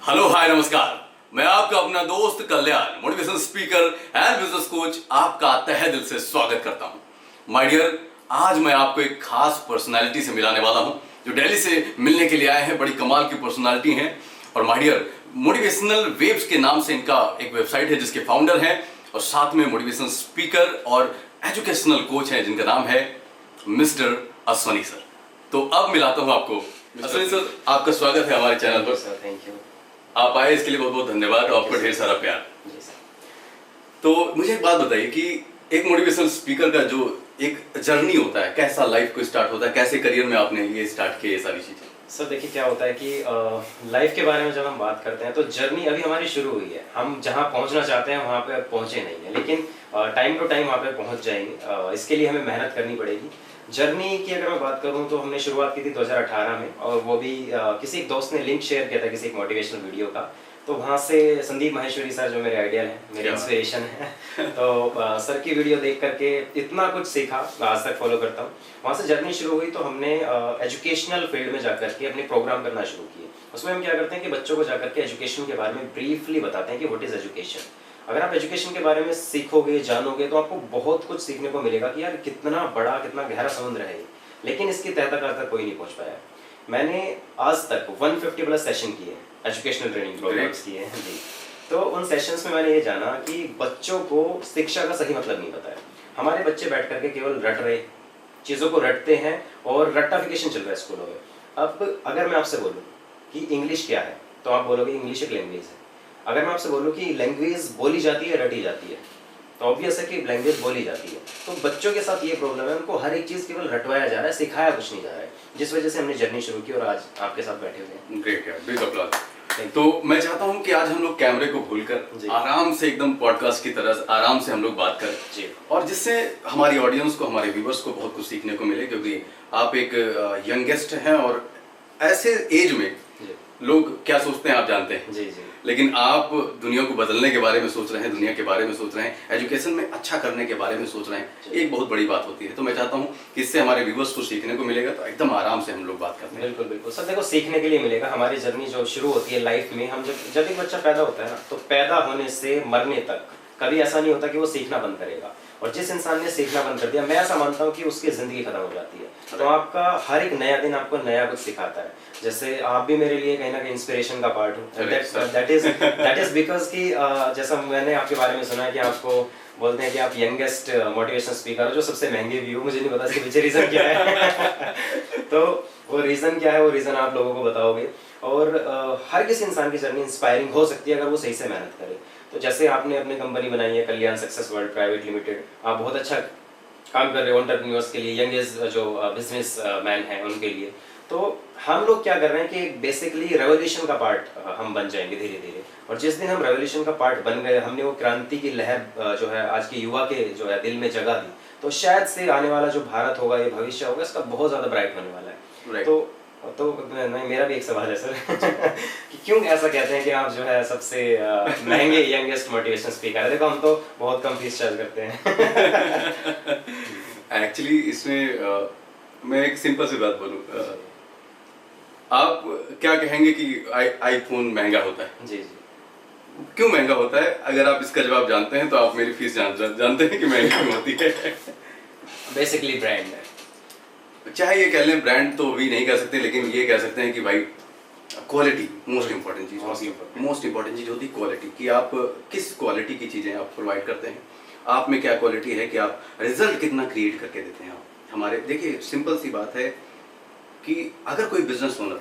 Hello hi नमस्कार। मैं आपका अपना दोस्त Kalyan, motivational speaker and business coach, आपका तहे दिल से स्वागत करता हूं। माय डियर, आज मैं आपको एक खास पर्सनालिटी से मिलाने वाला हूं जो दिल्ली से मिलने के लिए आए हैं। बड़ी कमाल की पर्सनालिटी हैं और माय डियर, मोटिवेशनल वेव्स के नाम से इनका एक वेबसाइट है जिसके फाउंडर हैं और साथ में मोटिवेशनल स्पीकर और एजुकेशनल कोच हैं जिनका नाम है मिस्टर अश्वनी सर। तो अब मिलाता हूं आपको अश्वनी सर। आपका स्वागत है हमारे चैनल पर। Sir thank you. आप आए इसके लिए बहुत बहुत धन्यवाद और आपका ढेर सारा प्यार। तो मुझे एक बात बताइए कि एक मोटिवेशनल स्पीकर का जो एक जर्नी होता है, कैसा लाइफ को स्टार्ट होता है, कैसे करियर में आपने ये स्टार्ट किया, ये सारी चीजें? सर देखिए क्या होता है कि लाइफ के बारे में जब हम बात करते हैं तो जर्नी अभी हमारी शुरू हुई है। हम जहाँ पहुँचना चाहते हैं वहाँ पे पहुँचे नहीं है, लेकिन टाइम टू टाइम वहाँ पे पहुँच जाएंगे। इसके लिए हमें मेहनत करनी पड़ेगी। जर्नी की अगर मैं बात करूँ तो हमने शुरुआत की थी 2018 में, और वो भी किसी एक दोस्त ने लिंक शेयर किया था किसी एक मोटिवेशनल वीडियो का। तो वहाँ से संदीप माहेश्वरी सर जो मेरे आइडियल हैं, मेरे इंस्पिरेशन है, तो सर की वीडियो देख करके इतना कुछ सीखा, आज तक फॉलो करता हूँ। वहाँ से जर्नी शुरू हुई तो हमने एजुकेशनल फील्ड में जाकर के अपने प्रोग्राम करना शुरू किए। उसमें हम क्या करते हैं कि बच्चों को जाकर के एजुकेशन के बारे में ब्रीफली बताते हैं कि व्हाट इज एजुकेशन। अगर आप एजुकेशन के बारे में सीखोगे, जानोगे, तो आपको बहुत कुछ सीखने को मिलेगा कि यार कितना बड़ा, कितना गहरा समुद्र है ये, लेकिन इसकी तह तक आज तक कोई नहीं पहुंच पाया। मैंने आज तक 150 प्लस सेशन किए, एजुकेशनल ट्रेनिंग प्रोग्राम्स किए हैं जी। तो उन सेशंस में मैंने ये जाना कि बच्चों को शिक्षा का सही मतलब नहीं पता है। हमारे बच्चे बैठ करके केवल रट रहे, चीज़ों को रटते हैं और रट्टाफिकेशन चल रहा है स्कूलों में। अब अगर मैं आपसे बोलूँ कि इंग्लिश क्या है, तो आप बोलोगे इंग्लिश एक लैंग्वेज है। अगर मैं आपसे बोलूँ कि लैंग्वेज बोली जाती है, रटी जाती है, तो ऑब्वियस है कि लैंग्वेज बोली जाती है। तो बच्चों के साथ ये प्रॉब्लम है, उनको हर एक चीज़ केवल रटवाया जा रहा है, सिखाया कुछ नहीं जा रहा है, जिस वजह से हमने जर्नी शुरू की और आज आपके साथ बैठे हुए हैं। ग्रेट यार, बिग अपलॉज। तो मैं चाहता हूं कि आज हम लोग कैमरे को भूलकर आराम से एकदम पॉडकास्ट की तरह आराम से हम लोग बात करें जी, और जिससे हमारी ऑडियंस को, हमारे व्यूवर्स को बहुत कुछ सीखने को मिले, क्योंकि आप एक यंगेस्ट हैं और ऐसे एज में लोग क्या सोचते हैं आप जानते हैं जी जी। लेकिन आप दुनिया को बदलने के बारे में सोच रहे हैं, दुनिया के बारे में सोच रहे हैं, एजुकेशन में अच्छा करने के बारे में सोच रहे हैं। एक बहुत बड़ी बात होती है। तो मैं चाहता हूं कि इससे हमारे व्यूवर्स को सीखने को मिलेगा, तो एकदम आराम से हम लोग बात करते हैं। बिल्कुल बिल्कुल सर, देखो सीखने के लिए मिलेगा। हमारी जर्नी जो शुरू होती है लाइफ में, हम जब एक बच्चा पैदा होता है ना, तो पैदा होने से मरने तक कभी ऐसा नहीं होता कि वो सीखना बंद करेगा। और जिस इंसान ने सीखना बंद कर दिया, मैं ऐसा मानता हूँ कि उसकी जिंदगी खत्म हो जाती है। तो आपका हर एक नया दिन आपको नया कुछ सिखाता है। जैसे आप भी मेरे लिए कहीं ना कहीं इंस्पिरेशन का पार्ट हो। दैट इज बिकॉज कि जैसा मैंने आपके बारे में सुना है कि आपको बोलते हैं कि आप यंगेस्ट मोटिवेशनल स्पीकर हो, जो सबसे महंगे भी हो। मुझे नहीं पता इसके पीछे रीजन क्या है। तो वो रीजन क्या है, वो रीजन आप लोगों को बताओगे। और हर किसी इंसान की जर्नी इंस्पायरिंग हो सकती है अगर वो सही से मेहनत करे। तो जैसे आपने अपनी कंपनी बनाई है Kalyan success world private limited, आप बहुत अच्छा काम कर रहे हो एंटरप्रेन्योर्स के लिए, यंग एज जो बिजनेस मैन हैं उनके लिए। तो हम लोग क्या कर रहे हैं कि बेसिकली रेवोल्यूशन का पार्ट हम बन जाएंगे धीरे धीरे। और जिस दिन हम रेवोल्यूशन का पार्ट बन गए, हमने वो क्रांति की लहर जो है आज के युवा के जो है दिल में जगा दी, तो शायद से आने वाला जो भारत होगा, ये भविष्य होगा, इसका बहुत ज़्यादा ब्राइट होने वाला है। तो नहीं, मेरा भी एक सवाल है सर कि क्यों ऐसा कहते हैं कि आप जो है सबसे महंगे यंगेस्ट मोटिवेशन स्पीकर है? देखो हम तो बहुत कम फीस चार्ज करते हैं। एक्चुअली इसमें मैं एक सिंपल सी बात बोलूं, आप क्या कहेंगे कि आईफोन महंगा होता है? जी जी। क्यों महंगा होता है? अगर आप इसका जवाब जानते हैं तो आप मेरी फीस जानते हैं कि महंगी क्यों होती है। बेसिकली ब्रांड है, चाहे ये कह लें ब्रांड तो भी नहीं कह सकते, लेकिन ये कह सकते हैं कि भाई क्वालिटी मोस्ट इंपॉर्टेंट चीज़ होती है क्वालिटी, कि आप किस क्वालिटी की चीज़ें आप प्रोवाइड करते हैं, आप में क्या क्वालिटी है, कि आप रिजल्ट कितना क्रिएट करके देते हैं। आप हमारे देखिए सिंपल सी बात है कि अगर कोई बिजनेस ओनर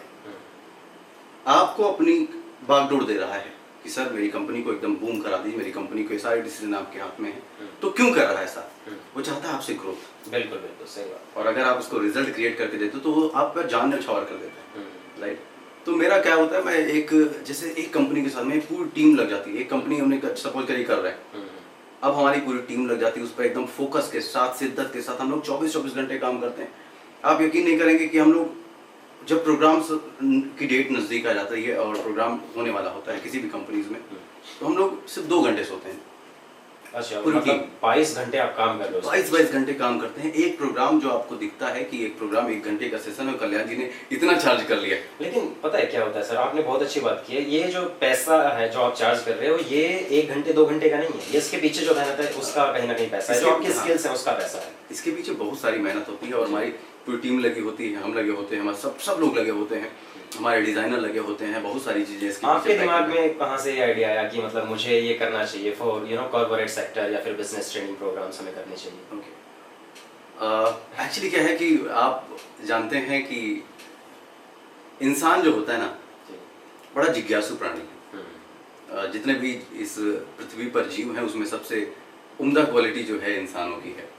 आपको अपनी बागडोर दे रहा है कि सर मेरी कंपनी को एकदम बूम करा दी, मेरी कंपनी को सारे डिसीजन आपके हाथ में है, तो क्यों कर रहा है ऐसा? वो चाहता है आपसे ग्रोथ। बिल्कुल बिल्कुल सही बात। और अगर आप उसको रिजल्ट क्रिएट करके देते हो तो वो आप पर जान न्यौछावर कर देता है, राइट? तो मेरा क्या होता है, मैं जैसे एक कंपनी के साथ में पूरी टीम लग जाती है। एक कंपनी हमने सपोज करिए कर रहे हैं, अब हमारी पूरी टीम लग जाती है उस पर एकदम फोकस के साथ, शिद्दत के साथ। हम लोग 24-24 घंटे काम करते हैं। आप यकीन नहीं करेंगे कि हम लोग जब प्रोग्राम्स की डेट नज़दीक आ जाती है और प्रोग्राम होने वाला होता है किसी भी कंपनीज में, तो हम लोग सिर्फ 2 घंटे सोते हैं। अच्छा, पूरी टीम। मतलब 22 घंटे आप काम कर रहे हो? 22 घंटे काम करते हैं। एक प्रोग्राम जो आपको दिखता है कि एक प्रोग्राम 1 घंटे का सेशन है, कल्याण जी ने इतना चार्ज कर लिया। लेकिन पता है क्या होता है सर, आपने बहुत अच्छी बात की है। ये जो पैसा है जो आप चार्ज कर रहे हो, ये 1 घंटे 2 घंटे का नहीं है, ये इसके पीछे जो मेहनत है उसका कहीं ना कहीं पैसा है, जो आपकी स्किल्स है उसका पैसा है। इसके पीछे बहुत सारी मेहनत होती है और हमारी पूरी टीम लगी होती है, हम लगे होते हैं, हमारे सब लोग लगे होते हैं, हमारे डिजाइनर लगे होते हैं, बहुत सारी चीजें इसके आपके पीछे दिमाग में कहाँ से ये आइडिया आया कि मतलब मुझे ये करना चाहिए फॉर कॉर्पोरेट सेक्टर या फिर बिजनेस ट्रेनिंग प्रोग्राम्स हमें करने चाहिए? एक्चुअली क्या है कि आप जानते हैं कि इंसान जो होता है ना, जी। बड़ा जिज्ञासु प्राणी है। जितने भी इस पृथ्वी पर जीव हैं उसमें सबसे उम्दा क्वालिटी जो है इंसानों की है।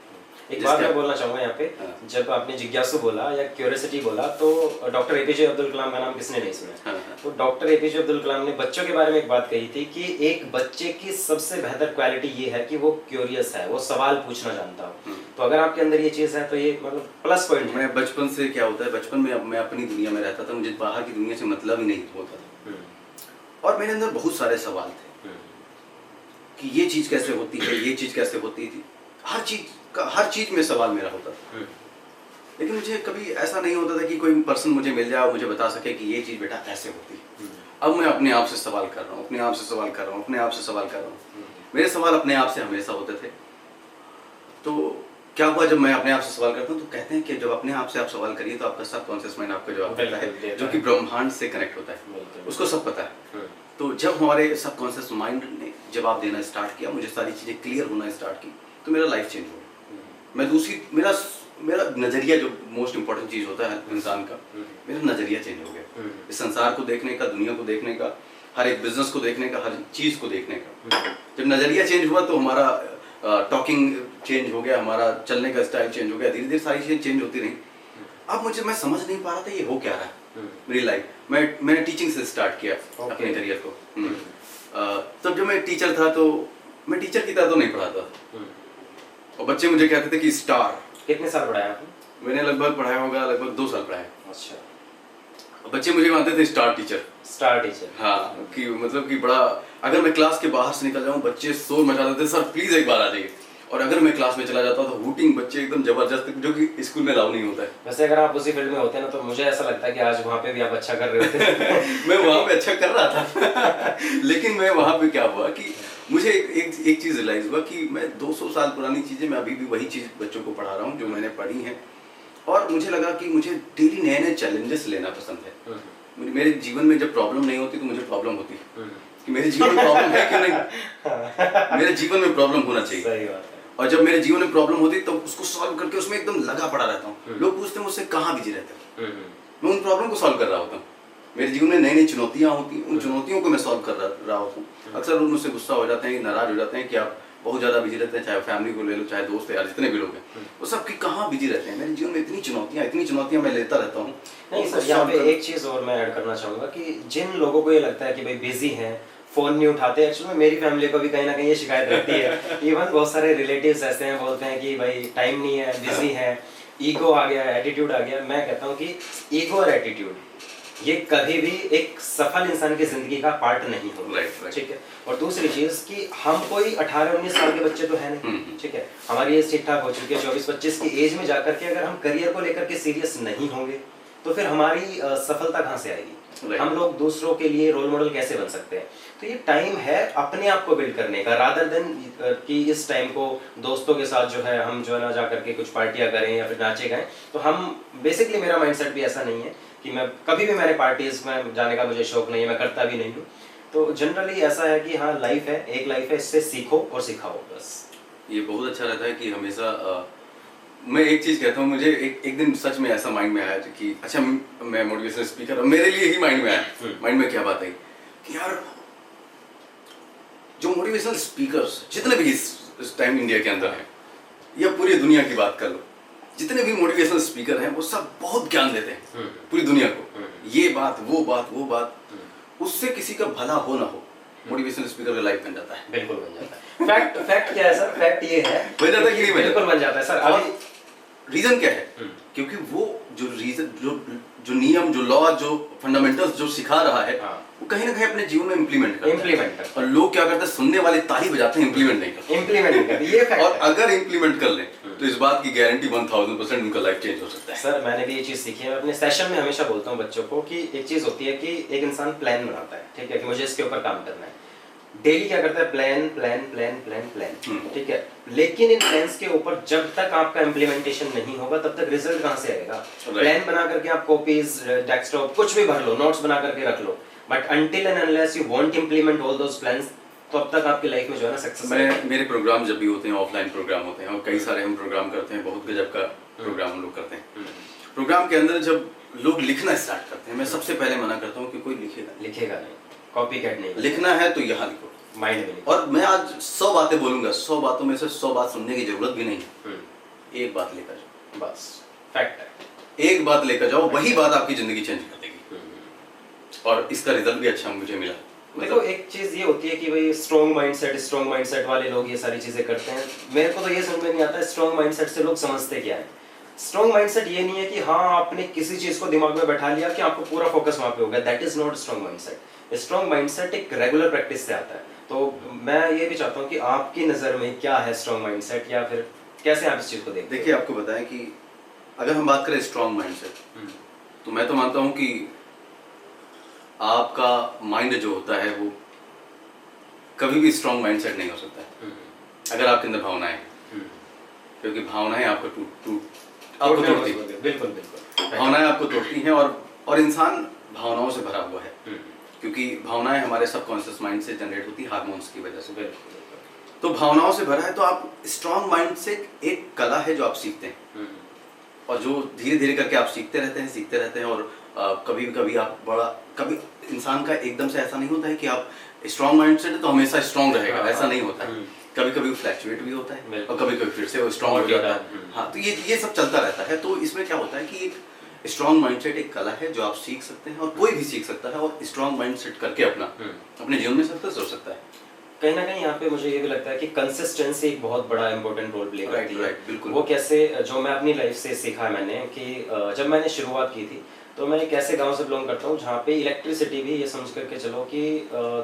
एक बात मैं बोलना चाहूँगा यहाँ पे, हाँ। जब आपने जिज्ञासु बोला या क्यूरियोसिटी बोला तो डॉक्टर एपीजे अब्दुल कलाम का नाम किसने नहीं सुना? हाँ। तो डॉक्टर एपीजे अब्दुल कलाम ने बच्चों के बारे में एक बात कही थी कि एक बच्चे की सबसे बेहतर क्वालिटी ये है कि वो क्यूरियस है, वो सवाल पूछना जानता हो। तो अगर आपके अंदर ये चीज़ है तो ये मतलब प्लस पॉइंट है। मैं बचपन से क्या होता है, बचपन में मैं अपनी दुनिया में रहता था, मुझे बाहर की दुनिया से मतलब ही नहीं होता था और मेरे अंदर बहुत सारे सवाल थे कि ये चीज़ कैसे होती है, ये चीज़ कैसे होती थी, हर चीज में सवाल मेरा होता था। लेकिन मुझे कभी ऐसा नहीं होता था कि कोई पर्सन मुझे मिल जाए और मुझे बता सके कि ये चीज बेटा ऐसे होती है। अब मैं अपने आप से सवाल कर रहा हूँ, अपने आप से सवाल कर रहा हूँ, अपने आप से सवाल कर रहा हूँ। मेरे सवाल अपने आप से हमेशा होते थे। तो क्या हुआ, जब मैं अपने आप से सवाल करता हूँ तो कहते हैं कि जब अपने आप से आप सवाल करिए तो आपका सबकॉन्शियस माइंड आपको जवाब देता है, जो कि ब्रह्मांड से कनेक्ट होता है, उसको सब पता है। तो जब हमारे सबकॉन्शियस माइंड ने जवाब देना स्टार्ट किया, मुझे सारी चीजें क्लियर होना स्टार्ट की, तो मेरा लाइफ चेंज हो गया। मैं मेरा नजरिया, जो मोस्ट इम्पोर्टेंट चीज होता है इंसान का, मेरा नजरिया चेंज हो गया। इस संसार को देखने का, दुनिया को देखने का, हर एक बिजनेस को देखने का, हर चीज को देखने का। जब नजरिया चेंज हुआ तो हमारा टॉकिंग चेंज हो गया, हमारा चलने का स्टाइल चेंज हो गया, धीरे धीरे सारी चीजें चेंज होती रही। अब मैं समझ नहीं पा रहा था ये हो क्या रहा है मेरी लाइफ। मैंने टीचिंग से स्टार्ट किया अपने करियर को। तब जब मैं टीचर था तो मैं टीचर की तरह तो नहीं पढ़ाता था और बच्चे मुझे कहते थे कि स्टार। कितने साल पढ़ाया आपने? मैंने लगभग पढ़ाया होगा, लगभग 2 साल पढ़ाया। अच्छा। बच्चे मुझे मानते थे स्टार टीचर। स्टार टीचर, हाँ, कि मतलब कि बड़ा, अगर मैं क्लास के बाहर से निकल जाऊं बच्चे शोर मचाते थे, सर प्लीज एक बार आ जाइए। और अगर मैं क्लास में चला जाता तो हूटिंग बच्चे एकदम जबरदस्त, जो कि स्कूल में अलाउ नहीं होता है। वैसे अगर आप उसी फील्ड में होते ना तो मुझे ऐसा लगता है कि आज वहाँ पे भी आप अच्छा कर रहे होते। मैं वहाँ पे अच्छा कर रहा था लेकिन मैं वहाँ पे क्या हुआ कि मुझे एक चीज़ रियलाइज हुआ कि मैं 200 साल पुरानी चीज़ें, मैं अभी भी वही चीज़ बच्चों को पढ़ा रहा हूँ जो मैंने पढ़ी हैं। और मुझे लगा कि मुझे डेली नए नए चैलेंजेस लेना पसंद है। मेरे जीवन में जब प्रॉब्लम नहीं होती तो मुझे प्रॉब्लम होती है कि मेरे जीवन में प्रॉब्लम है कि नहीं। मेरे जीवन में प्रॉब्लम होना चाहिए। सही बात है। और जब मेरे जीवन में प्रॉब्लम होती तो उसको सॉल्व करके उसमें एकदम लगा पड़ा रहता हूँ। लोग पूछते हैं मुझसे कहाँ बिजी रहते हो, मैं उन प्रॉब्लम को सॉल्व कर रहा होता हूँ। मेरे जीवन में नई नई चुनौतियाँ होती हैं, उन चुनौतियों को मैं सॉल्व कर रहा होता हूँ। अक्सर लोग मुझसे गुस्सा हो जाते हैं, नाराज हो जाते हैं कि आप बहुत ज़्यादा बिजी रहते हैं, चाहे फैमिली को ले लो, चाहे दोस्त यार, जितने भी लोग हैं वो सब की कहाँ बिजी रहते हैं। मेरे जीवन में इतनी चुनौतियाँ मैं लेता रहता हूँ। नहीं सर, यहाँ पे एक चीज़ और मैं ऐड करना चाहूँगा कि जिन लोगों को ये लगता है कि भाई बिजी हैं, फोन नहीं उठाते, एक्चुअली में मेरी फैमिली को भी कहीं ना कहीं ये शिकायत रहती है। इवन बहुत सारे रिलेटिव्स ऐसे हैं, बोलते हैं कि भाई टाइम नहीं है, बिजी है, ईगो आ गया, एटीट्यूड आ गया। मैं कहता हूँ कि ईगो और एटीट्यूड ये कभी भी एक सफल इंसान की जिंदगी का पार्ट नहीं होगा। ठीक है। और दूसरी चीज कि हम कोई 18-19 साल के बच्चे तो है नहीं। ठीक है, हमारी एज ठीक ठाक हो चुकी है, 24-25 की एज में जाकर के अगर हम करियर को लेकर के सीरियस नहीं होंगे तो फिर हमारी सफलता कहाँ से आएगी? हम लोग दूसरों के लिए रोल मॉडल कैसे बन सकते हैं? तो ये टाइम है अपने आप को बिल्ड करने का, रादर देन कि इस टाइम को दोस्तों के साथ जो है हम जो है ना जा करके कुछ पार्टियां करें या फिर नाचे गाएं। तो हम बेसिकली, मेरा माइंडसेट भी ऐसा नहीं है कि मैं कभी भी, मैंने पार्टीज में जाने का मुझे शौक नहीं है, मैं करता भी नहीं हूँ। तो जनरली ऐसा है कि हाँ, लाइफ है, एक लाइफ है, इससे सीखो और सिखाओ बस। ये बहुत अच्छा रहता है कि हमेशा मैं एक चीज कहता हूँ, मुझे एक दिन सच में ऐसा माइंड में आया कि अच्छा मैं मोटिवेशनल स्पीकर, मेरे लिए ही माइंड में आया। माइंड में क्या बात आई कि यार जो मोटिवेशनल स्पीकर्स जितने भी इस टाइम इंडिया के अंदर हैं या पूरी दुनिया की बात कर लो, जितने भी मोटिवेशनल स्पीकर हैं वो सब बहुत ज्ञान देते हैं पूरी दुनिया को, ये बात वो बात, उससे किसी का भला हो ना हो, मोटिवेशनल स्पीकर का लाइफ बन जाता है। बिल्कुल बन जाता है। फैक्ट क्या है सर? फैक्ट ये है, बन जाता है कि नहीं? बिल्कुल बन जाता है सर। रीजन क्या है? क्योंकि वो जो रीजन, जो नियम, जो लॉ, जो फंडामेंटल्स जो सिखा रहा है, वो कहीं ना कहीं अपने जीवन में इम्प्लीमेंट करता है। और लोग क्या करते हैं, सुनने वाले ताली बजाते हैं, इम्प्लीमेंट नहीं करते। ये फैक्ट और है। अगर इम्प्लीमेंट कर लें तो इस बात की गारंटी 1000% उनका लाइफ चेंज हो सकता है। सर मैंने भी ये चीज़ सीखी है। मैं अपने सेशन में हमेशा बोलता हूँ बच्चों को कि एक चीज़ होती है कि एक इंसान प्लान बनाता है, ठीक है, कि मुझे इसके ऊपर काम करना है। डेली क्या करता है, plan plan plan plan plan, ठीक है, लेकिन इन प्लान्स के ऊपर जब तक आपका इम्प्लीमेंटेशन नहीं होगा तब तक रिजल्ट कहाँ से आएगा? प्लान बना करके आप कॉपीज, डेस्कटॉप कुछ भी भर लो, नोट्स बना करके रख लो, but until and unless you want implement all those plans, तो अब तक आपकी लाइफ में जो है ना सक्सेस। मेरे प्रोग्राम जब भी होते हैं, ऑफलाइन प्रोग्राम होते हैं, और कई सारे हम प्रोग्राम करते हैं, बहुत गजब का प्रोग्राम हम लोग करते हैं। प्रोग्राम के अंदर जब लोग लिखना स्टार्ट करते हैं, मैं सबसे पहले मना करता हूँ कि कोई लिखेगा नहीं, कॉपी कैट नहीं, लिखना है तो यहाँ लिखो, माइंड में। और मैं आज 100 बातें बोलूंगा, 100 बातों में से 100 बात सुनने की जरूरत भी नहीं है, एक बात लेकर जाओ, बस फैक्ट है। एक बात लेकर जाओ, वही बात आपकी जिंदगी चेंज कर देगी। और इसका रिजल्ट भी अच्छा मुझे मिला। देखो एक चीज ये होती है कि भाई स्ट्रॉन्ग माइंडसेट वाले लोग ये सारी चीजें करते हैं। मेरे को तो ये समझ में नहीं आता स्ट्रॉन्ग माइंडसेट से लोग समझते क्या है। स्ट्रॉन्ग माइंडसेट ये नहीं है कि हाँ आपने किसी चीज को दिमाग में बैठा लिया कि आपको पूरा फोकस वहां पे होगा, that is not strong mindset. Strong mindset एक रेगुलर प्रैक्टिस से आता है। तो मैं ये भी चाहता हूँ कि आपकी नजर में क्या है स्ट्रॉन्ग माइंडसेट, या फिर कैसे आप इस चीज को देखते हैं? देखिए आपको बताएं कि अगर हम बात करें स्ट्रॉन्ग माइंडसेट, तो मैं तो मानता हूँ कि आपका माइंड जो होता है वो कभी भी स्ट्रॉन्ग माइंडसेट नहीं हो सकता है अगर आपके अंदर भावनाएं हैं, क्योंकि भावनाएं आपको आपको तोड़ती हैं। बिल्कुल बिल्कुल, भावनाएं आपको तोड़ती हैं, और इंसान भावनाओं से भरा हुआ है, क्योंकि भावनाएं हमारे सबकॉन्शियस माइंड से जनरेट होती है हार्मोन्स की वजह से। तो भावनाओं से भरा है, तो आप स्ट्रॉन्ग माइंड से एक कला है जो आप सीखते हैं, और जो धीरे धीरे करके आप सीखते रहते हैं। और कभी कभी आप कभी इंसान का एकदम से ऐसा नहीं होता है कि आप स्ट्रॉन्ग माइंड से तो हमेशा स्ट्रॉन्ग रहेगा, ऐसा नहीं होता है। कभी कभी वो फ्लैक्चुएट भी होता है, और कभी कभी फिर से वो स्ट्रॉन्ग हो जाता है। हाँ, तो ये सब चलता रहता है। तो इसमें क्या होता है कि एक स्ट्रॉन्ग माइंडसेट एक कला है जो आप सीख सकते हैं, और कोई भी सीख सकता है, और स्ट्रॉन्ग माइंडसेट करके अपने जीवन में सक्सेस हो सकता है। कहीं ना कहीं यहाँ पे मुझे ये भी लगता है कि कंसिस्टेंसी एक बहुत बड़ा इंपॉर्टेंट रोल प्ले करती है। बिल्कुल। वो कैसे, जो मैं अपनी लाइफ से सीखा मैंने कि जब मैंने शुरुआत की थी तो मैं एक ऐसे गांव से बिलोंग करता हूँ जहाँ पे इलेक्ट्रिसिटी भी ये समझ करके चलो कि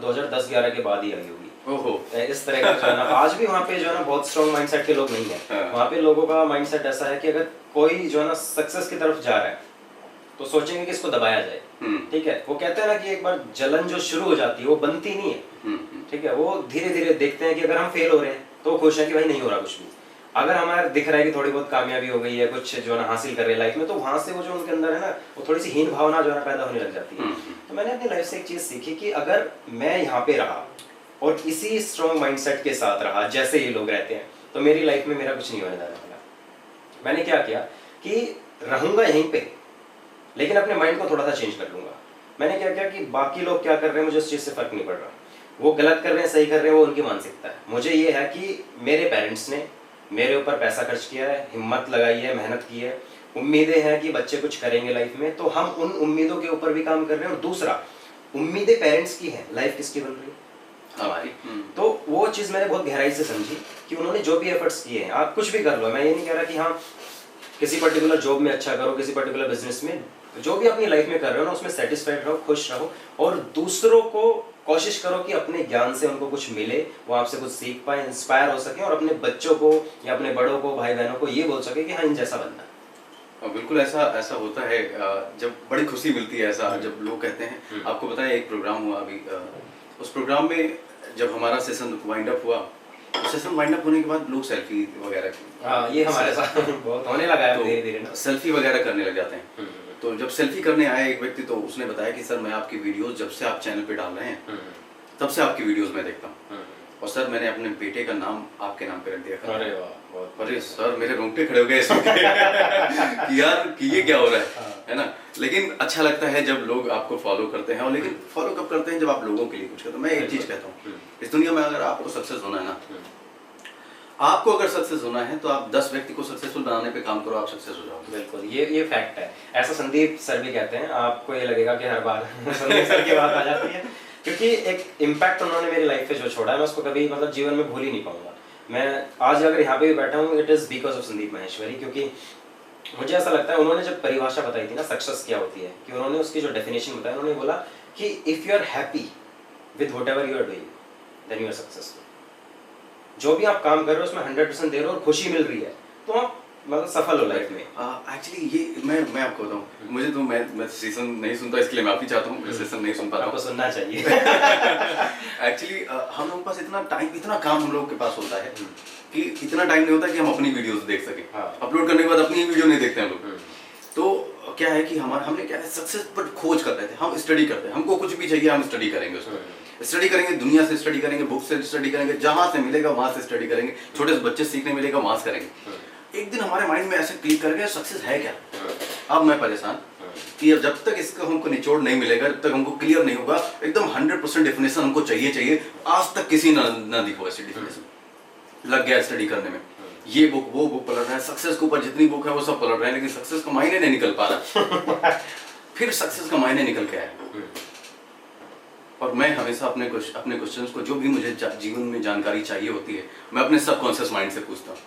2010-11 के बाद ही आई होगी। ओहो, इस तरह का जो है ना, आज भी वहाँ पे जो है ना बहुत स्ट्रॉन्ग माइंडसेट के लोग नहीं है। वहाँ पे लोगों का माइंडसेट ऐसा है कि अगर कोई जो है ना सक्सेस की तरफ जा रहा है तो सोचेंगे कि इसको दबाया जाए, ठीक है। वो कहते हैं ना कि एक बार जलन जो शुरू हो जाती है वो बनती नहीं है, ठीक है। वो धीरे धीरे देखते हैं कि अगर हम फेल हो रहे हैं तो खुश है कि भाई नहीं हो रहा कुछ भी। अगर हमारा दिख रहा है कि थोड़ी बहुत कामयाबी हो गई है, कुछ जो है ना हासिल कर रहे हैं लाइफ में, तो वहां से वो जो उनके अंदर है ना वो थोड़ी सी हीन भावना जो है ना पैदा होने लग जाती है। तो मैंने अपनी लाइफ से एक चीज सीखी कि अगर मैं यहाँ पे रहा और इसी स्ट्रॉन्ग माइंडसेट के साथ रहा जैसे ये लोग रहते हैं, तो मेरी लाइफ में मेरा कुछ नहीं होने जाने वाला। मैंने क्या किया कि रहूंगा यहीं पे, लेकिन अपने माइंड को थोड़ा सा चेंज कर लूंगा। मैंने क्या किया कि बाकी लोग क्या कर रहे हैं मुझे उस चीज से फर्क नहीं पड़ रहा, वो गलत कर रहे हैं सही कर रहे हैं वो उनकी मानसिकता है। मुझे ये है कि मेरे पेरेंट्स ने मेरे ऊपर पैसा खर्च किया है, हिम्मत लगाई है, मेहनत की है, उम्मीदें हैं कि बच्चे कुछ करेंगे लाइफ में, तो हम उन उम्मीदों के ऊपर भी काम कर रहे हैं। और दूसरा, उम्मीदें पेरेंट्स की हैं, लाइफ किसकी बन रही है? हमारी। तो वो चीज मैंने बहुत गहराई से समझी कि उन्होंने जो भी एफर्ट्स किए हैं, आप कुछ भी कर लो, मैं ये नहीं कह रहा कि हाँ किसी पर्टिकुलर जॉब में अच्छा करो, किसी पर्टिकुलर बिजनेस में, जो भी अपनी लाइफ में कर रहे हो ना उसमें सेटिस्फाइड रहो, खुश रहो, और दूसरों को कोशिश करो कि अपने ज्ञान से उनको कुछ मिले, वो आपसे कुछ सीख पाए, इंस्पायर हो सके, और अपने बच्चों को या अपने बड़ों को, भाई बहनों को ये बोल सके कि हाँ इन जैसा बनना है। बिल्कुल ऐसा होता है। जब बड़ी खुशी मिलती है ऐसा, जब लोग कहते हैं। आपको पता है एक प्रोग्राम हुआ अभी, उस प्रोग्राम में जब हमारा सेशन वाइंड अप हुआ, सेशन वाइंड अप होने के बाद लोग सेल्फी वगैरह, ये हमारे साथ बहुत होने लगा है धीरे धीरे ना, सेल्फी वगैरह करने लग जाते हैं। तो जब सेल्फी करने आया एक व्यक्ति, तो उसने बताया कि सर मैं आपकी वीडियोस जब से आप चैनल पे डाल रहे हैं तब से आपकी वीडियोस मैं देखता हूँ, और सर मैंने अपने बेटे का नाम आपके नाम पे रख दिया। अरे वाह, अरे सर मेरे रोंगटे खड़े हो गए इसमें कि यार कि ये क्या हो रहा है ना। लेकिन अच्छा लगता है जब लोग आपको फॉलो करते हैं, और लेकिन फॉलो कब करते हैं जब आप लोगों के लिए कुछ करते हैं। मैं एक चीज कहता हूँ, इस दुनिया में अगर आपको सक्सेस होना है ना, आपको अगर सक्सेस होना है तो आप 10 व्यक्ति को सक्सेसफुल बनाने पे काम करो, आप सक्सेस हो जाओगे। बिल्कुल, ये फैक्ट है। ऐसा संदीप सर भी कहते हैं, आपको ये लगेगा कि हर बार संदीप सर की बात आ जाती है, क्योंकि एक इम्पैक्ट उन्होंने मेरी लाइफ पे जो छोड़ा है मैं उसको कभी मतलब जीवन में भूल ही नहीं पाऊंगा। मैं आज अगर यहाँ पे भी बैठा हूँ, it is because of Sandeep Maheshwari, क्योंकि मुझे ऐसा लगता है उन्होंने जब परिभाषा बताई थी ना सक्सेस क्या होती है, कि उन्होंने उसकी जो डेफिनेशन बताई, उन्होंने बोला कि if you are happy with whatever you are doing then you are successful. जो भी आप काम कर रहे हो उसमें 100% दे रहे हो और खुशी मिल रही है तो आप मतलब सफल हो लाइफ में। एक्चुअली ये मैं आपको बताऊं, मुझे तो मैं सेशन नहीं सुनता, इसके लिए माफी चाहता हूँ, मैं सेशन नहीं सुन पाता आपको हूँ। सुनना चाहिए। एक्चुअली हम लोगों के पास इतना टाइम, इतना काम हम लोगों के पास होता है कि इतना टाइम नहीं होता कि हम अपनी वीडियोस देख सकें। हाँ। अपलोड करने के बाद अपनी वीडियो नहीं देखते हम लोग। तो क्या है कि हमने क्या है, सक्सेस पर खोज कर रहे थे, हम स्टडी करते हैं, हमको कुछ भी चाहिए हम स्टडी करेंगे उसको, स्टडी करेंगे, दुनिया से स्टडी करेंगे, बुक से स्टडी करेंगे, जहां से मिलेगा वहां से स्टडी करेंगे, छोटे से बच्चे सीखने मिलेगा वहां से करेंगे। एक दिन हमारे माइंड में ऐसे क्लिक कर गया सक्सेस है क्या। अब मैं परेशान कि अब जब तक इसका हमको निचोड़ नहीं मिलेगा, जब तक हमको क्लियर नहीं होगा एकदम 100% डेफिनेशन हमको चाहिए, आज तक किसी ना दिखो ऐसी डेफिनेशन। लग गया स्टडी करने में, ये बुक वो बुक पलट रहा है, सक्सेस के ऊपर जितनी बुक है वो सब पलट रहे हैं, लेकिन सक्सेस का मायने नहीं निकल पा रहा। फिर सक्सेस का मायने निकल के आया। और मैं हमेशा अपने क्वेश्चंस को, जो भी मुझे जीवन में जानकारी चाहिए होती है, मैं अपने सबकॉन्शियस माइंड से पूछता हूँ।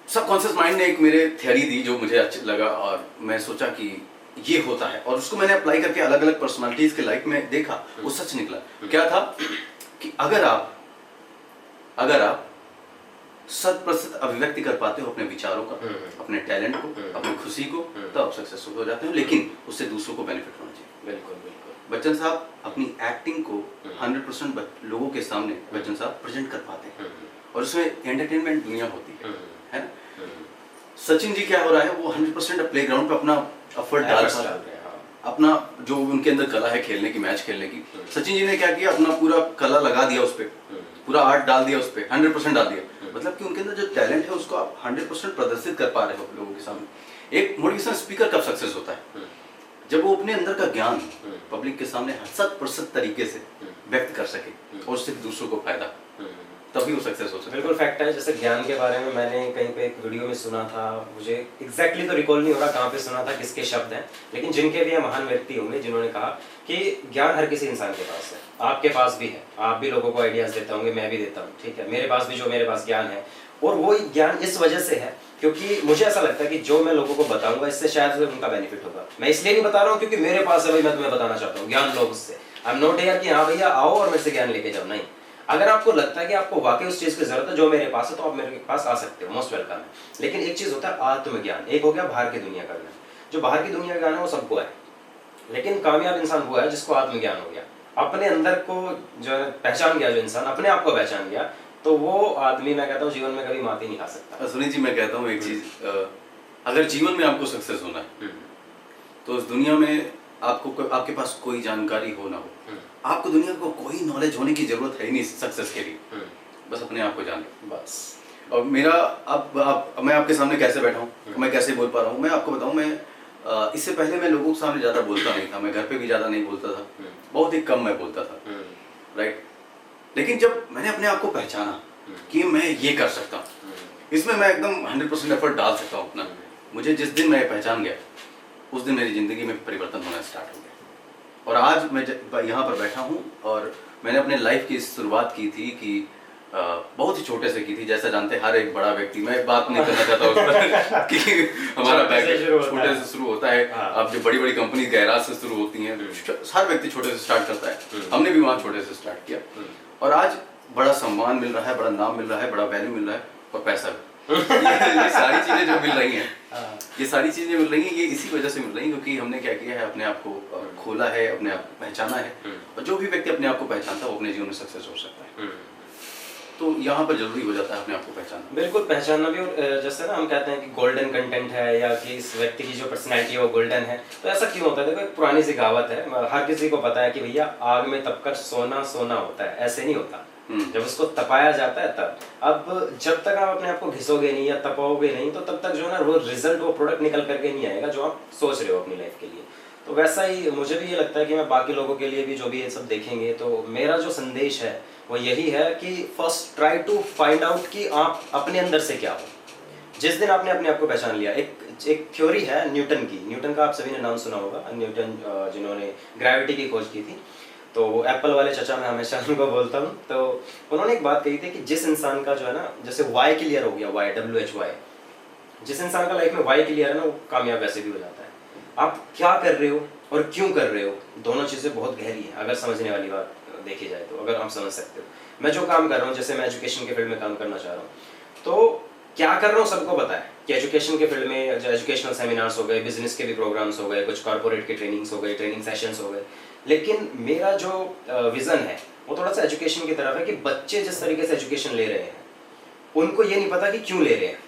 सबकॉन्शियस माइंड ने एक मेरे थ्योरी दी जो मुझे अच्छा लगा, और मैं सोचा कि ये होता है, और उसको मैंने अप्लाई करके अलग अलग पर्सनालिटीज के लाइफ में देखा, वो सच निकला। क्या था कि अगर आप 100% अभिव्यक्ति कर पाते हो अपने विचारों का, अपने टैलेंट को, अपनी खुशी को, तो आप सक्सेसफुल हो जाते हो, लेकिन उससे दूसरों को बेनिफिट होना चाहिए। बिल्कुल बिल्कुल। बच्चन साहब अपनी एक्टिंग को 100% लोगों के सामने बच्चन साहब प्रेजेंट कर पाते हैं, और उसमें एंटरटेनमेंट दुनिया होती है ना। सचिन जी क्या हो रहा है, वो 100% प्लेग्राउंड पे अपना एफर्ट डाल पा रहे हैं, अपना जो उनके अंदर कला है खेलने की, मैच खेलने की। सचिन जी ने क्या किया, अपना पूरा कला लगा दिया उस पर, पूरा आर्ट डाल दिया उस पर, 100% डाल दिया। मतलब कि उनके अंदर जो टैलेंट है उसको आप 100% प्रदर्शित कर पा रहे हो लोगों के सामने। एक मोटिवेशनल स्पीकर कब सक्सेस होता है, जब वो अपने अंदर का ज्ञान पब्लिक के सामने 100% तरीके से व्यक्त कर सके और उससे दूसरों को फायदा, तभी वो सक्सेस हो सकता है। बिल्कुल फैक्ट है। जैसे ज्ञान के बारे में मैंने कहीं पे एक वीडियो में सुना था, मुझे एग्जैक्टली तो रिकॉल नहीं हो रहा कहाँ पे सुना था, किसके शब्द हैं, लेकिन जिनके भी महान व्यक्ति होंगे जिन्होंने कहा कि ज्ञान हर किसी इंसान के पास है, आपके पास भी है, आप भी लोगों को आइडियाज देते होंगे, मैं भी देता हूँ, ठीक है, मेरे पास भी जो मेरे पास ज्ञान है, और वो ज्ञान इस वजह से है क्योंकि मुझे ऐसा लगता है कि जो मैं लोगों को बताऊंगा इससे शायद उनका बेनिफिट होगा। मैं इसलिए नहीं बता रहा हूँ क्योंकि मेरे पास है भाई, मैं तुम्हें बताना चाहता हूँ ज्ञान लोग उससे। आई एम नॉट हियर कि हाँ भैया आओ और मेरे से ज्ञान लेके जाओ, नहीं। अगर आपको लगता है कि आपको वाकई उस चीज की जरूरत है जो मेरे पास है, तो आप मेरे पास आ सकते हो, मोस्ट वेलकम है। लेकिन एक चीज होता है आत्मज्ञान, एक हो गया बाहर की दुनिया का ज्ञान। जो बाहर की दुनिया का ज्ञान है वो सबको है, लेकिन कामयाब इंसान वो है जिसको आत्मज्ञान हो गया, अपने अंदर को जो पहचान गया, जो इंसान अपने आप को पहचान गया, तो वो आदमी मैं कहता हूँ जीवन में कभी मात ही नहीं खा सकता। सुनील जी, मैं कहता हूँ एक चीज, अगर जीवन में आपको सक्सेस होना है तो उस दुनिया में आपको आपके पास कोई जानकारी हो ना हो, आपको दुनिया को कोई नॉलेज होने की जरूरत है ही नहीं सक्सेस के लिए, बस अपने आप को जाने बस। और मेरा मैं आपके सामने कैसे बैठा हूँ, मैं कैसे बोल पा रहा हूँ, मैं आपको बताऊँ। मैं इससे पहले मैं लोगों के सामने ज़्यादा बोलता नहीं था, मैं घर पे भी ज़्यादा नहीं बोलता था, बहुत ही कम मैं बोलता था, राइट। लेकिन जब मैंने अपने आप को पहचाना कि मैं ये कर सकता हूँ, इसमें मैं एकदम 100% एफर्ट डाल सकता हूँ अपना, मुझे जिस दिन मैं पहचान गया उस दिन मेरी ज़िंदगी में परिवर्तन होना स्टार्ट हो गया। और आज मैं यहाँ पर बैठा हूँ, और मैंने अपने लाइफ की शुरुआत की थी कि बहुत ही छोटे से की थी, जैसा जानते हैं हर एक बड़ा व्यक्ति, मैं बात नहीं करना चाहता उस पर कि हमारा बैकग्राउंड छोटे से शुरू होता है। अब जो बड़ी बड़ी कंपनी गैराज से शुरू होती हैं, हर व्यक्ति छोटे से स्टार्ट करता है, हमने भी वहाँ छोटे से स्टार्ट किया, और आज बड़ा सम्मान मिल रहा है, बड़ा नाम मिल रहा है, बड़ा वैल्यू मिल रहा है, और पैसा भी। ये सारी चीजें जो मिल रही हैं, ये सारी चीजें मिल रही हैं, ये इसी वजह से मिल रही हैं क्योंकि हमने क्या किया है, अपने आप को खोला है, अपने आप को पहचाना है, और जो भी व्यक्ति अपने आप को पहचानता है वो अपने जीवन में सक्सेस हो सकता है। तो यहाँ पर जरूरी हो जाता है अपने आप को पहचानना। बिल्कुल पहचानना भी। और जैसे ना हम कहते हैं कि गोल्डन कंटेंट है, या कि इस व्यक्ति की जो पर्सनैलिटी है वो गोल्डन है, तो ऐसा क्यों होता है? देखो एक पुरानी सी कहावत है, हर किसी को पता है कि भैया आग में तपकर सोना सोना होता है, ऐसे नहीं होता, जब उसको तपाया जाता है तब। अब जब तक आप अपने आप को घिसोगे नहीं या तपाओगे नहीं, तो तब तक जो है ना वो रिजल्ट, वो प्रोडक्ट निकल करके नहीं आएगा जो आप सोच रहे हो अपनी लाइफ के लिए। तो वैसा ही मुझे भी ये लगता है कि मैं बाकी लोगों के लिए भी जो भी ये सब देखेंगे, तो मेरा जो संदेश है वो यही है कि first try to find out कि आप अपने अंदर से क्या हो। जिस दिन आपने अपने आप को पहचान लिया, एक थ्योरी है न्यूटन की, न्यूटन का आप सभी ने नाम सुना होगा, न्यूटन जिन्होंने ग्रेविटी की खोज की थी, तो वो एप्पल वाले चचा मैं हमेशा उनको बोलता हूँ। तो उन्होंने एक बात कही थी कि जिस इंसान का जो है ना, जैसे वाई क्लियर हो गया, वाई WHY, जिस इंसान का लाइफ में वाई क्लियर है ना, वो कामयाब वैसे भी हो जाता है। आप क्या कर रहे हो और क्यों कर रहे हो, दोनों चीज़ें बहुत गहरी हैं अगर समझने वाली बात देखी जाए तो, अगर हम समझ सकते हो। मैं जो काम कर रहा हूँ, जैसे मैं एजुकेशन के फील्ड में काम करना चाह रहा हूँ, तो क्या कर रहा हूँ सबको पता है कि एजुकेशन के फील्ड में जो एजुकेशनल सेमिनार्स हो गए, बिजनेस के भी प्रोग्राम्स हो गए, कुछ कॉर्पोरेट के ट्रेनिंग्स हो गए, ट्रेनिंग सेशंस हो गए, लेकिन मेरा जो विज़न है वो थोड़ा सा एजुकेशन की तरफ है कि बच्चे जिस तरीके से एजुकेशन ले रहे हैं उनको ये नहीं पता कि क्यों ले रहे हैं।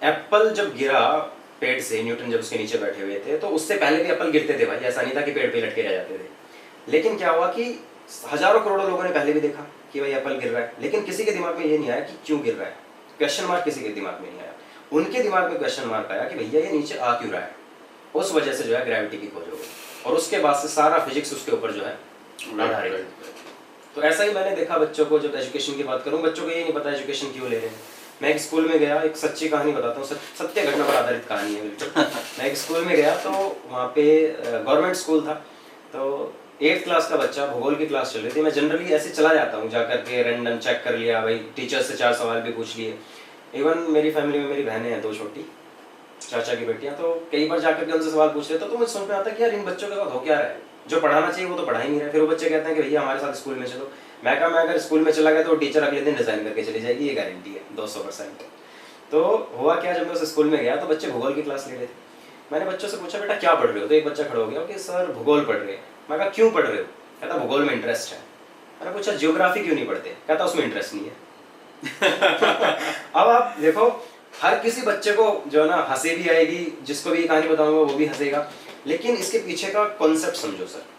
एप्पल जब गिरा पेड़ से, न्यूटन जब उसके नीचे बैठे हुए थे, तो उससे पहले भी एप्पल गिरते थे भाई, ऐसा नहीं था कि पेड़ पे लटके रह जाते थे। लेकिन क्या हुआ कि हजारों करोड़ों लोगों ने पहले भी देखा कि भाई एप्पल गिर रहा है, लेकिन किसी के दिमाग में ये नहीं आया कि क्यों गिर रहा है। क्वेश्चन मार्क किसी के दिमाग में नहीं आया। उनके दिमाग में क्वेश्चन मार्क आया कि भैया ये नीचे आ क्यों रहा है। उस वजह से जो है ग्रेविटी की खोज हो गई, और उसके बाद से सारा फिजिक्स उसके ऊपर जो है आधारित है। तो ऐसा ही मैंने देखा बच्चों को, जब एजुकेशन की बात करूँ, बच्चों को ये नहीं पता एजुकेशन क्यों ले रहे हैं। मैं एक स्कूल में गया, एक सच्ची कहानी बताता हूँ, सत्य घटना पर आधारित कहानी है बिल्कुल। मैं एक स्कूल में गया, तो वहाँ पे गवर्नमेंट स्कूल था, तो 8th क्लास का बच्चा, भूगोल की क्लास चल रही थी। मैं जनरली ऐसे चला जाता हूँ, जा करके रैंडम चेक कर लिया भाई, टीचर से 4 सवाल भी पूछ लिए। इवन मेरी फैमिली में मेरी बहनें हैं 2 छोटी, चाचा की बेटियां, तो कई बार जाकर के उनसे सवाल पूछ लेता, तो मुझे समझ में आता है कि यार इन बच्चों के साथ हो क्या रहा है, जो पढ़ाना चाहिए वो तो पढ़ा ही नहीं रहा है। फिर वो बच्चे कहते हैं कि भैया हमारे साथ स्कूल में चलो। मैं कहा, मैं अगर स्कूल में चला गया तो टीचर अगले दिन रिजाइन करके चली जाएगी, ये गारंटी है 200%। तो हुआ क्या, जब मैं उस स्कूल में गया तो बच्चे भूगोल की क्लास ले रहे थे। मैंने बच्चों से पूछा, बेटा क्या पढ़ रहे हो? तो एक बच्चा खड़ा हो गया कि सर भूगोल पढ़ रहे हैं। मैं कहा क्यों पढ़ रहे हो? कहता भूगोल में इंटरेस्ट है। मैंने पूछा जियोग्राफी क्यों नहीं पढ़ते? कहता उसमें इंटरेस्ट नहीं है। अब आप देखो, हर किसी बच्चे को जो है ना हंसी भी आएगी, जिसको भी कहानी बताऊंगा वो भी हंसेगा, लेकिन इसके पीछे का कॉन्सेप्ट समझो सर।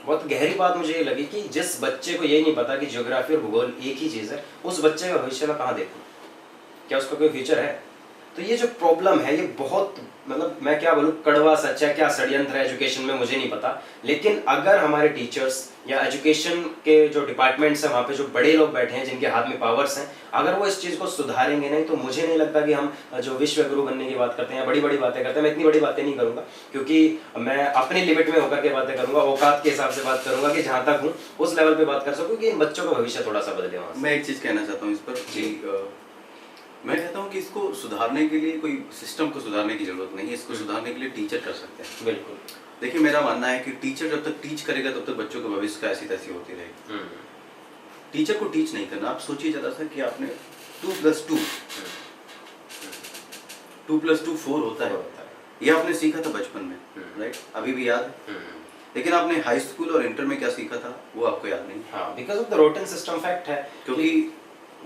बहुत गहरी बात मुझे ये लगी कि जिस बच्चे को ये नहीं पता कि ज्योग्राफी और भूगोल एक ही चीज़ है, उस बच्चे का भविष्य में कहाँ देखूँ, क्या उसका कोई फ्यूचर है? तो ये जो प्रॉब्लम है, ये बहुत, मतलब मैं क्या बोलूँ, कड़वा सच है, क्या षड्यंत्र है एजुकेशन में मुझे नहीं पता। लेकिन अगर हमारे टीचर्स या एजुकेशन के जो डिपार्टमेंट्स हैं, वहाँ पे जो बड़े लोग बैठे हैं जिनके हाथ में पावर्स हैं, अगर वो इस चीज़ को सुधारेंगे नहीं, तो मुझे नहीं लगता कि हम जो विश्व गुरु बनने की बात करते हैं, बड़ी बड़ी बातें करते हैं, मैं इतनी बड़ी बातें नहीं करूँगा, क्योंकि मैं अपनी लिमिट में होकर के बातें करूँगा, औकात के हिसाब से बात करूँगा कि जहाँ तक हूँ उस लेवल पर बात कर सकूँ कि इन बच्चों का भविष्य थोड़ा सा बदले वहाँ से। मैं एक चीज़ कहना चाहता हूँ इस पर कि मैं कहता हूँ कि इसको सुधारने के लिए कोई सिस्टम को सुधारने की जरूरत नहीं है, इसको सुधारने के लिए टीचर कर सकते हैं। बिल्कुल। देखिए, मेरा मानना है कि टीचर जब तक टीच करेगा तब तक बच्चों के भविष्य का ऐसी तैसी होती रहेगी। टीचर को टीच नहीं करना। आप सोचिए जरा सा कि आपने 2+2 4 होता है, ये आपने सीखा था बचपन में, राइट? अभी भी याद है। लेकिन आपने हाई स्कूल और इंटर में क्या सीखा था वो आपको याद नहीं। हाँ, because of the rotten system fact है, क्योंकि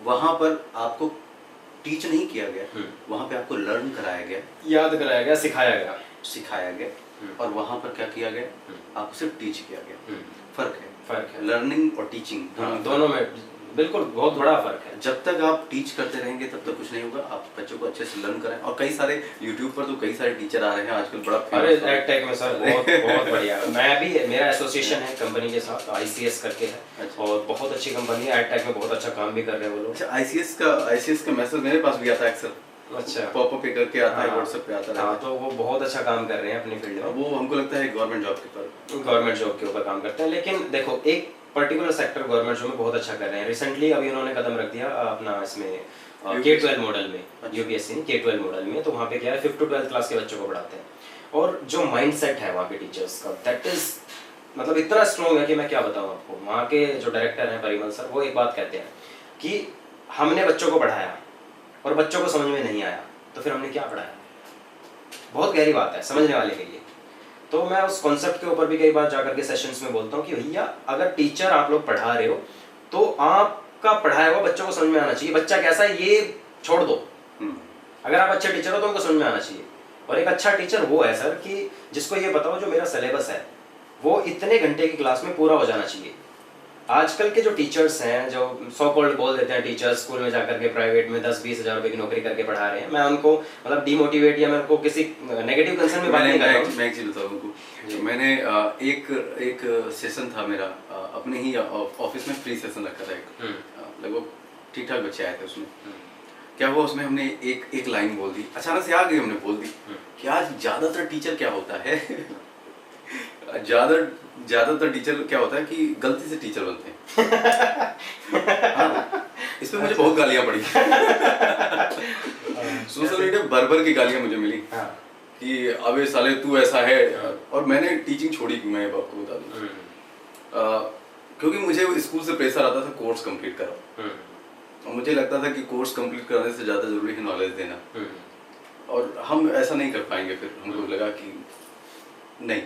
वहां पर आपको टीच नहीं किया गया, वहां पे आपको लर्न कराया गया, याद कराया गया, सिखाया गया, और वहां पर क्या किया गया, आपको सिर्फ टीच किया गया। फर्क है लर्निंग और टीचिंग, दोनों में बिल्कुल बहुत बड़ा फर्क है। जब तक आप टीच करते रहेंगे तब तक कुछ नहीं होगा। आप बच्चों को अच्छे से लर्न कराएं, और कई सारे यूट्यूब पर तो कई सारे टीचर आ रहे हैं आजकल, बड़ा अरे एडटेक में सर बहुत बढ़िया। मैं भी, मेरा एसोसिएशन है कंपनी के साथ, ICS करके है। अच्छा। और बहुत अच्छी कंपनी है, एडटेक में बहुत अच्छा काम भी कर रहे हैं वो लोग। अच्छा, ICS का मैसेज मेरे पास भी आता है अक्सर। अच्छा, पॉपअप पे करके आता है, व्हाट्सएप पे आता है। हाँ, तो वो बहुत अच्छा काम कर रहे हैं अपनी फील्ड में। वो हमको लगता है गवर्नमेंट जॉब के ऊपर काम करते हैं। लेकिन देखो, एक पर्टिकुलर सेक्टर गवर्नमेंट जॉब में बहुत अच्छा कर रहे हैं। रिसेंटली अभी उन्होंने कदम रख दिया अपना इसमें K-12 मॉडल में, UPSC नहीं, K-12 मॉडल में। तो वहाँ पे क्या है, 5th to 12th क्लास के बच्चों को पढ़ाते हैं, और जो माइंडसेट है वहाँ के टीचर्स का, दैट इज मतलब इतना स्ट्रॉन्ग है कि मैं क्या बताऊँ आपको। वहाँ के जो डायरेक्टर हैं परिमल सर, वो एक बात कहते हैं कि हमने बच्चों को पढ़ाया और बच्चों को समझ में नहीं आया, तो फिर हमने क्या पढ़ाया। बहुत गहरी बात है समझने वाले के लिए। तो मैं उस कॉन्सेप्ट के ऊपर भी कई बार जाकर के सेशंस में बोलता हूँ कि भैया, अगर टीचर आप लोग पढ़ा रहे हो तो आपका पढ़ाया हुआ बच्चों को समझ में आना चाहिए। बच्चा कैसा है ये छोड़ दो, अगर आप अच्छे टीचर हो तो उनको समझ में आना चाहिए। और एक अच्छा टीचर वो है सर कि जिसको ये पता हो जो मेरा सिलेबस है वो इतने घंटे की क्लास में पूरा हो जाना चाहिए। आजकल के जो टीचर्स हैं, जो सो कॉल्ड बोल देते हैं टीचर्स, स्कूल में जाकर के प्राइवेट में 10-20 हज़ार रुपए की नौकरी करके पढ़ा रहे हैं, मैं उनको मतलब डिमोटिवेट या मैं उनको किसी नेगेटिव कंसर्न में बात नहीं कर रहा हूं। मैं एक चीज बताऊं उनको, मैंने एक सेशन था मेरा अपने ही ऑफिस में, फ्री सेशन रखा था एक, लगभग ठीक ठाक बच्चे आए थे उसमें। क्या हुआ, उसमें हमने एक लाइन बोल दी, अचानक से आ गई, हमने बोल दी कि आज ज्यादातर टीचर क्या होता है ज्यादातर टीचर क्या होता है कि गलती से टीचर बनते हैं। हाँ, इस पे मुझे बहुत गालियां पड़ी। सोशल मीडिया भर की गालियां मुझे मिली हाँ। कि अबे साले तू ऐसा है। और मैंने टीचिंग छोड़ी, मैं आपको बता दूं, क्योंकि मुझे स्कूल से प्रेशर आता था कोर्स कंप्लीट करो, और मुझे लगता था कि कोर्स कंप्लीट करने से ज़्यादा ज़रूरी है नॉलेज देना, और हम ऐसा नहीं कर पाएंगे। फिर हमको लगा कि नहीं,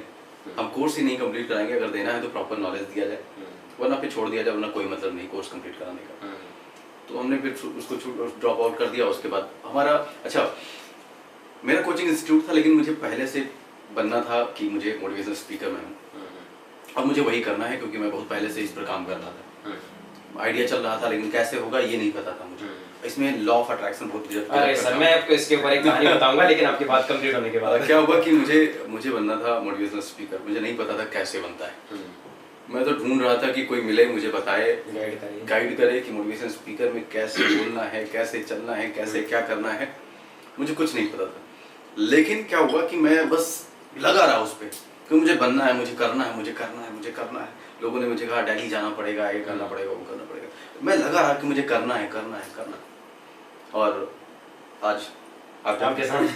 हम कोर्स ही नहीं कंप्लीट कराएंगे, अगर देना है तो प्रॉपर नॉलेज दिया जाए, वरना फिर छोड़ दिया जाए, वरना कोई मतलब नहीं कोर्स कंप्लीट कराने का। तो हमने फिर उसको ड्रॉप आउट कर दिया। उसके बाद हमारा मेरा कोचिंग इंस्टीट्यूट था, लेकिन मुझे पहले से बनना था कि मुझे मोटिवेशनल स्पीकर में हूँ, और मुझे वही करना है, क्योंकि मैं बहुत पहले से इस पर काम कर रहा था। आइडिया चल रहा था, लेकिन कैसे होगा ये नहीं पता था मुझे। इसमें लॉ ऑफ अट्रैक्शन बहुत अरे सर, मैं आपको इसके ऊपर एक कहानी बताऊंगा, लेकिन आपकी बात कंप्लीट होने के बाद। क्या हुआ कि मुझे बनना था मोटिवेशनल स्पीकर। मुझे नहीं पता था कैसे बनता है। मैं तो ढूंढ रहा था कि कोई मिले, मुझे बताए, गाइड करे कि मोटिवेशनल स्पीकर में कैसे बोलना है, कैसे चलना है, कैसे क्या करना है। मुझे कुछ नहीं पता था। लेकिन क्या हुआ कि मैं बस लगा रहा उस पर कि मुझे बनना है, मुझे करना है, मुझे करना है, मुझे करना है। लोगों ने मुझे कहा दिल्ली जाना पड़ेगा, ये करना पड़ेगा, वो करना पड़ेगा। मैं लगा रहा कि मुझे करना है, करना है, करना है। और आज आपके सामने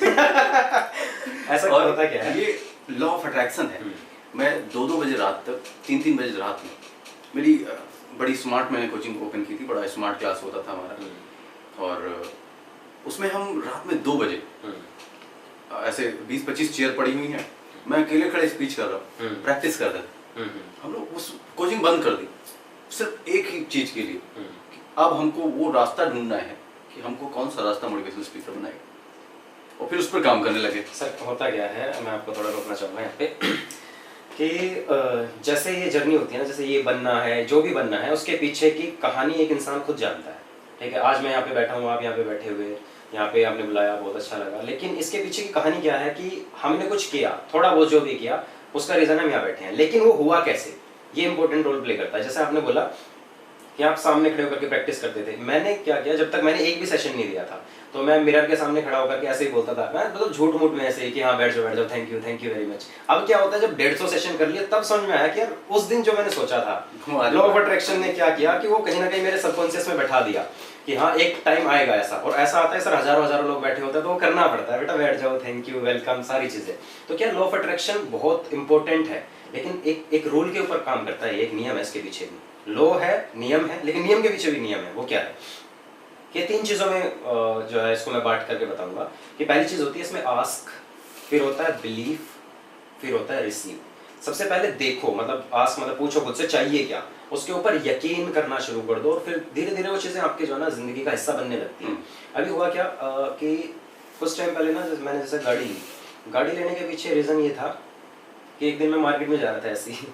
ऐसा और होता क्या है? ये लॉ ऑफ अट्रैक्शन है। मैं 2-2 बजे रात तक, 3-3 बजे रात में, मेरी बड़ी स्मार्ट, मैंने कोचिंग ओपन की थी, बड़ा स्मार्ट क्लास होता था हमारा, और उसमें हम रात में 2 बजे ऐसे 20-25 चेयर पड़ी हुई हैं, मैं अकेले खड़े स्पीच कर रहा हूँ, प्रैक्टिस कर रहे थे। हम लोग उस कोचिंग बंद कर दी सिर्फ एक ही चीज के लिए, कि अब हमको वो रास्ता ढूंढना है कि हमको कौन सा रास्ता मोटिवेशनल स्पीकर बनाएगा, और फिर उस पर काम करने लगे। सर होता क्या है, मैं आपको थोड़ा रोकना चाहूँगा यहाँ पे कि जैसे ये जर्नी होती है ना, जैसे ये बनना है, जो भी बनना है, उसके पीछे की कहानी एक इंसान खुद जानता है। ठीक है, आज मैं यहाँ पे बैठा हूँ, आप यहाँ पे बैठे हुए, यहाँ पे आपने बुलाया, बहुत अच्छा लगा, लेकिन इसके पीछे की कहानी क्या है कि हमने कुछ किया, थोड़ा बहुत जो भी किया, उसका रीज़न हम यहाँ बैठे हैं, लेकिन वो हुआ कैसे, ये इंपॉर्टेंट रोल प्ले करता है। जैसे आपने बोला कि आप सामने खड़े होकर के प्रैक्टिस करते थे, मैंने क्या किया, जब तक मैंने एक भी सेशन नहीं दिया था, तो मैं मिरर के सामने खड़ा होकर के ऐसे ही बोलता था, मैं मतलब झूठ मूठ में ऐसे ही कि हाँ बैठ जाओ, थैंक यू वेरी मच। अब क्या होता है, जब 150 सेशन कर लिया, तब समझ में आया कि यार उस दिन जो मैंने सोचा था, लॉ ऑफ अट्रैक्शन ने क्या किया कि वो कहीं ना कहीं मेरे सबकॉन्शियस में बैठा दिया कि हाँ एक टाइम आएगा ऐसा, और ऐसा आता है सर, हजारों लोग बैठे होते हैं, तो वो करना पड़ता है, बेटा बैठ जाओ, थैंक यू, वेलकम, सारी चीजें। तो क्या लॉ ऑफ अट्रैक्शन बहुत इंपॉर्टेंट है, लेकिन एक रूल के ऊपर काम करता है, एक नियम है इसके पीछे भी। लॉ है, नियम है, लेकिन नियम के पीछे भी नियम है। वो क्या है कि 3 चीजों में जो है इसको मैं बांट करके बताऊंगा कि पहली चीज होती है इसमें आस्क, फिर होता है बिलीफ, फिर होता है रिसीव। सबसे पहले देखो, मतलब आस्क मतलब पूछो खुद से चाहिए क्या, उसके ऊपर यकीन करना शुरू कर दो, और फिर धीरे धीरे वो चीजें आपके जो है ना जिंदगी का हिस्सा बनने लगती हैं। अभी हुआ क्या कि कुछ टाइम पहले ना मैंने जैसे गाड़ी लेने के पीछे रीजन ये था कि एक दिन मैं मार्केट में जा रहा था ऐसे ही,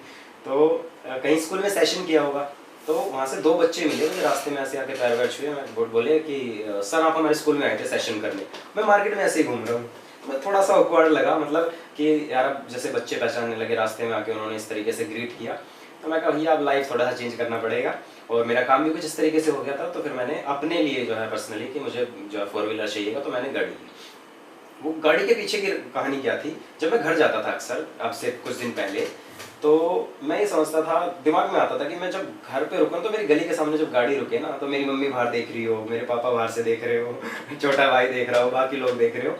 तो कहीं स्कूल में सेशन किया होगा, तो वहाँ से 2 बच्चे मिले मुझे रास्ते में, ऐसे आके पैर वैर छुए, मैं बोले कि सर आप हमारे स्कूल में आए थे सेशन करने। मैं मार्केट में ऐसे ही घूम रहा हूँ, तो मैं थोड़ा सा ऑकवर्ड लगा, मतलब कि यार अब जैसे बच्चे पहचानने लगे, रास्ते में आके उन्होंने इस तरीके से ग्रीट किया, तो मैं कहा भैया अब लाइफ थोड़ा सा चेंज करना पड़ेगा, और मेरा काम भी कुछ इस तरीके से हो गया था, तो फिर मैंने अपने लिए जो है पर्सनली कि मुझे जो है 4 व्हीलर चाहिएगा, तो मैंने गाड़ी ली। वो गाड़ी के पीछे की कहानी क्या थी, जब मैं घर जाता था अक्सर, अब से कुछ दिन पहले, तो मैं ये समझता था, दिमाग में आता था कि मैं जब घर पे रुकूं, तो मेरी गली के सामने जब गाड़ी रुके ना, तो मेरी मम्मी बाहर देख रही हो, मेरे पापा बाहर से देख रहे हो, छोटा भाई देख रहा हो, बाकी लोग देख रहे हो,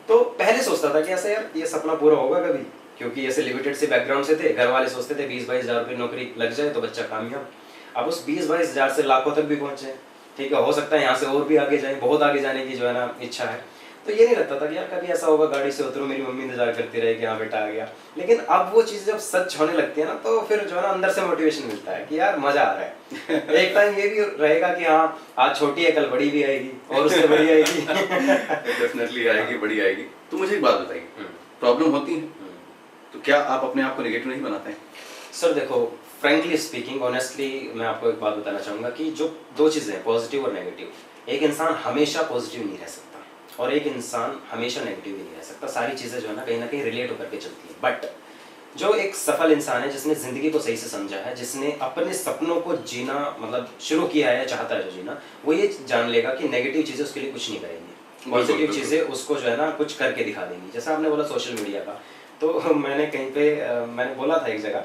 तो पहले सोचता था कि ऐसा यार ये सपना पूरा होगा कभी, क्योंकि ऐसे लिमिटेड से बैकग्राउंड से थे, घर वाले सोचते थे 20-22 हज़ार रुपये नौकरी लग जाए तो बच्चा कामयाब। अब उस 20-22 हज़ार से लाखों तक भी पहुंचे, ठीक है, हो सकता है यहाँ से और भी आगे जाए, बहुत आगे जाने की जो है ना इच्छा है। तो ये नहीं लगता था कि यार कभी ऐसा होगा गाड़ी से उतरूं, मेरी मम्मी इंतजार करती रहे कि हाँ बेटा आ गया। लेकिन अब वो चीज़ जब सच होने लगती है ना, तो फिर जो है ना अंदर से मोटिवेशन मिलता है कि यार मजा आ रहा है। एक टाइम ये भी रहेगा कि हाँ आज छोटी है, कल बड़ी भी आएगी, और उससे बड़ी आएगी। डेफिनेटली आएगी, बड़ी आएगी। तो मुझे एक बात बताइए, प्रॉब्लम होती है तो क्या आप अपने आप को नेगेटिव नहीं बनाते हैं? सर देखो, फ्रेंकली स्पीकिंग, ऑनेस्टली मैं आपको एक बात बताना चाहूँगा कि जो 2 चीज़ें हैं, पॉजिटिव और नेगेटिव, एक इंसान हमेशा पॉजिटिव नहीं रह सकता और एक इंसान हमेशा नेगेटिव भी नहीं रह सकता। सारी चीज़ें जो है ना कहीं रिलेट होकर के चलती हैं। बट जो एक सफल इंसान है, जिसने ज़िंदगी को सही से समझा है, जिसने अपने सपनों को जीना मतलब शुरू किया है या चाहता है जो जीना, वो ये जान लेगा कि नेगेटिव चीज़ें उसके लिए कुछ नहीं करेंगी, पॉजिटिव चीज़ें उसको जो है ना कुछ करके दिखा देंगी। जैसा आपने बोला सोशल मीडिया का, तो मैंने कहीं पे मैंने बोला था एक जगह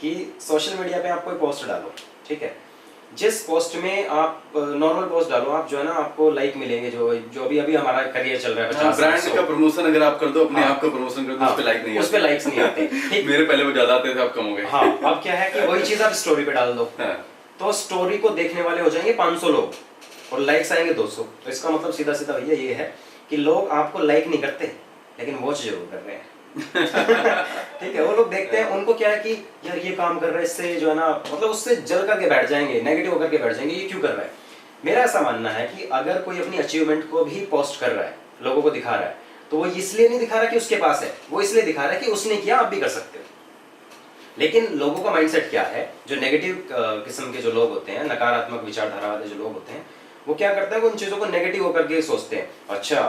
कि सोशल मीडिया पे आप कोई पोस्ट डालो, ठीक है, जिस पोस्ट में आप नॉर्मल पोस्ट डालो आप, जो है ना आपको लाइक मिलेंगे, जो अभी अभी हमारा करियर चल रहा है 50 ब्रांड का प्रमोशन अगर आप कर दो, अपने आप का प्रमोशन कर दो, उस पे लाइक नहीं उस पे लाइक्स नहीं आते। ठीक, मेरे पहले वो ज्यादा आते थे, अब कम हो गए। हाँ, अब क्या है कि वही चीज आप स्टोरी पे डाल दो, तो स्टोरी को देखने वाले हो जाएंगे 500 लोग और लाइक्स आएंगे 200। तो इसका मतलब सीधा सीधा भैया ये है कि लोग आपको लाइक नहीं करते लेकिन वॉच जरूर कर रहे हैं। ठीक है, वो लोग देखते हैं, उनको क्या है कि यार ये काम कर रहा है, इससे जो है ना मतलब उससे जल करके बैठ जाएंगे, नेगेटिव होकर के बैठ जाएंगे, ये क्यों कर रहा है। मेरा ऐसा मानना है कि अगर कोई अपनी अचीवमेंट को भी पोस्ट कर रहा है, लोगों को दिखा रहा है, तो वो इसलिए नहीं दिखा रहा कि उसके पास है, वो इसलिए दिखा रहा है कि उसने किया, आप भी कर सकते हो। लेकिन लोगों का माइंडसेट क्या है, जो नेगेटिव किस्म के जो लोग होते हैं, नकारात्मक विचारधारा वाले जो लोग होते हैं, वो क्या करते हैं, उन चीजों को नेगेटिव होकर के सोचते हैं। अच्छा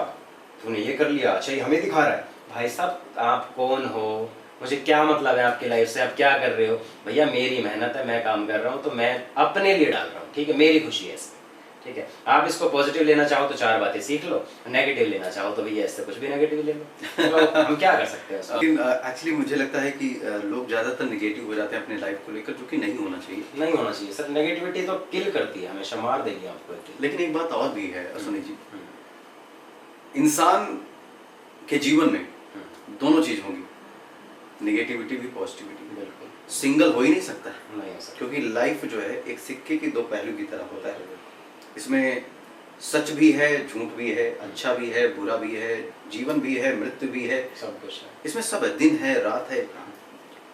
तूने ये कर लिया, अच्छा ये हमें दिखा रहा है। भाई साहब आप कौन हो, मुझे क्या मतलब है आपकी लाइफ से, आप क्या कर रहे हो। भैया मेरी मेहनत है, मैं काम कर रहा हूँ, तो मैं अपने लिए डाल रहा हूँ, ठीक है, मेरी खुशी है इसमें। ठीक है, आप इसको पॉजिटिव लेना चाहो तो 4 बातें सीख लो, नेगेटिव लेना चाहो तो भैया इससे कुछ भी नेगेटिव ले लो। तो हम क्या कर सकते हैं। लेकिन एक्चुअली मुझे लगता है कि लोग ज्यादातर नेगेटिव हो जाते हैं अपने लाइफ को लेकर, जो कि नहीं होना चाहिए। नहीं होना चाहिए सर, नेगेटिविटी तो किल करती है, हमेशा मार देगी आपको। लेकिन एक बात और भी है सुनी जी, इंसान के जीवन में दोनों चीज होंगी, नेगेटिविटी भी पॉजिटिविटी भी। बिल्कुल, सिंगल हो ही नहीं सकता है, नहीं हो सकता, क्योंकि लाइफ जो है एक सिक्के की 2 पहलू की तरह होता है। इसमें सच भी है, झूठ भी है, अच्छा भी है, बुरा भी है, जीवन भी है, मृत्यु भी है, सब कुछ है। इसमें सब है, दिन है, रात है।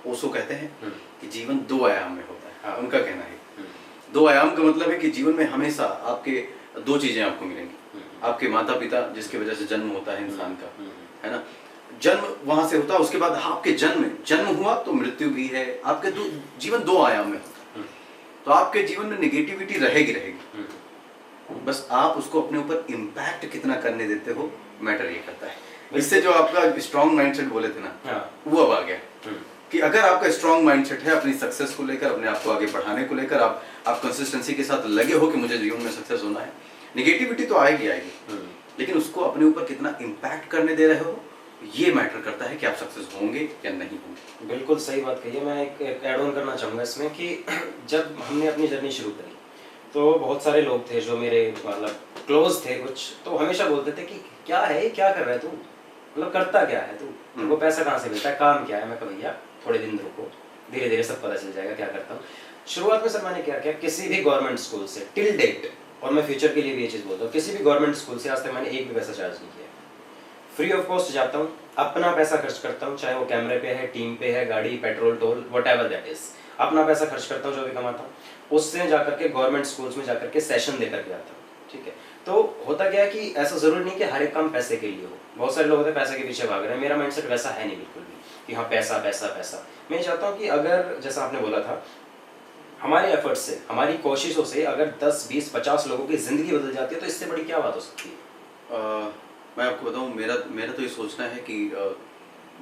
ओशो कहते हैं कि जीवन 2 आयाम में होता है। हाँ। उनका कहना है 2 आयाम का मतलब है कि जीवन में हमेशा आपके 2 चीजें आपको मिलेंगी। आपके माता पिता, जिसकी वजह से जन्म होता है इंसान का, है ना, जन्म वहां से होता है। उसके बाद आपके जन्म हुआ तो मृत्यु भी है। आपके जीवन 2 आयाम में होता है। तो आपके जीवन में नेगेटिविटी रहेगी। बस आप उसको अपने ऊपर इम्पैक्ट कितना करने देते हो, मैटर ये करता है। इससे जो आपका स्ट्रॉन्ग माइंडसेट बोले थे ना, वो अब आ गया कि अगर आपका स्ट्रॉन्ग माइंडसेट है अपनी सक्सेस को लेकर, अपने आप को आगे बढ़ाने को लेकर, आप कंसिस्टेंसी के साथ लगे हो कि मुझे जीवन में सक्सेस होना है, नेगेटिविटी तो आएगी, लेकिन उसको अपने ऊपर कितना इम्पैक्ट करने दे रहे हो, ये मैटर करता है कि आप सक्सेस होंगे या नहीं होंगे। बिल्कुल सही बात कही है। मैं एक ऐड ऑन करना चाहूँगा इसमें कि जब हमने अपनी जर्नी शुरू करी तो बहुत सारे लोग थे जो मेरे मतलब क्लोज थे कुछ, तो हमेशा बोलते थे कि क्या है, क्या कर रहा है तू, मतलब करता क्या है तू, तुमको पैसा कहाँ से मिलता है, काम क्या है। मैं कहा भैया थोड़े दिन रुको, धीरे धीरे सब पता चल जाएगा क्या करता हूँ। शुरुआत में सर मैंने क्या किया, किसी भी गवर्नमेंट स्कूल से टिल डेट, और मैं फ्यूचर के लिए भी ये चीज़ बोलता हूँ, किसी भी गवर्नमेंट स्कूल से आज तक मैंने एक भी पैसा चार्ज नहीं किया। फ्री ऑफ कॉस्ट जाता हूँ, अपना पैसा खर्च करता हूँ, चाहे वो कैमरे पे है, टीम पे है, गाड़ी, petrol, toll, whatever that is, अपना पैसा खर्च करता हूँ जो भी कमाता हूँ, उससे जाकर के गवर्नमेंट स्कूल्स में जाकर के सेशन देकर के आता हूँ। ठीक है, तो होता क्या है कि ऐसा जरूरी नहीं कि हर एक काम पैसे के लिए हो। बहुत सारे लोग होते हैं पैसे के पीछे भाग रहे हैं, मेरा माइंडसेट वैसा है नहीं बिल्कुल भी कि हाँ पैसा पैसा पैसा। मैं चाहता हूँ कि अगर जैसा आपने बोला था, हमारे एफर्ट्स से, हमारी कोशिशों से अगर 10, 20, 50 लोगों की जिंदगी बदल जाती है तो इससे बड़ी क्या बात हो सकती है। मैं आपको बताऊं, मेरा तो ये सोचना है कि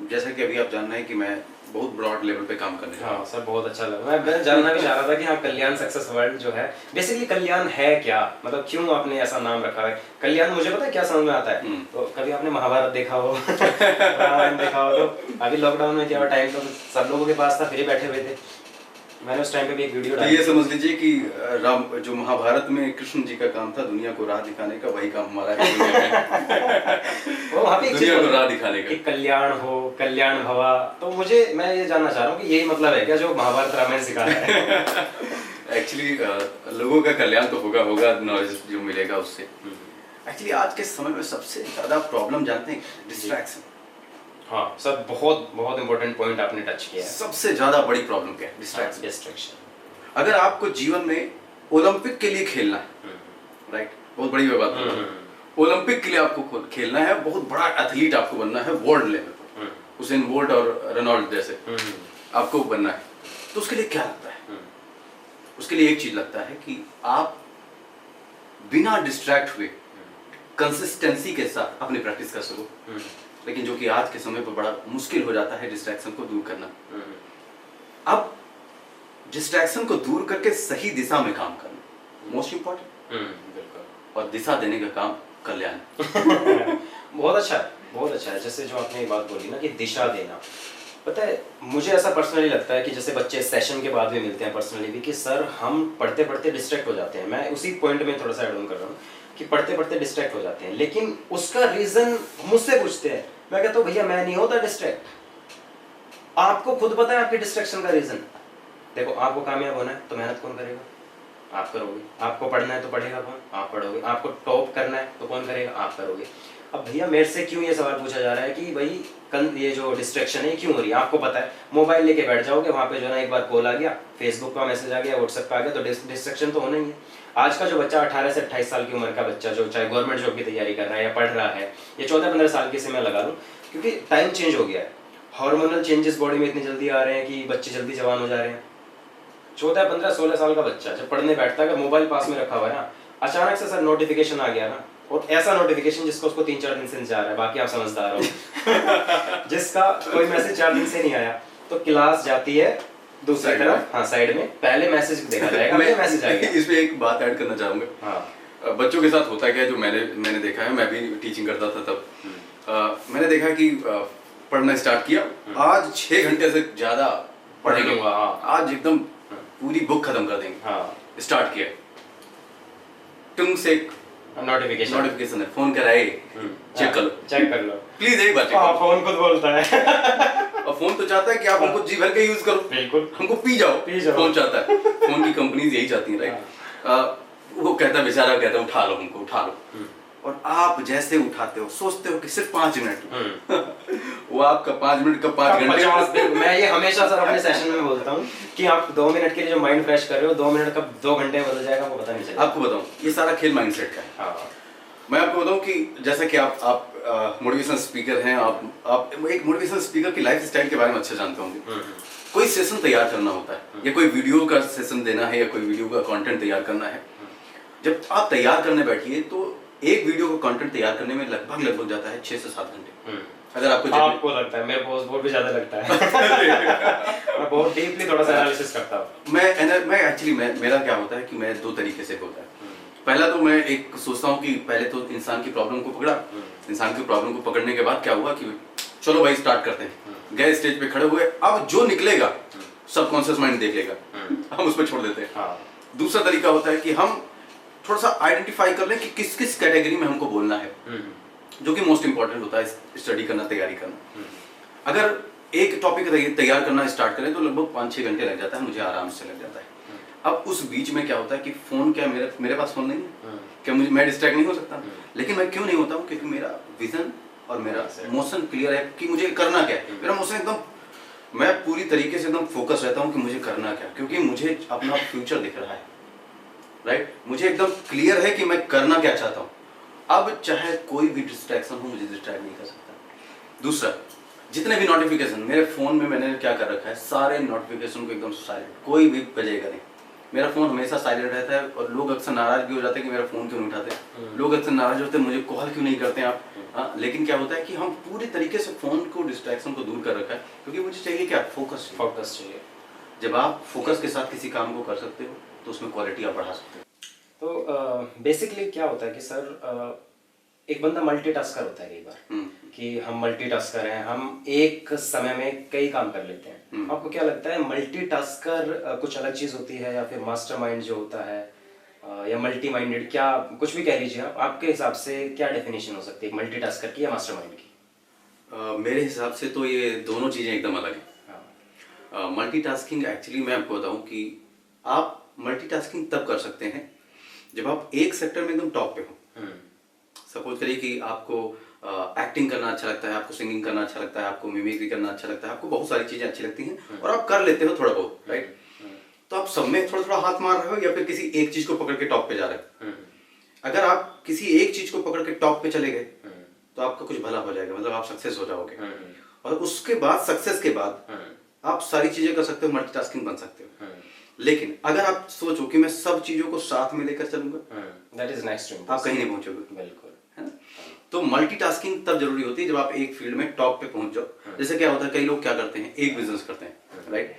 जैसा कि अभी आप जानना है कि मैं बहुत ब्रॉड लेवल पे काम करने हाँ सर, बहुत अच्छा लगा। मैं जानना भी चाह रहा था कि हाँ कल्याण सक्सेस वर्ल्ड जो है बेसिकली कल्याण है क्या, मतलब क्यों आपने ऐसा नाम रखा है कल्याण। मुझे पता है क्या समझ में आता है, तो कभी आपने महाभारत देखा हो रामायण देखा हो, तो अभी लॉकडाउन में क्या टाइम तो सब लोगों के पास था, फ्री बैठे हुए थे, मैंने उस टाइम पे भी एक वीडियो डाली। ये समझ लीजिए कि जो महाभारत में कृष्ण जी का काम था दुनिया को राह दिखाने का, वही काम हमारा है वो वहाँ पे दुनिया को राह दिखाने का, कि कल्याण हो, कल्याण भवा। तो मैं ये जानना चाह रहा हूँ कि यही मतलब है क्या जो महाभारत रामायण सिखा रहा है। एक्चुअली लोगों का कल्याण तो होगा नॉलेज जो मिलेगा उससे। एक्चुअली आज के समय में सबसे ज्यादा प्रॉब्लम जानते हैं, डिस्ट्रैक्शन। हाँ सर, बहुत बहुत इंपॉर्टेंट पॉइंट आपने टच किया है। सबसे ज्यादा बड़ी प्रॉब्लम क्या है? डिस्ट्रैक्शन। अगर आपको जीवन में ओलंपिक के लिए खेलना है, राइट, बहुत बड़ी बात है, ओलंपिक के लिए आपको खेलना है, बहुत बड़ा एथलीट आपको बनना है वर्ल्ड लेवल पर, उसेन बोल्ट और रेनॉल्ड जैसे आपको बनना है, तो उसके लिए क्या लगता है? उसके लिए एक चीज लगता है कि आप बिना डिस्ट्रैक्ट हुए कंसिस्टेंसी के साथ अपनी प्रैक्टिस कर सको। लेकिन जो कि आज के समय पर बड़ा मुश्किल हो जाता है डिस्ट्रैक्शन को दूर करना। अब डिस्ट्रैक्शन को दूर करके सही दिशा में काम करना मोस्ट इम्पोर्टेंट, और दिशा देने का काम कल्याण। बहुत अच्छा है, बहुत अच्छा है। जैसे जो आपने बात बोली ना कि दिशा देना, पता है मुझे ऐसा पर्सनली लगता है कि जैसे बच्चे सेशन के बाद भी मिलते हैं पर्सनली भी कि सर हम पढ़ते पढ़ते डिस्ट्रैक्ट हो जाते हैं, मैं उसी पॉइंट में थोड़ा सा ऐड ऑन कर रहा हूँ कि पढ़ते पढ़ते डिस्ट्रैक्ट हो जाते हैं, लेकिन उसका रीजन मुझसे पूछते हैं, मैं कहता हूँ भैया मैं नहीं होता डिस्ट्रैक्ट, आपको खुद पता है आपके डिस्ट्रैक्शन का रीजन। देखो आपको कामयाब होना है तो मेहनत कौन करेगा? आप करोगे। आपको पढ़ना है तो पढ़ेगा कौन? आप पढ़ोगे। आपको टॉप करना है तो कौन करेगा? आप करोगे। अब भैया मेरे से क्यों ये सवाल पूछा जा रहा है कि भाई ये जो डिस्ट्रैक्शन है क्यों हो रही है? आपको पता है मोबाइल लेके बैठ जाओगे, वहाँ पे जो ना एक बार कॉल आ गया, फेसबुक का मैसेज आ गया, व्हाट्सएप का आ गया, तो डिस्ट्रैक्शन तो होना ही है। आज का जो बच्चा 18 से 28 साल की उम्र का बच्चा जो चाहे गवर्नमेंट जॉब की तैयारी कर रहा है या पढ़ रहा है, या 14-15 साल की से मैं लगा लूँ, क्योंकि टाइम चेंज हो गया है, हार्मोनल चेंजेस बॉडी में इतनी जल्दी आ रहे हैं कि बच्चे जल्दी जवान हो जा रहे हैं। 14-15-16 साल का बच्चा जब पढ़ने बैठता है, अगर मोबाइल पास में रखा हुआ है ना, अचानक से सर नोटिफिकेशन आ गया ना, और ऐसा नोटिफिकेशन जिसको उसको 3-4 दिन से इंतजार है, बाकी आप समझदार हो जिसका कोई मैसेज 4 दिन से नहीं आया, तो क्लास जाती है दूसरी तरफ, हाँ साइड में, पहले मैसेज देखा जाएगा, मैं मैसेज आएगा। इसमें एक बात ऐड करना चाहूंगा। हाँ बच्चों के साथ होता क्या है, जो मैंने देखा है, मैं भी टीचिंग करता था तब, मैंने देखा कि पढ़ना स्टार्ट किया, आज 6 घंटे से ज्यादा पढ़ेंगे, हाँ। आज एकदम पूरी बुक खत्म कर देंगे। हाँ स्टार्ट किया, तुम से नोटिफिकेशन है, फोन कराए, चेक कर लो प्लीज, एक बार चेक करो। फोन खुद बोलता है और फोन तो चाहता है कि आप हमको जी भर के यूज करो, बिल्कुल, हमको पी जाओ। फोन चाहता है, फोन की कंपनीज यही चाहती हैं, राइट। वो कहता है बेचारा, कहता है उठा लो हमको, उठा लो, और आप जैसे उठाते हो सोचते हो कि सिर्फ 5 मिनट वो आपका 5 मिनट का 5 घंटे। मैं ये हमेशा सर अपने सेशन में बोलता हूँ कि आप 2 मिनट के लिए जो माइंड फ्रेश कर रहे हो, 2 मिनट का 2 घंटे बदल जाएगा, आपको पता नहीं चलेगा। आपको बताऊं, ये सारा खेल माइंडसेट का है। हाँ। मैं आपको बताऊं कि जैसा कि आप मोटिवेशनल स्पीकर हैं, आप एक मोटिवेशनल स्पीकर की लाइफ स्टाइल के बारे में अच्छे जानते होंगे। कोई सेशन तैयार करना होता है, या कोई वीडियो का सेशन देना है, या कोई वीडियो का कंटेंट तैयार करना है, जब आप तैयार करने बैठिए तो एक वीडियो का कंटेंट तैयार करने में लगभग जाता है 6 से 7 घंटे। अगर आपको लगता है, मेरे को बहुत भी ज्यादा लगता है मैं बहुत डीपली थोड़ा सा एनालिसिस करता हूँ। मैं एक्चुअली मेरा क्या होता है कि मैं 2 तरीके से होता है। पहला तो मैं एक सोचता हूँ कि पहले तो इंसान की प्रॉब्लम को पकड़ा, इंसान की प्रॉब्लम को पकड़ने के बाद क्या हुआ कि चलो भाई स्टार्ट करते हैं, गए स्टेज पे खड़े हुए, अब जो निकलेगा सबकॉन्शियस माइंड देख लेगा, हम उस पर छोड़ देते हैं। दूसरा तरीका होता है कि हम थोड़ा सा आइडेंटिफाई कर लें कि किस किस कैटेगरी में हमको बोलना है, जो कि मोस्ट इंपॉर्टेंट होता है स्टडी करना, तैयारी करना। अगर एक टॉपिक तैयार करना स्टार्ट करें तो लगभग 5-6 घंटे लग जाता है, मुझे आराम से लग जाता है। अब उस बीच में क्या होता है कि फोन, क्या मेरे पास फोन नहीं है, क्या मैं डिस्ट्रैक्ट नहीं हो सकता? लेकिन मैं क्यों नहीं होता हूँ? क्योंकि मेरा विजन और मेरा मोशन क्लियर है कि मुझे करना क्या है। मेरा मोशन एकदम, मैं पूरी तरीके से एकदम फोकस रहता हूँ कि मुझे करना क्या, क्योंकि मुझे अपना फ्यूचर दिख रहा है, राइट। मुझे एकदम क्लियर है कि मैं करना क्या चाहता हूँ। अब चाहे कोई भी डिस्ट्रैक्शन हो, मुझे डिस्ट्रैक्ट नहीं कर सकता। दूसरा, जितने भी नोटिफिकेशन मेरे फोन में, मैंने क्या कर रखा है, सारे नोटिफिकेशन को एकदम साइलेंट, कोई भी बजेगा नहीं। मेरा फोन हमेशा साइलेंट रहता है, और लोग अक्सर नाराज भी हो जाते हैं कि मेरा फोन क्यों नहीं उठाते। लोग अक्सर नाराज होते हैं, मुझे कॉल क्यों नहीं करते आप। लेकिन क्या होता है कि हम पूरी तरीके से फोन को, डिस्ट्रैक्शन को दूर कर रखा है, क्योंकि मुझे चाहिए क्या, फोकस चाहिए। जब आप फोकस के साथ किसी काम को कर सकते हो तो उसमें क्वालिटी आप बढ़ा सकते हो। तो बेसिकली क्या होता है कि सर एक बंदा मल्टीटास्कर होता है कई बार, कि हम मल्टीटास्कर हैं, हम एक समय में कई काम कर लेते हैं। आपको क्या लगता है मल्टीटास्कर कुछ अलग चीज होती है, या फिर मास्टरमाइंड जो होता है, या मल्टी माइंडेड, क्या कुछ भी कह लीजिए आप, आपके हिसाब से क्या डेफिनेशन हो सकती है मल्टीटास्कर की या मास्टरमाइंड की? मेरे हिसाब से तो ये दोनों चीजें एकदम अलग हैं। मल्टीटास्किंग एक्चुअली मैं आपको बताऊं कि आप मल्टीटास्किंग तब कर सकते हैं जब आप एक सेक्टर में एकदम टॉप पे हो। सपोज करिए कि आपको एक्टिंग करना अच्छा लगता है, आपको सिंगिंग करना अच्छा लगता है, आपको मिमिक्री करना अच्छा लगता है, आपको बहुत सारी चीजें अच्छी लगती हैं और आप कर लेते हो थोड़ा बहुत, राइट। तो आप सब में थोड़ा थोड़ा हाथ मार रहे हो, या फिर किसी एक चीज को पकड़ के टॉप पे जा रहे हो। अगर आप किसी एक चीज को पकड़ के टॉप पे चले गए तो आपका कुछ भला हो जाएगा, मतलब आप सक्सेस हो जाओगे। और उसके बाद, सक्सेस के बाद आप सारी चीजें कर सकते हो, मल्टीटास्किंग बन सकते हो। लेकिन अगर आप सोचो कि मैं सब चीजों को साथ में लेकर चलूंगा, दैट इज नेक्स्ट, आप कहीं नहीं पहुंचोगे। बिल्कुल, है ना। तो मल्टीटास्किंग तब जरूरी होती है जब आप एक फील्ड में टॉप पे पहुंच जाओ। जैसे क्या होता है, कई लोग क्या करते हैं, एक बिजनेस करते हैं, राइट।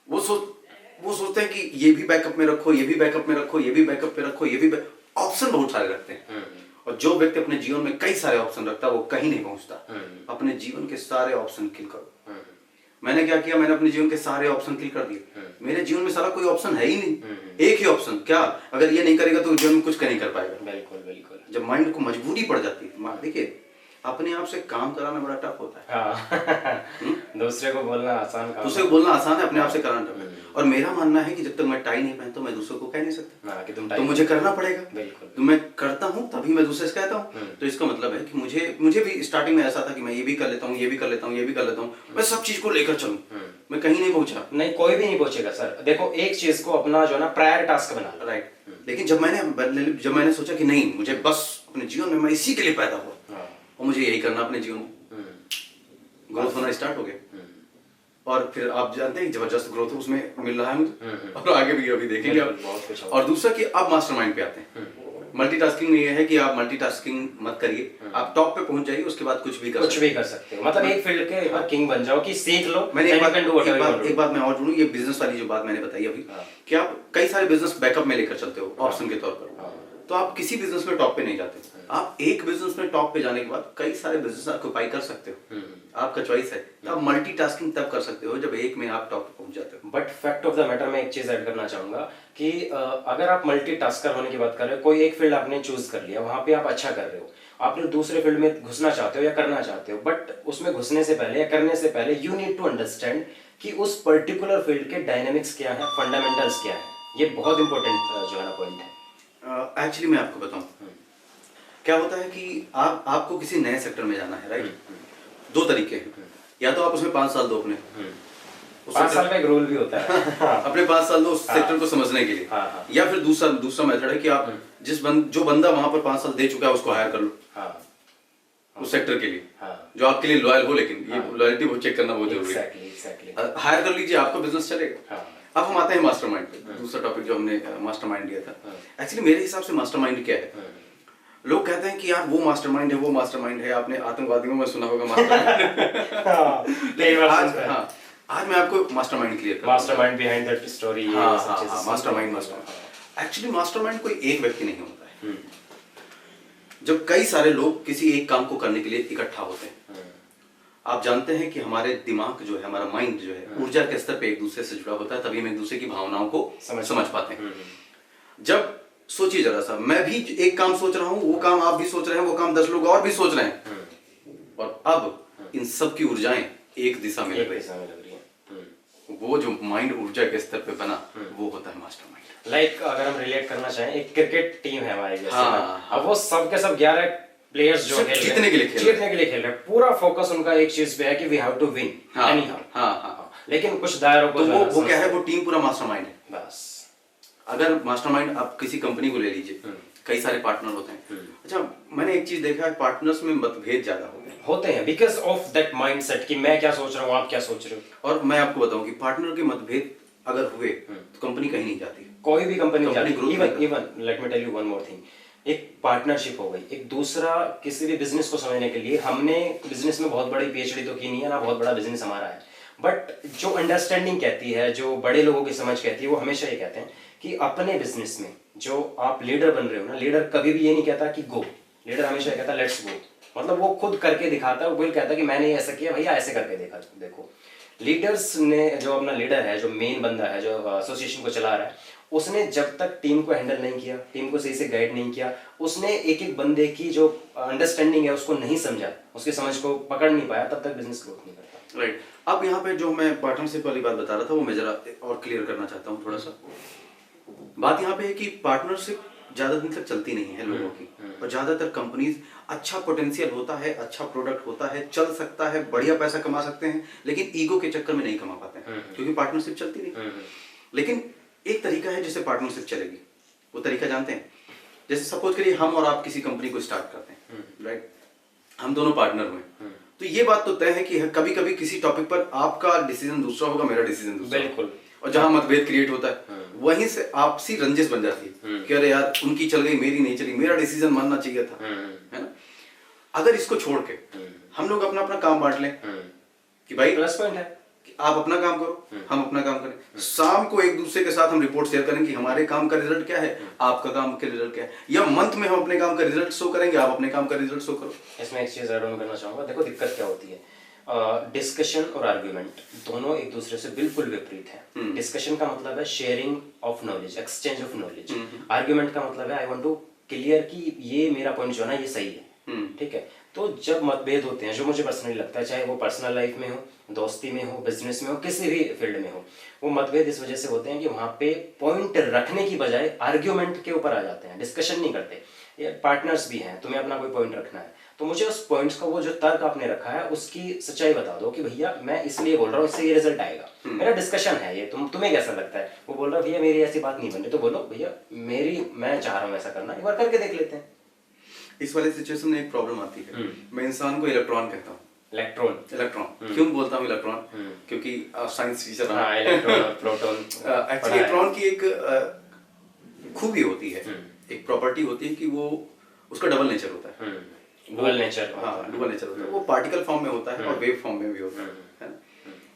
वो सोचते हैं कि ये भी बैकअप में रखो, ये भी बैकअप में रखो, ये भी बैकअप पे रखो, ये भी ऑप्शन बहुत सारे रखते हैं। और जो व्यक्ति अपने जीवन में कई सारे ऑप्शन रखता है वो कहीं नहीं पहुंचता। अपने जीवन के सारे ऑप्शन किल करो। मैंने क्या किया, मैंने अपने जीवन के सारे ऑप्शन किल कर दिए। मेरे जीवन में सारा कोई ऑप्शन है ही नहीं, एक ही ऑप्शन, क्या अगर ये नहीं करेगा तो जीवन में कुछ नहीं कर पाएगा। बिल्कुल बिल्कुल। जब माइंड को मजबूरी पड़ जाती है, देखिए अपने आप से काम कराना बड़ा टफ होता है। हाँ। दूसरे को बोलना आसान काम दूसरे को बोलना आसान है, अपने आप से कराना टफ है। और मेरा मानना है कि जब तक मैं टाई नहीं पहनता मैं दूसरों को कह नहीं सकता, कि तुम तो मुझे करना पड़ेगा। बिल्कुल। तो मैं करता हूँ तभी मैं दूसरे से कहता हूँ। तो इसका मतलब है कि मुझे भी स्टार्टिंग में ऐसा था कि मैं ये भी कर लेता हूँ, ये भी कर लेता हूँ, ये भी कर लेता हूँ, मैं सब चीज को लेकर चलूँ, मैं कहीं नहीं पहुंचा। नहीं, कोई भी नहीं पहुंचेगा सर। देखो एक चीज को अपना जो ना प्रायर टास्क बना लो। राइट। लेकिन जब मैंने सोचा कि नहीं, मुझे बस अपने जीवन में मैं इसी के लिए पैदा हुआ और मुझे यही करना अपने जीवन में, ग्रोथ होना स्टार्ट हो गया। और फिर आप जानते हैं जबरदस्त ग्रोथ उसमें मिल रहा है मुझे, और आगे भी अभी देखेंगे आप। और दूसरा कि आप मास्टरमाइंड पे आते हैं। मल्टीटास्किंग में ये है कि आप मल्टीटास्किंग मत करिए, आप टॉप पे पहुंच जाइए, उसके बाद कुछ भी कर सकते हो। मतलब एक फील्ड के किंग बन जाओ, कि सीख लो। मैंने एक बात मैं और जोड़ूं, ये बिजनेस वाली जो बात मैंने बताई अभी, कि आप कई सारे बिजनेस बैकअप में लेकर चलते हो ऑप्शन के तौर पर, तो आप किसी बिजनेस में टॉप पे नहीं जाते। आप एक बिजनेस में टॉप पे जाने के बाद कई सारे बिजनेस ऑक्यूपाई कर सकते हो, आपका चॉइस है। तो आप मल्टीटास्किंग तब कर सकते हो जब एक में आप टॉप पे पहुंच जाते हो। But fact of the matter में एक चीज ऐड करना चाहूंगा कि अगर आप मल्टीटास्कर होने की बात कर रहे हो, कोई एक फील्ड आपने चूज कर लिया, वहां पे आप अच्छा कर रहे हो, आपने दूसरे फील्ड में घुसना चाहते हो या करना चाहते हो, बट उसमें घुसने से पहले या करने से पहले यू नीड टू अंडरस्टैंड कि उस पर्टिकुलर फील्ड के डायनेमिक्स क्या है, फंडामेंटल्स क्या है। ये बहुत इंपॉर्टेंट जो है ना पॉइंट है। एक्चुअली मैं आपको बताऊं क्या होता है कि आपको किसी नए सेक्टर में जाना है, राइट। दो तरीके हैं, या तो आप उसमें 5 साल दो अपने, 5 साल का एक रूल भी होता है अपने 5 साल दो उस सेक्टर को समझने के लिए, या फिर दूसरा मेथड है कि आप जो बंदा वहां पर 5 साल दे चुका है उसको हायर कर लो उस सेक्टर के लिए, जो आपके लिए लॉयल हो। लेकिन ये लॉयल्टी वो चेक करना बहुत जरूरी है। हायर कर लीजिए, आपका बिजनेस चलेगा। अब हम आते हैं मास्टरमाइंड पे, दूसरा टॉपिक जो हमने मास्टरमाइंड लिया था। एक्चुअली मेरे हिसाब से मास्टरमाइंड क्या है, लोग कहते हैं कि यार वो मास्टरमाइंड है, वो मास्टरमाइंड है। आपने आतंकवादियों में सुना होगा मास्टरमाइंड। आज मैं आपको मास्टरमाइंड क्लियर करूंगा। Mastermind behind that story. Mastermind actually mastermind कोई एक व्यक्ति नहीं होता है। जब कई सारे लोग किसी एक काम को करने के लिए इकट्ठा होते हैं, आप जानते हैं कि हमारे दिमाग जो है, हमारा माइंड जो है, ऊर्जा के स्तर पे एक दूसरे से जुड़ा होता है, तभी हम एक दूसरे की भावनाओं को समझ पाते हैं। जब सोचिए जरा सा, मैं भी एक काम सोच रहा हूँ, वो काम आप भी सोच रहे हैं, वो काम 10 लोग और भी सोच रहे हैं, और अब इन सब की ऊर्जाएं एक दिशा में लग रही है। वो जो माइंड ऊर्जा के स्तर पे बना, वो होता है मास्टरमाइंड। लाइक अगर हम रिलेट करना चाहें, एक क्रिकेट टीम है हमारे जैसे, अब वो सब के सब 11 प्लेयर्स जो जीतने के लिए खेल रहे हैं, पूरा फोकस उनका एक चीज पे है कि we have to win anyhow. लेकिन कुछ दायरों को तो वो क्या है, वो टीम पूरा मास्टरमाइंड है। बस अगर मास्टरमाइंड आप किसी कंपनी को ले लीजिए, कई सारे पार्टनर होते हैं। अच्छा, मैंने एक चीज देखा है, पार्टनर्स में मतभेद ज्यादा होते हैं बिकॉज ऑफ दैट माइंडसेट कि मैं क्या सोच रहा हूँ, आप क्या सोच रहे हो। और मैं आपको बताऊं कि पार्टनर के मतभेद अगर हुए तो कंपनी कहीं नहीं जाती, कोई भी कंपनी नहीं जाती। Even let me tell you one more thing, एक पार्टनरशिप हो गई। एक दूसरा किसी भी बिजनेस को समझने के लिए, हमने बिजनेस में बहुत बड़ी पीएचडी तो की नहीं है ना, बहुत बड़ा बिजनेस हमारा है, बट जो अंडरस्टैंडिंग कहती है, जो बड़े लोगों की समझ कहती है, वो हमेशा ये कहते हैं कि अपने बिजनेस में जो आप लीडर बन रहे हो ना, लीडर कभी भी ये नहीं कहता कि गो, लीडर हमेशा कहता है लेट्स गो। मतलब वो खुद करके दिखाता है, वो कहता है कि मैंने ऐसा किया भैया, ऐसे करके देखो। लीडर्स ने, जो अपना लीडर है, जो मेन बंदा है, जो एसोसिएशन को चला रहा है, उसने जब तक टीम को हैंडल नहीं किया, टीम को सही से गाइड नहीं किया, उसने एक एक बंदे की जो अंडरस्टैंडिंग है उसको नहीं समझा, उसकी समझ को पकड़ नहीं पाया, तब तक बिजनेस ग्रोथ नहीं करता। राइट। अब यहाँ पे जो मैं पार्टनरशिप वाली बात बता रहा था, वो मैं जरा और क्लियर करना चाहता हूँ थोड़ा सा। बात यहाँ पे है कि पार्टनरशिप ज्यादा दिन तक चलती नहीं है लोगों की, और ज्यादातर कंपनीज, अच्छा पोटेंशियल होता है, अच्छा प्रोडक्ट होता है, चल सकता है, बढ़िया पैसा कमा सकते हैं, लेकिन ईगो के चक्कर में नहीं कमा पाते हैं, क्योंकि पार्टनरशिप चलती नहीं। लेकिन एक तरीका है जिससे पार्टनरशिप चलेगी, वो तरीका जानते हैं? जैसे सपोज करिए हम और आप किसी कंपनी को स्टार्ट करते हैं, राइट, हम दोनों पार्टनर हुए, तो ये बात तो तय है कि कभी कभी किसी टॉपिक पर आपका डिसीजन दूसरा होगा, मेरा डिसीजन दूसरा, बिल्कुल, और जहां मतभेद क्रिएट होता है वहीं से आपसी रंजिश बन जाती है कि अरे यार उनकी चल गई, मेरी नहीं चली, मेरा डिसीजन मानना चाहिए था, है ना। अगर इसको छोड़ के हम लोग अपना अपना काम बांट लें कि भाई प्लस पॉइंट है कि आप अपना काम करो, हम अपना काम करें, शाम को एक दूसरे के साथ हम रिपोर्ट शेयर करें कि हमारे काम का रिजल्ट क्या है, आपका काम का रिजल्ट क्या है, या मंथ में हम अपने काम का रिजल्ट शो करेंगे, आप अपने काम का रिजल्ट शो करो। इसमें एक चीज ऐड ऑन करना चाहूंगा। देखो दिक्कत क्या होती है, डिस्कशन और आर्ग्यूमेंट दोनों एक दूसरे से बिल्कुल विपरीत है। डिस्कशन का मतलब है sharing of knowledge, exchange of knowledge. Argument का मतलब है आई वांट टू क्लियर कि ये मेरा पॉइंट जो है ना ये सही है, ठीक है। तो जब मतभेद होते हैं, जो मुझे पर्सनली लगता है, चाहे वो पर्सनल लाइफ में हो, दोस्ती में हो, बिजनेस में हो, किसी भी फील्ड में हो, वो मतभेद इस वजह से होते हैं कि वहाँ पे पॉइंट रखने की बजाय आर्ग्यूमेंट के ऊपर आ जाते हैं, डिस्कशन नहीं करते। ये पार्टनर्स भी हैं, तुम्हें अपना कोई पॉइंट रखना है तो मुझे उस पॉइंट्स का, वो जो तर्क आपने रखा है उसकी सच्चाई बता दो कि भैया मैं इसलिए बोल रहा हूँ, इससे ये रिजल्ट आएगा। मेरा डिस्कशन है ये, तुम्हें कैसा लगता है? वो बोल रहा है भैया मेरी ऐसी बात नहीं बन रही, तो बोलो भैया मैं चाह रहा हूँ ऐसा करना, एक बार करके देख लेते हैं। इस वाले सिचुएशन में एक प्रॉब्लम आती है। मैं इंसान को इलेक्ट्रॉन कहता हूँ। इलेक्ट्रॉन क्यों बोलता हूँ इलेक्ट्रॉन? क्योंकि साइंस टीचर रहा। इलेक्ट्रॉन और प्रोटॉन। एक्चुअली इलेक्ट्रॉन की एक खूबी होती है, एक प्रॉपर्टी होती है कि वो उसका डबल नेचर होता है। Dual nature. हाँ, डुअल नेचर होता है। वो पार्टिकल फॉर्म में होता है और वेव फॉर्म में भी होता है ना।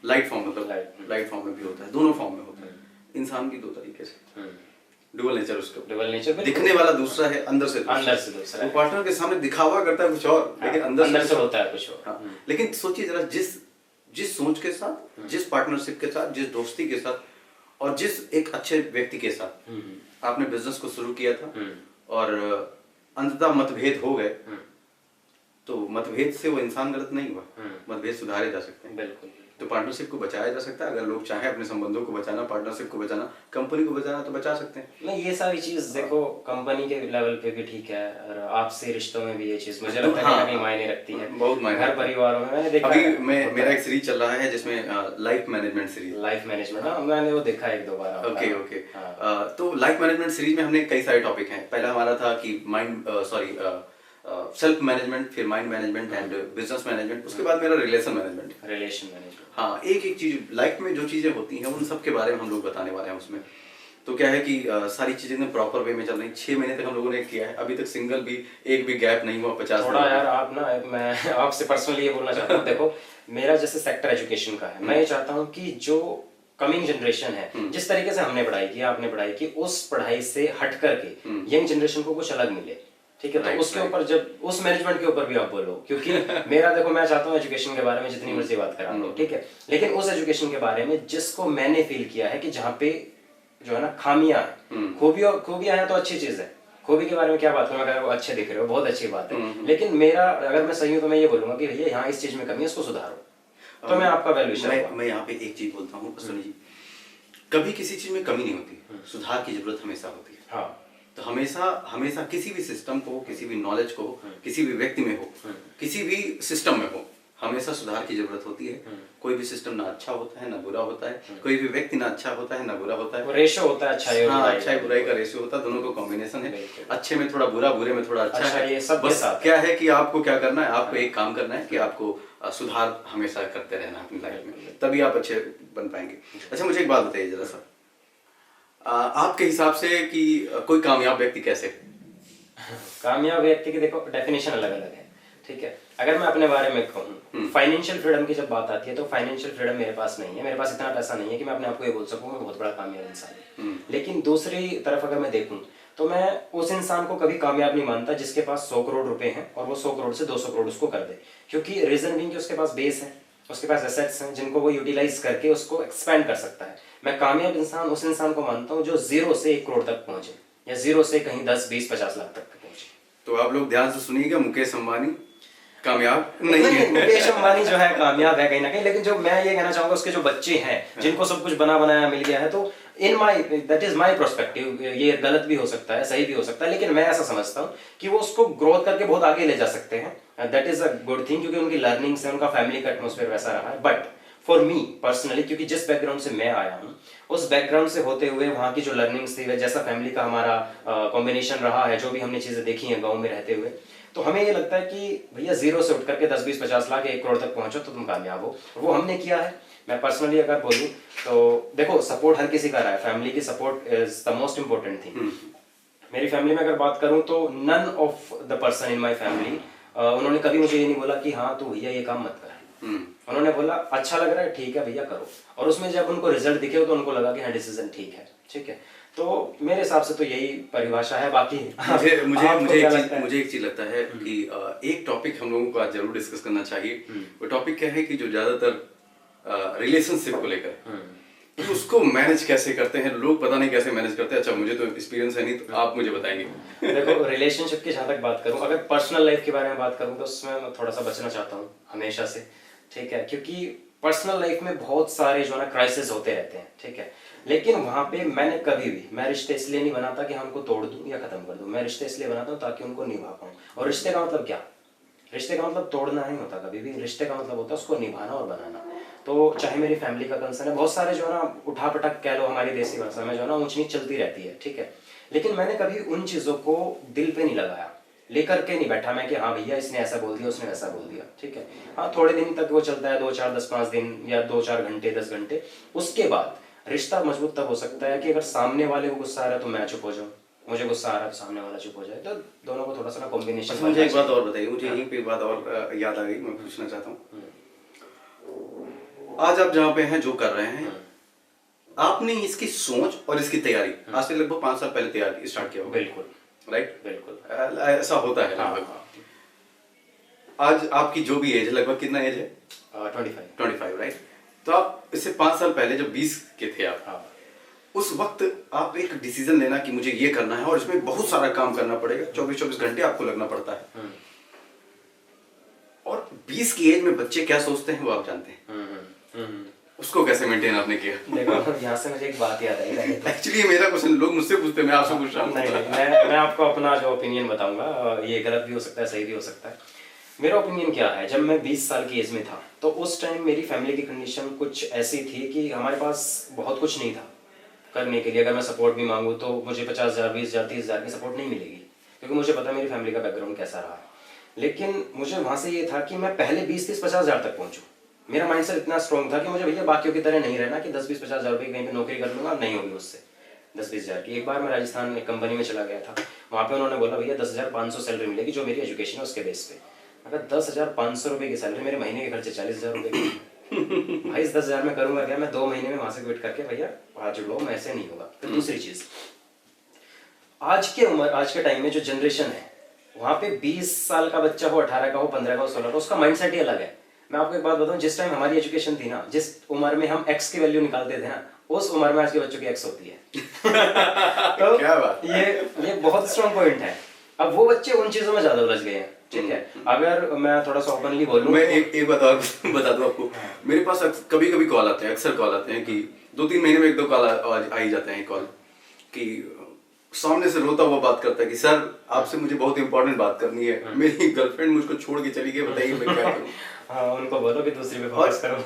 लाइट फॉर्म मतलब लाइट फॉर्म में भी होता है, दोनों फॉर्म में होता है। इंसान की दो तरीके से डुअल नेचर, उसका डुअल नेचर दिखने वाला दूसरा है, अंदर से दूसरा। वो पार्टनर के सामने दिखावा करता है कुछ और, लेकिन अंदर से होता है कुछ और। हाँ, लेकिन सोचिए जरा, जिस सोच के साथ, जिस पार्टनरशिप के साथ, जिस दोस्ती के साथ और जिस एक अच्छे व्यक्ति के साथ आपने बिजनेस को शुरू किया था और अंततः मतभेद हो गए, तो मतभेद से वो इंसान गलत नहीं हुआ, मतभेद सुधारे जा सकते हैं। बिल्कुल। तो पार्टनरशिप को बचाया जा सकता है, अगर लोग चाहें अपने संबंधों को बचाना, पार्टनरशिप को बचाना, कंपनी को बचाना, तो बचा सकते हैं। नहीं, ये सारी चीज देखो कंपनी के लेवल पे भी ठीक है, और आपसे रिश्तों में भी ये चीज मुझे लगता है कहीं मायने रखती है, बहुत मायने। घर परिवारों में मैंने देखा। अभी मेरा एक सीरीज चल रहा है जिसमें life management series. Life management, हाँ मैंने वो देखा एक दो बार। ओके। तो लाइफ मैनेजमेंट सीरीज में हमने कई सारे टॉपिक हैं। पहला हमारा था कि सेल्फ मैनेजमेंट, फिर mind management and business management. उसके बाद मेरा रिलेशन मैनेजमेंट। हाँ, एक चीज लाइफ में जो चीजें होती हैं उन सब के बारे में हम लोग बताने वाले हैं उसमें। तो क्या है कि सारी चीजें एकदम प्रॉपर वे में चल रही। 6 महीने तक हम लोगों ने किया है, अभी तक सिंगल भी एक भी गैप नहीं हुआ। 50 थोड़ा यार आप ना, मैं आपसे पर्सनली ये बोलना चाहता हूँ, देखो मेरा जैसे सेक्टर एजुकेशन का है, मैं ये चाहता हूँ कि जो कमिंग जनरेशन है, जिस तरीके से हमने पढ़ाई की, आपने पढ़ाई की, उस पढ़ाई से हट करके यंग जनरेशन को कुछ अलग मिले, ठीक है। तो उसके ऊपर जब उस मैनेजमेंट के ऊपर भी आप बोलो, क्योंकि मेरा देखो मैं चाहता हूँ एजुकेशन के बारे में जितनी मर्जी बात करा लो, ठीक है, लेकिन उस एजुकेशन के बारे में जिसको मैंने फील किया है कि जहाँ पे जो है ना खामियां है, खूबियां हैं तो अच्छी चीज है। खूबी के बारे में क्या बात करूँ, अगर वो अच्छे दिख रहे हो बहुत अच्छी बात है, लेकिन मेरा अगर मैं सही हूँ तो मैं ये बोलूंगा कि भैया यहाँ इस चीज में कमी है, इसको सुधारो। तो मैं आपका वैल्यूएशन मैं यहाँ पे एक चीज बोलता हूँ, सुनिए, कभी किसी चीज में कमी नहीं होती, सुधार की जरूरत हमेशा होती है। हाँ, तो हमेशा किसी भी सिस्टम को, किसी भी नॉलेज को, किसी भी व्यक्ति में हो, किसी भी सिस्टम में हो, हमेशा सुधार की जरूरत होती है। कोई भी सिस्टम ना अच्छा होता है ना बुरा होता है, कोई भी व्यक्ति ना अच्छा होता है ना बुरा होता है, वो रेशो होता है अच्छाई और बुराई। अच्छाई बुराई का रेशियो होता है, दोनों का कॉम्बिनेशन है। अच्छे में थोड़ा बुरा, बुरे में थोड़ा अच्छा है। ये सब बस क्या है कि आपको क्या करना है, आपको एक काम करना है कि आपको सुधार हमेशा करते रहना है अपनी लाइफ में, तभी आप अच्छे बन पाएंगे। अच्छा, मुझे एक बात बताइए जरा सा, आपके हिसाब से कि कोई कामयाब व्यक्ति कैसे? कामयाब व्यक्ति की देखो डेफिनेशन अलग अलग है, ठीक है। अगर मैं अपने बारे में कहूँ, फाइनेंशियल फ्रीडम की जब बात आती है तो फाइनेंशियल फ्रीडम मेरे पास नहीं है। मेरे पास इतना पैसा नहीं है कि मैं अपने आप को ये बोल सकूँ मैं बहुत बड़ा कामयाब इंसान हूँ। लेकिन दूसरी तरफ अगर मैं देखूँ तो मैं उस इंसान को कभी कामयाब नहीं मानता जिसके पास 100 करोड़ रुपए हैं और वो 100 करोड़ से 200 करोड़ उसको कर दे। क्योंकि रीजन बीइंग कि उसके पास बेस है, उसके पास एसेट्स हैं जिनको वो यूटिलाइज करके उसको एक्सपेंड कर सकता है। मैं कामयाब इंसान उस इंसान को मानता हूँ जो 0 से 1 करोड़ तक पहुंचे, या 0 से कहीं 10, 20, 50 लाख तक पहुंचे। तो आप लोग ध्यान से सुनिएगा, मुकेश अंबानी कामयाब नहीं है। मुकेश अंबानी जो है कामयाब है कहीं ना कहीं, लेकिन जो मैं ये कहना चाहूंगा उसके जो बच्चे हैं जिनको सब कुछ बना बनाया मिल गया है, तो दैट इज माई पर्सपेक्टिव, ये गलत भी हो सकता है, सही भी हो सकता है, लेकिन मैं ऐसा समझता हूँ कि वो उसको ग्रोथ करके बहुत आगे ले जा सकते हैं। That is a good thing, क्योंकि उनकी लर्निंग से, उनका फैमिली का एटमोस्फेयर वैसा रहा है। बट फॉर मी पर्सनली, क्योंकि जिस बैकग्राउंड से मैं आया हूँ, उस बैकग्राउंड से होते हुए वहाँ की जो लर्निंग्स थी, जैसा फैमिली का हमारा कॉम्बिनेशन रहा है, जो भी हमने चीजें देखी हैं गाँव में रहते हुए, तो हमें ये लगता है कि भैया 0 से उठ करके 10, 20, 50 लाख, 1 करोड़ तक पहुंचो तो तुम कामयाब हो। वो हमने किया है। मैं पर्सनली अगर बोलूँ तो देखो, सपोर्ट हर किसी का रहा है, फैमिली की support is the most important thing. मेरी फैमिली में अगर बात करूँ तो none of the person in my family उन्होंने कभी मुझे ये नहीं बोला कि हाँ तू भैया ये काम मत कर। उन्होंने बोला अच्छा लग रहा है, ठीक है भैया करो, और उसमें जब उनको रिजल्ट दिखे तो उनको लगा कि हाँ डिसीजन ठीक है, ठीक है। तो मेरे हिसाब से तो यही परिभाषा है। बाकी मुझे मुझे आपको मुझे क्या एक लगता चीज है? मुझे एक चीज लगता है कि एक टॉपिक हम लोगों को आज जरूर डिस्कस करना चाहिए। वो टॉपिक क्या है कि जो ज्यादातर रिलेशनशिप को लेकर कि उसको मैनेज कैसे करते हैं लोग, पता नहीं कैसे मैनेज करते हैं। अच्छा, मुझे तो एक्सपीरियंस है नहीं, तो आप मुझे बताएंगे। देखो, रिलेशनशिप की जहाँ तक बात करूँ, अगर पर्सनल लाइफ के बारे में बात करूँ तो उसमें मैं थोड़ा सा बचना चाहता हूँ हमेशा से, ठीक है, क्योंकि पर्सनल लाइफ में बहुत सारे जो है ना क्राइसिस होते रहते हैं, ठीक है, लेकिन वहाँ पे मैंने कभी भी, मैं रिश्ते इसलिए नहीं बनाता कि हाँ उनको तोड़ दूँ या खत्म कर दूँ, मैं रिश्ते इसलिए बनाता हूँ ताकि उनको निभा पाऊँ। और रिश्ते का मतलब क्या? रिश्ते का मतलब तोड़ना नहीं होता कभी भी, रिश्ते का मतलब होता है उसको निभाना और बनाना। तो चाहे मेरी फैमिली का कंसर्न है, बहुत सारे जो है ना उठापटक कह लो हमारी देसी भाषा में, जो है ना ऊंच नीच चलती रहती है, ठीक है, लेकिन मैंने कभी उन चीज़ों को दिल पे नहीं लगाया, लेकर के नहीं बैठा मैं कि हाँ भैया इसने ऐसा बोल दिया उसने वैसा बोल दिया, ठीक है। हाँ, थोड़े दिन तक वो चलता है, 2 4 10 5 दिन या 2 4 घंटे 10 घंटे, उसके बाद रिश्ता मजबूत तब हो सकता है कि अगर सामने वाले को गुस्सा आ रहा है तो मैं चुप हो जाऊँ, मुझे गुस्सा आ रहा है तो सामने वाला चुप हो जाए, तो दोनों को थोड़ा सा ना कॉम्बिनेशन। अच्छा, मुझे एक बात और बताइए, मुझे यहीं पे एक बात और याद आ गई, मैं पूछना चाहता हूँ। आज आप जहाँ पे हैं, जो कर रहे हैं, आपने इसकी सोच और इसकी तैयारी आज से लगभग 5 साल पहले तैयार स्टार्ट किया होगा। बिल्कुल राइट, बिल्कुल, ऐसा होता है हाँ लगभग। हाँ, आज आपकी जो भी एज है, लगभग कितना एज है? 25। राइट। तो आप इससे 5 साल पहले जब 20 के थे आप, हाँ, उस वक्त आप एक डिसीजन लेना कि मुझे ये करना है और इसमें बहुत सारा काम करना पड़ेगा, 24 घंटे आपको लगना पड़ता है, और 20 की एज में बच्चे क्या सोचते हैं वो आप जानते हैं। उसको कैसे मेंटेन आपने किया? देखो यहाँ से मुझे एक बात याद आई है। एक्चुअली मेरा क्वेश्चन लोग मुझसे पूछते हैं, मैं आपसे पूछ रहा हूँ। नहीं नहीं, मैं आपको अपना जो ओपिनियन बताऊंगा, ये गलत भी हो सकता है सही भी हो सकता है। मेरा ओपिनियन क्या है, जब मैं 20 साल की एज में था तो उस टाइम मेरी फैमिली की कंडीशन कुछ ऐसी थी कि हमारे पास बहुत कुछ नहीं था करने के लिए। अगर मैं सपोर्ट भी मांगूँ तो मुझे 50,000 20,000 30,000 की सपोर्ट नहीं मिलेगी, क्योंकि मुझे पता है मेरी फैमिली का बैकग्राउंड कैसा रहा है। लेकिन मुझे वहाँ से ये था कि मैं पहले 20 30 50,000 तक पहुँचूँ। मेरा माइंडसेट इतना स्ट्रॉन्ग था कि मुझे भैया बाकियों की तरह नहीं रहना कि 10 20 50,000 रुपये कहीं पे नौकरी कर लूँगा, नहीं होगी उससे 10 20 हज़ार की। एक बार मैं राजस्थान एक कंपनी में चला गया था, वहाँ पे उन्होंने बोला भैया 10,500 सैलरी मिलेगी जो मेरी एजुकेशन है उसके बेस पे। मैं कहा 10,500 रुपये की सैलरी, मेरे महीने के खर्चे 40,000 रुपये के। भाई इस 10,000 में करूँगा क्या? मैं 2 महीने में वहाँ से क्विट करके भैया आ जुड़ लो, मैं ऐसे नहीं होगा। फिर दूसरी चीज़, आज के टाइम में जो जनरेशन है वहाँ पे 20 साल का बच्चा हो, 18 का हो, 15 का हो, 16 का, उसका माइंडसेट ही अलग है। मैं आपको एक बात बताऊं, जिस टाइम हमारी एजुकेशन थी ना, जिस उम्र में हम एक्स की वैल्यू निकालते थे ना, उस उम्र में आज के बच्चों की एक्स होती है। तो क्या बात? ये बहुत स्ट्रॉन्ग पॉइंट है। अब वो बच्चे उन चीजों में ज्यादा उलझ गए हैं, ठीक है। अगर मैं थोड़ा सा ओपनली बोलूं, मैं एक बात और बता दूं आपको। मेरे पास कभी कभी कॉल आते हैं, अक्सर कॉल आते हैं कि 2 3 महीने में 1 2 कॉल आ ही जाते हैं कॉल, कि सामने से रोता हुआ बात करता है कि सर आपसे मुझे बहुत इंपॉर्टेंट बात करनी है, मेरी गर्लफ्रेंड मुझको छोड़ के चली गई, बताइए मैं क्या करूं। हाँ, उनको बोलो कि दूसरी पे फोकस करो।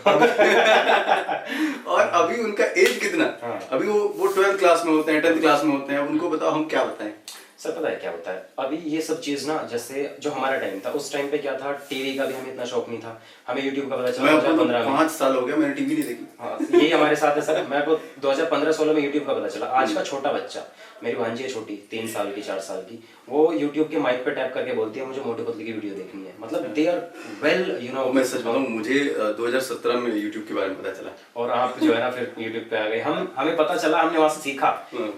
और अभी उनका एज कितना, अभी वो 12th क्लास में होते हैं, 10th क्लास में होते हैं, उनको बताओ हम क्या बताएं। सर पता है क्या होता है, अभी ये सब चीज ना, जैसे जो हमारा टाइम था, उस टाइम पे क्या था, टीवी का भी हमें इतना शौक नहीं था, हमें यूट्यूब का पता चला 2015 में। 5 साल हो गया मैंने टीवी नहीं देखी। हाँ, यही हमारे साथ है सर। मेरे को 2015-16 में यूट्यूब का पता चला। आज का छोटा बच्चा, मेरी भांजी है छोटी, 3 साल की 4 साल की, वो यूट्यूब के माइक पे टैप करके बोलती है मुझे मोटू पतलू की वीडियो देखनी है। मतलब they are well, you know. मैं सच बताऊं, मुझे 2017 में यूट्यूब के बारे में पता चला, और आप जो है ना फिर यूट्यूब पे आ गए। हमें पता चला, हमने वहां से सीखा।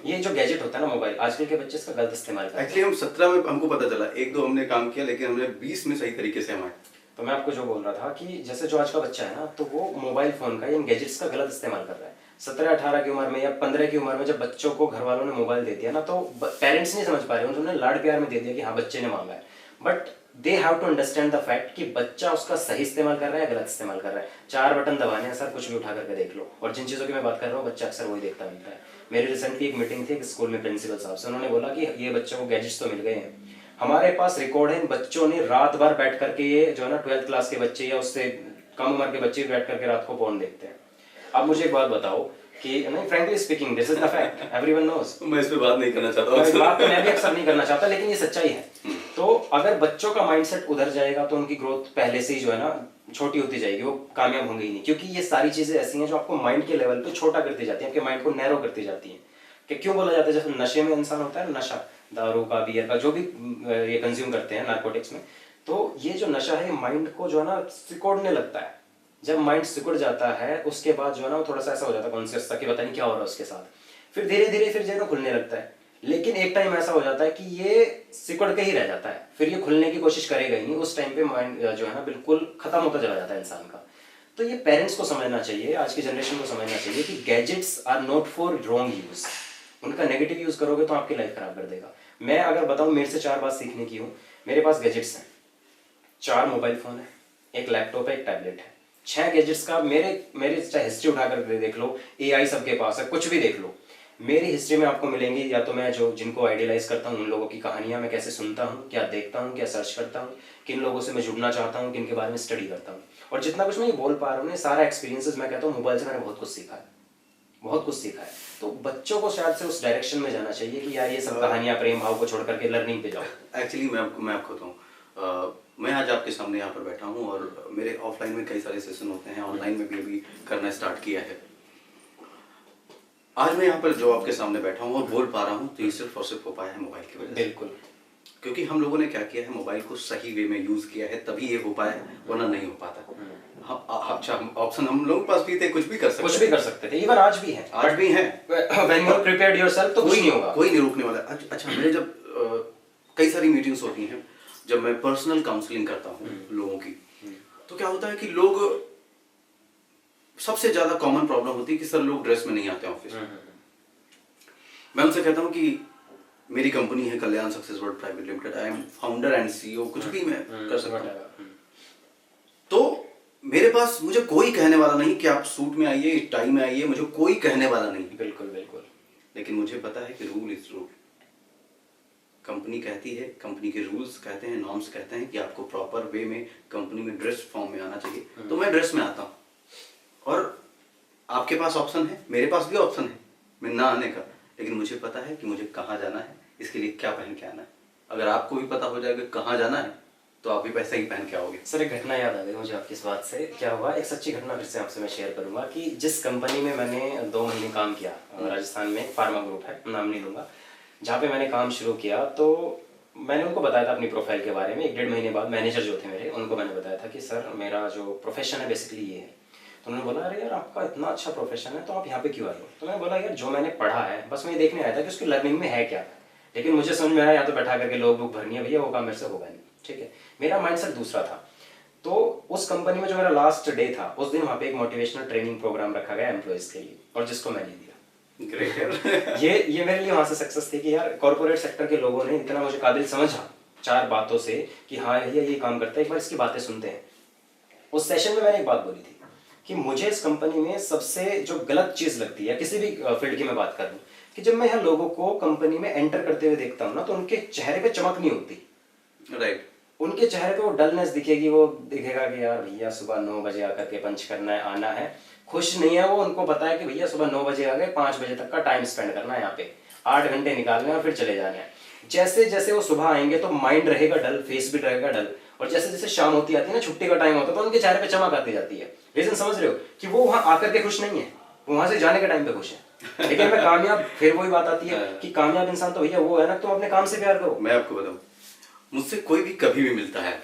ये जो गैजेट होता है ना मोबाइल, आजकल के बच्चे इसका गलत इस्तेमाल करते हैं। एक्चुअली हम 17 में हमको पता चला, 1 2 हमने काम किया, लेकिन हमने 20 में सही तरीके से हमारे। तो मैं आपको जो बोल रहा था कि जैसे जो आज का बच्चा है ना, तो वो मोबाइल फोन का, इन गैजेट्स का गलत इस्तेमाल कर रहा है। 17-18 की उम्र में या 15 की उम्र में जब बच्चों को घर वालों ने मोबाइल दे दिया ना, तो पेरेंट्स नहीं समझ पा रहे, उन्होंने लाड प्यार में दे दिया कि हाँ बच्चे ने मांगा है, but they have to understand the fact कि बच्चा उसका सही इस्तेमाल कर रहा है या गलत इस्तेमाल कर रहा है। 4 बटन दबाने हैं सर, कुछ भी उठा करके देख लो। और जिन चीज़ों की मैं बात कर रहा हूँ, बच्चा अक्सर वही देखता मिलता है। मेरी रिसेंटली एक मीटिंग थी एक स्कूल में प्रिंसिपल साहब से, उन्होंने बोला कि ये बच्चों को गैजेट्स तो मिल गए हैं, हमारे पास रिकॉर्ड है, इन बच्चों ने रात भर बैठ करके, ये जो है ना 12th क्लास के बच्चे या उससे कम उम्र के बच्चे बैठ करके रात को पोर्न देखते हैं। अब मुझे एक बात बताओ कि नहीं, frankly speaking this is the fact, everyone knows. मैं इस पे बात नहीं करना चाहता हूं। बात तो मैं भी अक्सर नहीं करना चाहता, लेकिन ये सच्चाई है। तो अगर बच्चों का माइंडसेट उधर जाएगा तो उनकी ग्रोथ पहले से ही जो है ना छोटी होती जाएगी, वो कामयाब होंगे ही नहीं। क्योंकि ये सारी चीजें ऐसी हैं जो आपको माइंड के लेवल पे छोटा करती जाती है, आपके माइंड को नैरो करती जाती हैं। कि क्यों बोला जाता है, जैसे नशे में इंसान होता है, नशा दारू का, बियर का, जो भी ये कंज्यूम करते हैं नार्कोटिक्स में, तो ये जो नशा है माइंड को जो है ना सिकोड़ने लगता है। जब माइंड सिकुड़ जाता है उसके बाद जो है ना वो थोड़ा सा ऐसा हो जाता है कॉन्शियस सा कि पता नहीं क्या हो रहा है उसके साथ। फिर धीरे धीरे फिर जो है ना खुलने लगता है। लेकिन एक टाइम ऐसा हो जाता है कि ये सिकुड़ के ही रह जाता है, फिर ये खुलने की कोशिश करेगा ही नहीं। उस टाइम पे माइंड जो है ना बिल्कुल खत्म होता चला जाता है इंसान का। तो ये पेरेंट्स को समझना चाहिए, आज की जनरेशन को समझना चाहिए कि gadgets are not for wrong use. उनका नेगेटिव यूज करोगे तो आपकी लाइफ खराब कर देगा। मैं अगर बताऊं, मेरे से 4 बात सीखने की हूँ। मेरे पास गैजेट्स हैं, 4 मोबाइल फोन है, एक लैपटॉप है, एक टैबलेट है। 6 गैजेट्स का मेरे चाहे हिस्ट्री उठाकर देख लो, एआई सबके पास है, कुछ भी देख लो। मेरी हिस्ट्री में आपको मिलेंगी, या तो मैं जो जिनको आइडियलाइज करता हूँ उन लोगों की कहानियाँ मैं कैसे सुनता हूँ, क्या देखता हूँ, क्या सर्च करता हूँ, किन लोगों से मैं जुड़ना चाहता हूँ, किन के बारे में स्टडी करता हूँ। और जितना कुछ मैं ये बोल पा रहा हूँ, सारा एक्सपीरियंसेस मैं कहता हूँ मोबाइल से मैंने बहुत कुछ सीखा है, बहुत कुछ सीखा है। तो बच्चों को शायद से उस डायरेक्शन में जाना चाहिए कि यार ये सब कहानियाँ प्रेम भाव को छोड़ करके लर्निंग पे जाओ। एक्चुअली मैं आपको बताऊँ, मैं आज आपके सामने यहाँ पर बैठा हूँ और मेरे ऑफलाइन में कई सारे सेशन होते हैं, ऑनलाइन में भी अभी करना स्टार्ट किया है। आज मैं यहाँ पर जो आपके सामने बैठा हूँ और बोल पा रहा हूँ तो ये सिर्फ और सिर्फ हो पाया है मोबाइल की वजह से। बिल्कुल, क्योंकि हम लोगों ने क्या किया है, मोबाइल को सही वे में यूज किया है, तभी ये हो पाया है, वरना नहीं हो पाता। अच्छा, ऑप्शन हम लोगों के पास भी थे, कुछ भी कर सकते थे, इवन आज भी है, आज भी हैं। When you prepared yourself, तो कुछ नहीं होगा, कोई नहीं रोकने वाला। अच्छा, मेरे जब कई सारी मीटिंग्स होती हैं, जब मैं पर्सनल काउंसलिंग करता हूँ लोगों की, तो क्या होता है कि लोग, सबसे ज्यादा कॉमन प्रॉब्लम होती है कि सर लोग ड्रेस में नहीं आते ऑफिस। मैं उनसे कहता हूँ कि मेरी कंपनी है Kalyan success world private limited, I am founder and CEO, कुछ भी मैं कर सकता हूँ। तो मेरे पास मुझे कोई कहने वाला नहीं कि आप सूट में आइए, टाई में आइए, मुझे कोई कहने वाला नहीं। बिल्कुल बिल्कुल। लेकिन मुझे पता है कि रूल इज रूल। कंपनी कहती है, कंपनी के रूल्स कहते हैं, नॉर्म्स कहते हैं कि आपको प्रॉपर वे में कंपनी में ड्रेस फॉर्म में आना चाहिए, तो मैं ड्रेस में आता हूँ। और आपके पास ऑप्शन है, मेरे पास भी ऑप्शन है मैं ना आने का, लेकिन मुझे पता है कि मुझे कहाँ जाना है, इसके लिए क्या पहन के आना है। अगर आपको भी पता हो जाएगा कहाँ जाना है तो आप भी पैसा ही पहन के आओगे। सर एक घटना याद आ गई मुझे आपकी इस बात से। क्या हुआ, एक सच्ची घटना फिर से आपसे मैं शेयर करूंगा कि जिस कंपनी में मैंने 2 महीने काम किया, राजस्थान में फार्मा ग्रुप है, नाम नहीं लूंगा, जहाँ पे मैंने काम शुरू किया, तो मैंने उनको बताया था अपनी प्रोफाइल के बारे में। 1-1.5 महीने बाद मैनेजर जो थे मेरे, उनको मैंने बताया था कि सर मेरा जो प्रोफेशन है बेसिकली ये है। तो उन्होंने बोला अरे यार आपका इतना अच्छा प्रोफेशन है तो आप यहाँ पे क्यों आए हो। तो मैंने बोला यार जो मैंने पढ़ा है बस मैं ये देखने आया था कि उसकी लर्निंग में है क्या, लेकिन मुझे समझ में आया यहाँ तो बैठा करके लोग बुक भरनी है भैया, वो काम मेरे से होगा नहीं। ठीक है, मेरा माइंडसेट दूसरा था। तो उस कंपनी में जो मेरा लास्ट डे था, उस दिन वहाँ पे एक मोटिवेशनल ट्रेनिंग प्रोग्राम रखा गया एम्प्लॉइज के लिए, और जिसको मैंने दिया। ग्रेट। ये मेरे लिए वहाँ से सक्सेस थी कि यार कॉर्पोरेट सेक्टर के लोगों ने इतना मुझे काबिल समझा 4 बातों से कि हाँ भैया ये काम करता है, एक बार इसकी बातें सुनते हैं। उस सेशन में मैंने एक बात बोली थी कि मुझे इस कंपनी में सबसे जो गलत चीज लगती है, किसी भी फील्ड की मैं बात कर लूँ, कि जब मैं यहाँ लोगों को कंपनी में एंटर करते हुए देखता हूँ ना, तो उनके चेहरे पे चमक नहीं होती। राइट। उनके चेहरे पे वो डलनेस दिखेगी, वो दिखेगा कि यार भैया सुबह 9 बजे आकर के पंच करना है, आना है, खुश नहीं है वो। उनको पता है कि भैया सुबह 9 बजे आ गए, 5 बजे तक का टाइम स्पेंड करना है यहाँ पे, 8 घंटे निकालने और फिर चले जाना है। जैसे जैसे वो सुबह आएंगे तो माइंड रहेगा डल, फेस भी रहेगा डल, और जैसे जैसे शाम होती आती है ना, छुट्टी का टाइम होता है, तो उनके चेहरे पे चमक आती जाती है। रीजन समझ रहे हो कि वो वहाँ आकर के खुश नहीं है, वो वहाँ से जाने के टाइम पे खुश है। लेकिन मैं कामयाब, फिर वही बात आती है कि कामयाब इंसान तो भैया वो है ना, तुम अपने काम से प्यार करो। मैं आपको बताऊं, मुझसे कोई भी कभी भी मिलता है,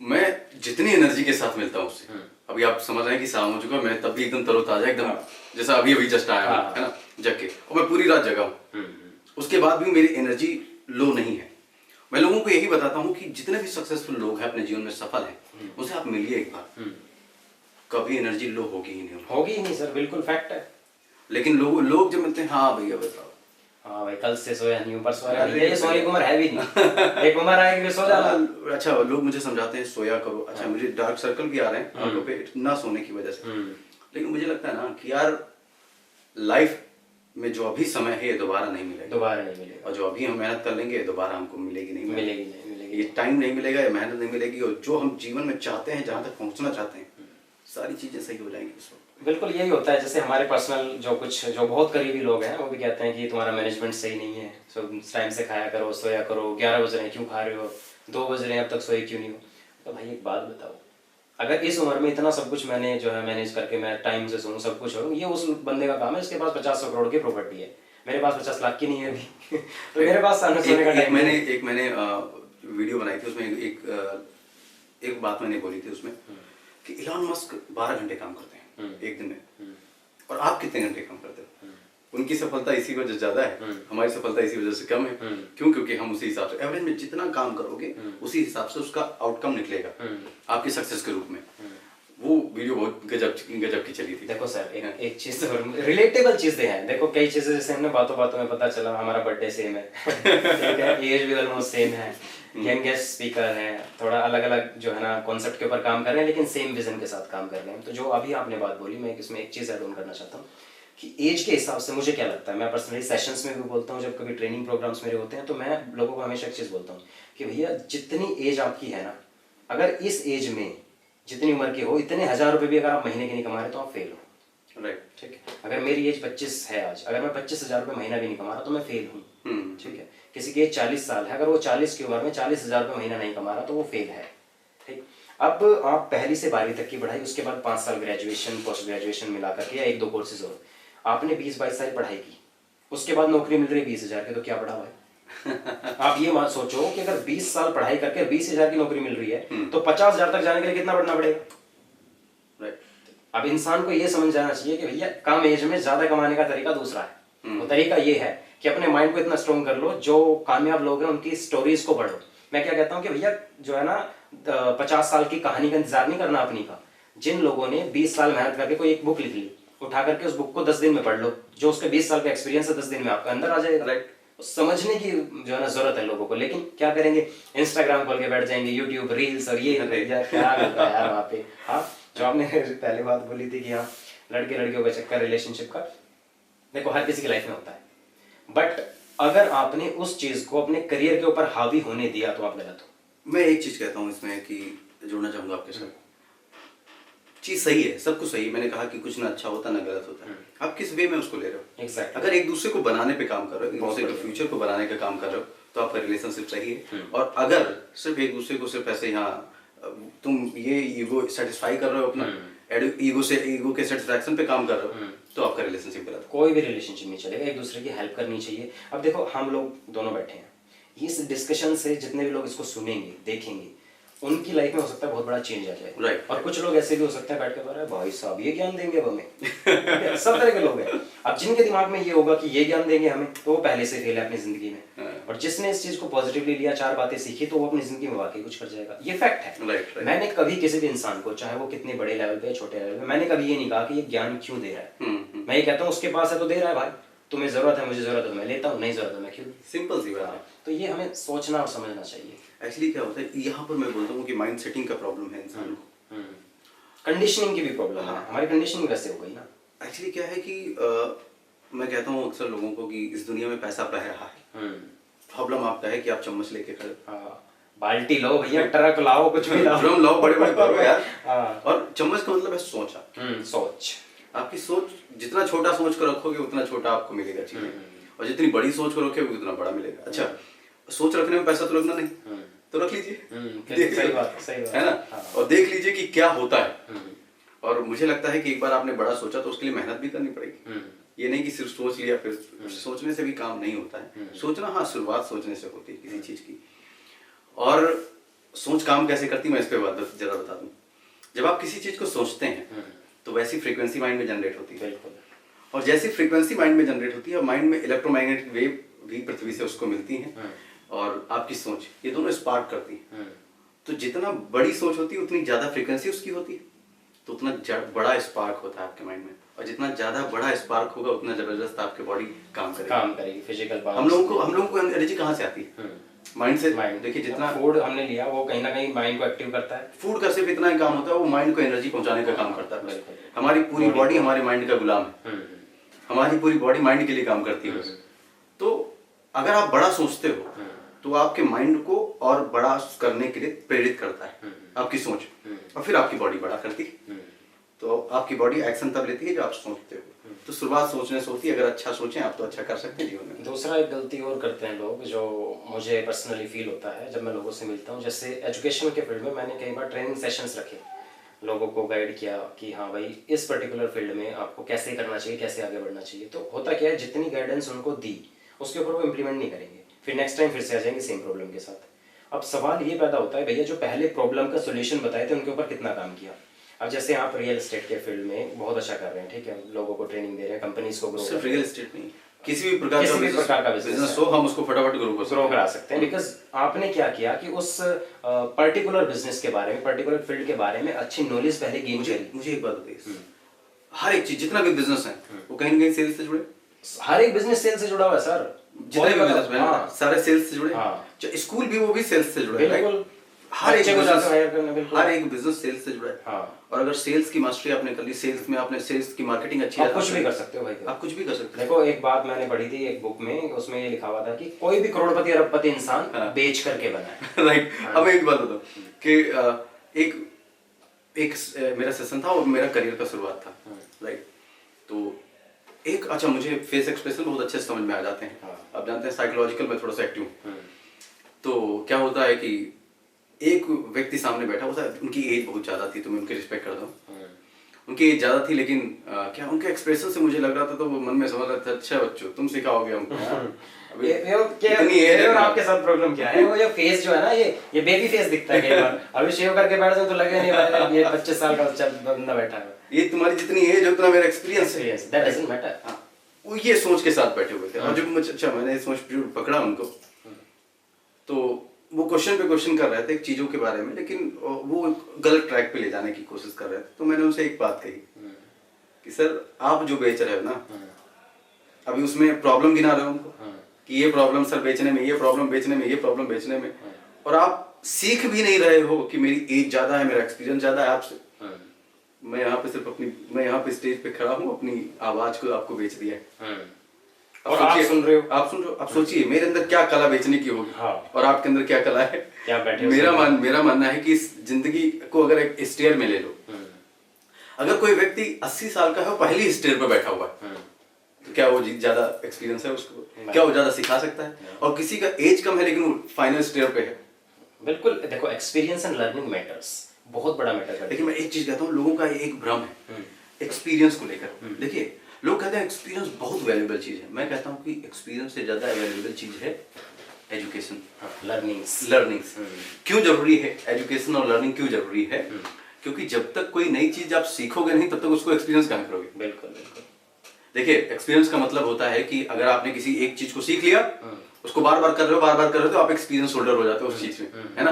मैं जितनी एनर्जी के साथ मिलता हूँ उससे, अभी आप समझ रहे हैं कि शाम हो चुका, मैं तब भी एकदम तरोताजा, एकदम जैसा अभी जस्ट आया हूँ, है ना, जग के, और मैं पूरी रात जगा हूँ, उसके बाद भी मेरी एनर्जी लो नहीं है। मैं लोगों को यही बताता हूँ कि जितने भी सक्सेसफुल लोग हैं, अपने जीवन में सफल हैं, उनसे आप मिलिए एक बार, कभी एनर्जी लो होगी ही नहीं, होगी ही नहीं सर, बिल्कुल फैक्ट है। लेकिन लोग जब मिलते हैं, हाँ भैया बताओ, हाँ भाई कल से सोया नहीं हूँ, परसों ये सोने की उम्र है भी नहीं, एक उम्र आएगी सो जाना। अच्छा, लोग मुझे समझाते हैं सोया करो, अच्छा मुझे डार्क सर्कल भी आ रहे हैं आंखों पे ना सोने की वजह से, लेकिन मुझे लगता है ना कि यार लाइफ में जो अभी समय है ये दोबारा नहीं मिलेगा, और जो अभी हम मेहनत कर लेंगे दोबारा हमको मिलेगी नहीं, ये टाइम नहीं मिलेगा, ये मेहनत नहीं मिलेगी, और जो हम जीवन में चाहते हैं, जहाँ तक पहुँचना चाहते हैं, सारी चीजें सही हो जाएंगी उस वक्त। बिल्कुल यही होता है। जैसे हमारे पर्सनल जो बहुत करीबी लोग हैं, वो भी कहते हैं कि तुम्हारा मैनेजमेंट सही नहीं है, सो टाइम से खाया करो, सोया करो, 11 बज रहे हैं क्यों खा रहे हो, 2 बज रहे हैं अब तक सोए क्यों नहीं हो। तो भाई एक बात बताओ, अगर इस उम्र में इतना सब कुछ मैंने जो है मैनेज करके मैं टाइम से सोऊं, सब कुछ करूँ, ये उस बंदे का काम है जिसके पास 50-100 करोड़ की प्रॉपर्टी है। मेरे पास 50 लाख की नहीं है अभी। तो मेरे पास सोने का टाइम। मैंने वीडियो बनाई थी, उसमें एक बात मैंने बोली थी उसमें कि इलॉन मस्क 12 घंटे काम करते हैं एक दिन में, और आप कितने घंटे काम करते हो? उनकी सफलता इसी वजह से ज्यादा है, हमारी सफलता इसी वजह से कम है। क्यों? क्योंकि हम उसी हिसाब से एवरेज में जितना काम करोगे उसी हिसाब से उसका आउटकम निकलेगा आपकी सक्सेस के रूप में। वो वीडियो बहुत गजब की चली थी। देखो सर, एक चीज रिलेटेबल चीजें हैं। देखो कई चीजें जैसे हमने बातों बातों में पता चला हमारा बर्थडे सेम है, ठीक है, एज भी ऑलमोस्ट सेम है, यंगेस्ट स्पीकर है, थोड़ा अलग अलग जो है ना कॉन्सेप्ट के ऊपर काम कर रहे हैं लेकिन सेम विजन के साथ काम कर रहे हैं। तो जो अभी आपने बात बोली, मैं इसमें एक चीज ऐड ऑन करना चाहता हूँ कि एज के हिसाब से मुझे क्या लगता है, मैं पर्सनली सेशंस में भी बोलता हूँ, जब कभी ट्रेनिंग प्रोग्राम्स मेरे होते हैं तो मैं लोगों को हमेशा एक चीज बोलता हूँ कि भैया जितनी एज आपकी है ना, अगर इस एज में जितनी उम्र के हो इतने 1000 रुपए भी अगर आप महीने के नहीं कमा रहे तो आप फेल हो। राइट, ठीक है। अगर मेरी एज 25 है आज, अगर मैं 25,000 रुपये महीना भी नहीं कमा रहा तो मैं फेल हूँ। ठीक है। किसी की एज 40 साल है, अगर वो 40 की उम्र में 40,000 रुपये महीना नहीं कमा रहा तो वो फेल है। ठीक। अब आप पहली से 12वीं तक की पढ़ाई, उसके बाद 5 साल ग्रेजुएशन, पोस्ट ग्रेजुएशन मिला करके या 1-2 कोर्सेज और आपने 20-22 साल पढ़ाई की, उसके बाद नौकरी मिल रही है 20,000 की, तो क्या पढ़ा हुआ है? आप ये मत सोचो कि अगर 20 साल पढ़ाई करके 20,000 की नौकरी मिल रही है तो 50,000 तक जाने के लिए कितना पढ़ना पड़ेगा? राइट। अब इंसान को ये समझ जाना चाहिए कि भैया कम एज में ज्यादा कमाने का तरीका दूसरा है। वो तरीका ये है कि अपने माइंड को इतना स्ट्रॉन्ग कर लो, जो कामयाब लोग हैं उनकी स्टोरीज को पढ़ो। मैं क्या कहता हूँ कि भैया जो है ना 50 साल की कहानी का इंतजार नहीं करना अपनी का। जिन लोगों ने 20 साल मेहनत करके कोई एक बुक लिख ली, उठा करके उस बुक को 10 दिन में पढ़ लो, जो उसके 20 साल का एक्सपीरियंस है 10 दिन में आपका अंदर आ जाएगा। राइट। समझने की जो है ना जरूरत है लोगों को, लेकिन क्या करेंगे, इंस्टाग्राम खोल के बैठ जाएंगे, यूट्यूब रील्स और ये क्या मिलता है यार वहाँ पे। हाँ, जो आपने पहले बात बोली थी कि हाँ लड़के लड़कियों का चक्कर, रिलेशनशिप का, देखो हर किसी की लाइफ में होता है, बट अगर आपने उस चीज को अपने करियर के ऊपर हावी होने दिया तो आप गलत हो। मैं एक चीज कहता हूँ इसमें कि जोड़ना चाहूंगा आपके साथ, चीज सही है, सब कुछ सही है। मैंने कहा कि कुछ ना अच्छा होता ना गलत होता है, आप किस वे में उसको ले रहे हो। Exactly. अगर एक दूसरे को बनाने पे काम कर रहे हो, एक दूसरे के फ्यूचर को बनाने का काम कर रहे हो तो आपका रिलेशनशिप सही है। और अगर सिर्फ एक दूसरे को सिर्फ ऐसे यहाँ तुम ये ईगो सेटिस्फाई कर रहे हो, अपना ईगो के सेटिस्फैक्शन पे काम कर रहे हो तो आपका रिलेशनशिप गलत है। कोई भी रिलेशनशिप नहीं चलेगा, एक दूसरे की हेल्प करनी चाहिए। अब देखो हम लोग दोनों बैठे हैं, इस डिस्कशन से जितने भी लोग इसको सुनेंगे देखेंगे उनकी लाइफ में हो सकता है बहुत बड़ा चेंज आ जाए। राइट। और कुछ लोग ऐसे भी हो सकते हैं बैठ के बोल रहे हैं भाई साहब ये ज्ञान देंगे अब हमें। सब तरह के लोग हैं। अब जिनके दिमाग में ये होगा कि ये ज्ञान देंगे हमें, तो वो पहले से फेल है अपनी जिंदगी में। और जिसने इस चीज को पॉजिटिवली लिया, 4 बातें सीखी, तो वो अपनी जिंदगी में वाकई कुछ कर जाएगा। ये फैक्ट है। राइट। मैंने कभी किसी भी इंसान को, चाहे वो कितने बड़े लेवल पे छोटे लेवल पे, मैंने कभी ये नहीं कहा कि ये ज्ञान क्यों दे रहा है। मैं ये कहता हूँ उसके पास है तो दे रहा है भाई, तुम्हें जरूरत है, मुझे जरूरत है तो मैं लेता हूँ, नहीं जरूरत है मैं क्यों। सिंपल सी बात है। तो ये हमें सोचना और समझना चाहिए। एक्चुअली क्या होता है यहाँ पर, मैं बोलता हूँ कि माइंड सेटिंग का प्रॉब्लम है इंसान को। कंडीशनिंग की भी प्रॉब्लम है। हमारी कंडीशनिंग वैसे हो गई ना। एक्चुअली क्या है कि मैं कहता हूँ अक्सर लोगों को कि इस दुनिया में पैसा बह रहा है। प्रॉब्लम आपका है कि आप चम्मच लेके खड़े, बाल्टी लो भैया, ट्रक लाओ, कुछ भी लाओ, ड्रम लाओ, बड़े बड़े करो यार। हाँ। और चम्मच का मतलब है सोच। सोच, आपकी सोच जितना छोटा सोच कर रखोगे उतना छोटा आपको मिलेगा चीजें, और जितनी बड़ी सोच कर रखोगे उतना बड़ा मिलेगा। अच्छा, सोच रखने में पैसा तो रखना नहीं, तो रख लीजिए। सही बात है ना। और देख लीजिए कि क्या होता है। और मुझे लगता है कि एक बार आपने बड़ा सोचा तो उसके लिए मेहनत भी करनी पड़ेगी। ये नहीं कि सिर्फ सोच लिया फिर सोचने से भी काम नहीं होता है। सोचना, हाँ, शुरुआत सोचने से होती है किसी चीज की। और सोच काम कैसे करती है मैं इस पे जरा बता दूं। जब आप किसी चीज को सोचते हैं तो वैसी फ्रीक्वेंसी माइंड में जनरेट होती है, और जैसी फ्रीक्वेंसी माइंड में जनरेट होती है, माइंड में इलेक्ट्रोमैग्नेटिक वेव भी पृथ्वी से उसको मिलती हैं, और आपकी सोच, ये दोनों स्पार्क करती है। तो जितना बड़ी सोच होती है उतनी ज्यादा फ्रीक्वेंसी उसकी होती है, तो उतना बड़ा स्पार्क होता है आपके माइंड में, और जितना ज्यादा बड़ा स्पार्क होगा उतना जबरदस्त आपकी बॉडी काम करेगी फिजिकल पावर। हम लोगों को एनर्जी कहाँ से आती है? माइंड से। देखिए जितना फूड हमने लिया वो कहीं ना कहीं माइंड को एक्टिव करता है। फूड का सिर्फ इतना ही काम होता है, वो माइंड को एनर्जी पहुंचाने का काम करता है। हमारी पूरी बॉडी हमारे माइंड का गुलाम है। हमारी पूरी बॉडी माइंड के लिए काम करती है। तो अगर आप बड़ा सोचते हो तो आपके माइंड को और बड़ा करने के लिए प्रेरित करता है आपकी सोच, और फिर आपकी बॉडी बड़ा करती है। तो आपकी बॉडी एक्शन तब लेती है जब आप सोचते हो। तो शुरुआत सोचने से होती है। अगर अच्छा सोचें आप तो अच्छा कर सकते हैं जीवन में। दूसरा एक गलती और करते हैं लोग, जो मुझे पर्सनली फील होता है जब मैं लोगों से मिलता हूँ, जैसे एजुकेशन के फील्ड में मैंने कई बार ट्रेनिंग सेशंस रखे, लोगों को गाइड किया कि हाँ भाई इस पर्टिकुलर फील्ड में आपको कैसे करना चाहिए, कैसे आगे बढ़ना चाहिए। तो होता क्या है, जितनी गाइडेंस उनको दी उसके ऊपर वो इम्प्लीमेंट नहीं करेंगे, फिर नेक्स्ट टाइम फिर से आ जाएंगे सेम प्रॉब्लम के साथ। अब सवाल ये पैदा होता है भैया जो पहले प्रॉब्लम का सोल्यूशन बताए थे उनके ऊपर कितना काम किया। अब जैसे आप रियल एस्टेट के फील्ड में बहुत अच्छा कर रहे हैं, ठीक है, लोगों को ट्रेनिंग दे रहे हैं, कंपनीज को ग्रो सिर्फ रियल एस्टेट नहीं, किसी भी प्रकार का बिजनेस हो हम उसको फटाफट ग्रो करा सकते हैं। बिकॉज आपने क्या किया कि उस पर्टिकुलर बिजनेस के बारे में, पर्टिकुलर फील्ड के बारे में अच्छी नॉलेज पहले गेन करी। मुझे एक बात बताइए, हर एक चीज जितना भी बिजनेस है वो कहीं ना कहीं सेल्स से जुड़े, हर एक बिजनेस सेल्स से जुड़ा हुआ है सर, जितने भी बिजनेस है सारे सेल्स से जुड़े। स्कूल भी वो भी सेल्स से जुड़े, बिल्कुल, हर एक बिजनेस, हर एक बिजनेस सेल्स से जुड़ा है। हाँ। और अगर सेल्स की मास्टरी आपने कर ली, सेल्स में आपने सेल्स की मार्केटिंग अच्छी है, आप कुछ भी कर सकते हो भाई, आप कुछ भी कर सकते हो। देखो एक बात मैंने पढ़ी थी एक बुक में, उसमें ये लिखा हुआ था कि कोई भी करोड़पति अरबपति इंसान बेच करके बना है। राइट। अब एक बात बताओ कि एक मेरा सेशन था और मेरा करियर का शुरुआत था, राइट। तो एक अच्छा, मुझे फेस एक्सप्रेशन बहुत अच्छे से समझ में आ जाते हैं। आप जानते हैं साइकोलॉजिकल में थोड़ा सा एक्टिव हूँ। तो क्या होता है कि एक व्यक्ति सामने बैठा हुआ था, उनकी एज बहुत ज्यादा थी, तो मैं उनकी रिस्पेक्ट करता हूँ। उनकी एज ज्यादा थी, लेकिन क्या उनके एक्सप्रेशन से मुझे लग रहा था, तो वो मन में समझ रहा था, अच्छा बच्चों तुम सिखाओगे हमको। अभी इतनी एज है, और आपके साथ प्रॉब्लम क्या है, वो जो फेस जो है ना, ये बेबी फेस दिखता है कई बार। अभी शेव करके बैठ जाओ तो लगे नहीं ये 25 साल का बच्चा बंदा बैठा है। ये तुम्हारी जितनी एज उतना मेरा एक्सपीरियंस है, दैट डजंट मैटर। वो ये सोच के साथ बैठे हुए थे। और जब मुझे अच्छा मैंने सोच पकड़ा उनको, तो वो क्वेश्चन पे क्वेश्चन कर रहे थे चीजों के बारे में, लेकिन वो गलत ट्रैक पे ले जाने की कोशिश कर रहे थे। तो मैंने उनसे एक बात कही कि सर आप जो बेच रहे हो ना, अभी उसमें प्रॉब्लम गिना रहे हो उनको कि ये प्रॉब्लम सर बेचने में, ये प्रॉब्लम बेचने में, ये प्रॉब्लम बेचने में, और आप सीख भी नहीं रहे हो कि मेरी एज ज्यादा है, मेरा एक्सपीरियंस ज्यादा है आपसे। मैं यहाँ पे सिर्फ मैं यहाँ पे स्टेज पे खड़ा हूँ, अपनी आवाज को आपको बेच दिया है। और आप सुन रहे हो, आप सोचिए मेरे अंदर क्या कला बेचने की होगी। हाँ। और आपके अंदर क्या कला है। क्या बैठे मेरा मानना है कि इस जिंदगी को अगर एक स्टेयर में ले लो, अगर कोई व्यक्ति 80 साल का है, पहली स्टेयर पे बैठा हुआ है, तो क्या वो ज्यादा एक्सपीरियंस है उसको, क्या वो ज्यादा सिखा सकता है? और किसी का एज कम है लेकिन वो फाइनल स्टेयर पे है। बिल्कुल, देखो एक्सपीरियंस एंड लर्निंग मैटर्स, बहुत बड़ा मैटर करता है। देखिए मैं एक चीज कहता हूँ, लोगों का एक भ्रम है एक्सपीरियंस को लेकर। देखिए लोग कहते हैं एक्सपीरियंस बहुत वैल्यूएबल चीज है, मैं कहता हूँ कि एक्सपीरियंस से ज्यादा वैल्यूएबल चीज है एजुकेशन, लर्निंग्स। क्यों जरूरी है एजुकेशन और लर्निंग, क्यों जरूरी है? क्योंकि जब तक कोई नई चीज आप सीखोगे नहीं, तब तक उसको एक्सपीरियंस कहाँ करोगे? बिल्कुल बिल्कुल। देखिए एक्सपीरियंस का मतलब होता है कि अगर आपने किसी एक चीज को सीख लिया, उसको बार बार कर रहे हो तो आप एक्सपीरियंस होल्डर हो जाते हो उस चीज में, है ना।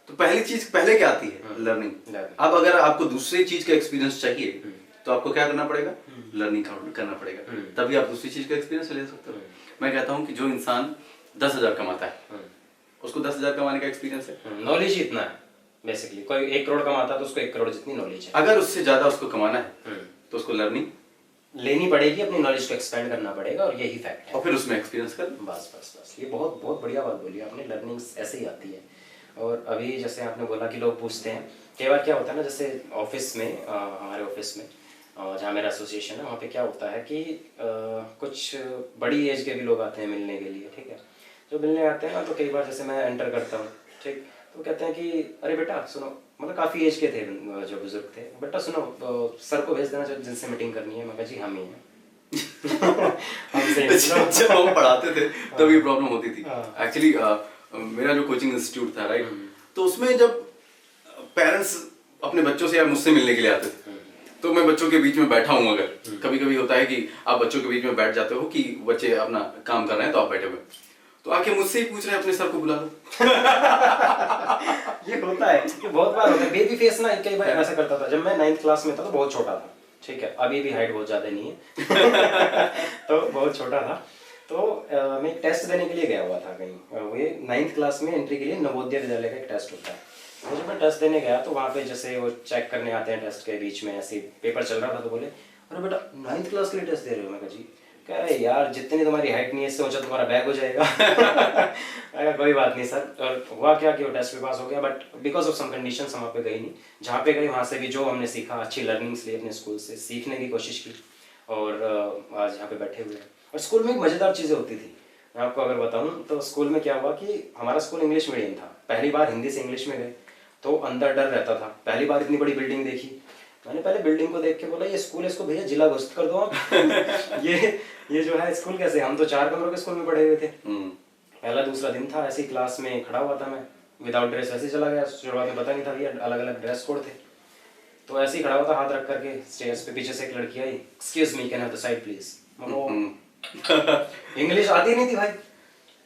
तो पहली चीज पहले क्या आती है? लर्निंग। अब अगर आपको दूसरी चीज का एक्सपीरियंस चाहिए, तो आपको क्या करना पड़ेगा? लर्निंग करना पड़ेगा, तभी आप दूसरी चीज का एक्सपीरियंस ले सकते हो। मैं कहता हूँ कि जो इंसान 10,000 कमाता है, उसको 10,000 कमाने का एक्सपीरियंस है, नॉलेज ही इतना है बेसिकली। कोई 1 करोड़ कमाता है तो उसको 1 करोड़ जितनी नॉलेज है। अगर उससे ज्यादा उसको कमाना है तो उसको लर्निंग लेनी पड़ेगी, अपनी नॉलेज को एक्सपेंड करना पड़ेगा, और यही फैक्ट है। और फिर उसमें एक्सपीरियंस कर। बस ये बहुत बहुत बढ़िया बात बोली आपने, लर्निंग्स ऐसे ही आती है। और अभी जैसे आपने बोला कि लोग पूछते हैं, कई बार क्या होता है ना, जैसे ऑफिस में, हमारे ऑफिस में जहाँ मेरा एसोसिएशन है, वहाँ पे क्या होता है कि कुछ बड़ी एज के भी लोग आते हैं मिलने के लिए, ठीक है। जो मिलने आते हैं ना, तो कई बार जैसे मैं एंटर करता हूँ, ठीक, तो कहते हैं कि अरे बेटा सुनो, मतलब काफ़ी एज के थे जो बुजुर्ग थे, बेटा सुनो सर को भेज देना जिनसे मीटिंग करनी है। मैं कहा जी हम ही हैं। जब हम पढ़ाते थे तब ये प्रॉब्लम होती थी एक्चुअली। मेरा जो कोचिंग इंस्टीट्यूट था, राइट, तो उसमें जब पेरेंट्स अपने बच्चों से या मुझसे मिलने के लिए आते थे, तो मैं बच्चों के बीच में बैठा हूँ। अगर कभी कभी होता है कि आप बच्चों के बीच में बैठ जाते हो कि बच्चे अपना काम कर रहे हैं, तो आप बैठे हुए, तो आके मुझसे ही पूछ रहे हैं अपने सर को बुला लो। ये होता है, ये बहुत बार होता है। बेबी फेस ना कई बार ऐसा करता था। जब मैं 9th क्लास में था तो बहुत छोटा था, ठीक है, अभी भी हाइट बहुत ज्यादा नहीं है। तो बहुत छोटा था, तो मैं एक टेस्ट देने के लिए गया हुआ था कहीं। वो 9th क्लास में एंट्री के लिए नवोदय विद्यालय का एक टेस्ट होता है। तो जब मैं टेस्ट देने गया, तो वहाँ पे जैसे वो चेक करने आते हैं टेस्ट के बीच में, ऐसे पेपर चल रहा था, तो बोले अरे बेटा 9th क्लास के लिए टेस्ट दे रहे हो? मैं कहा जी। कह रहे यार जितनी तुम्हारी हाइट नहीं है, इससे ऊंचा तुम्हारा बैग हो जाएगा। अगर कोई बात नहीं सर। और हुआ क्या कि वो टेस्ट में पास हो गया, but because of some conditions हम वहाँ पे गए नहीं। जहाँ पे गए वहाँ से भी जो हमने सीखा, अच्छी लर्निंग्स ली अपने स्कूल से, सीखने की कोशिश की, और आज यहाँ पे बैठे हुए हैं। और स्कूल में एक मज़ेदार चीज़ें होती थी, मैं आपको अगर बताऊँ तो। स्कूल में क्या हुआ कि हमारा स्कूल इंग्लिश मीडियम था, पहली बार हिंदी से इंग्लिश में गए, तो अंदर डर रहता था। पहली बार इतनी बड़ी बिल्डिंग देखी, मैंने पहले बिल्डिंग को देख के बोला ये स्कूल है, इसको भैया जिला घोषित कर दो आप। ये जो है स्कूल कैसे? हम तो 4 कमरों के स्कूल में पढ़े हुए थे। पहला दूसरा दिन था, ऐसी क्लास में खड़ा हुआ था मैं, विदाउट ड्रेस, वैसे चला गया। शुरुआत में पता नहीं था कि अलग अलग ड्रेस कोड थे। तो ऐसे ही खड़ा हुआ था हाथ रख करके स्टेयर्स पे, पीछे से एक लड़की आई, excuse me can have the side please. English आती नहीं थी भाई,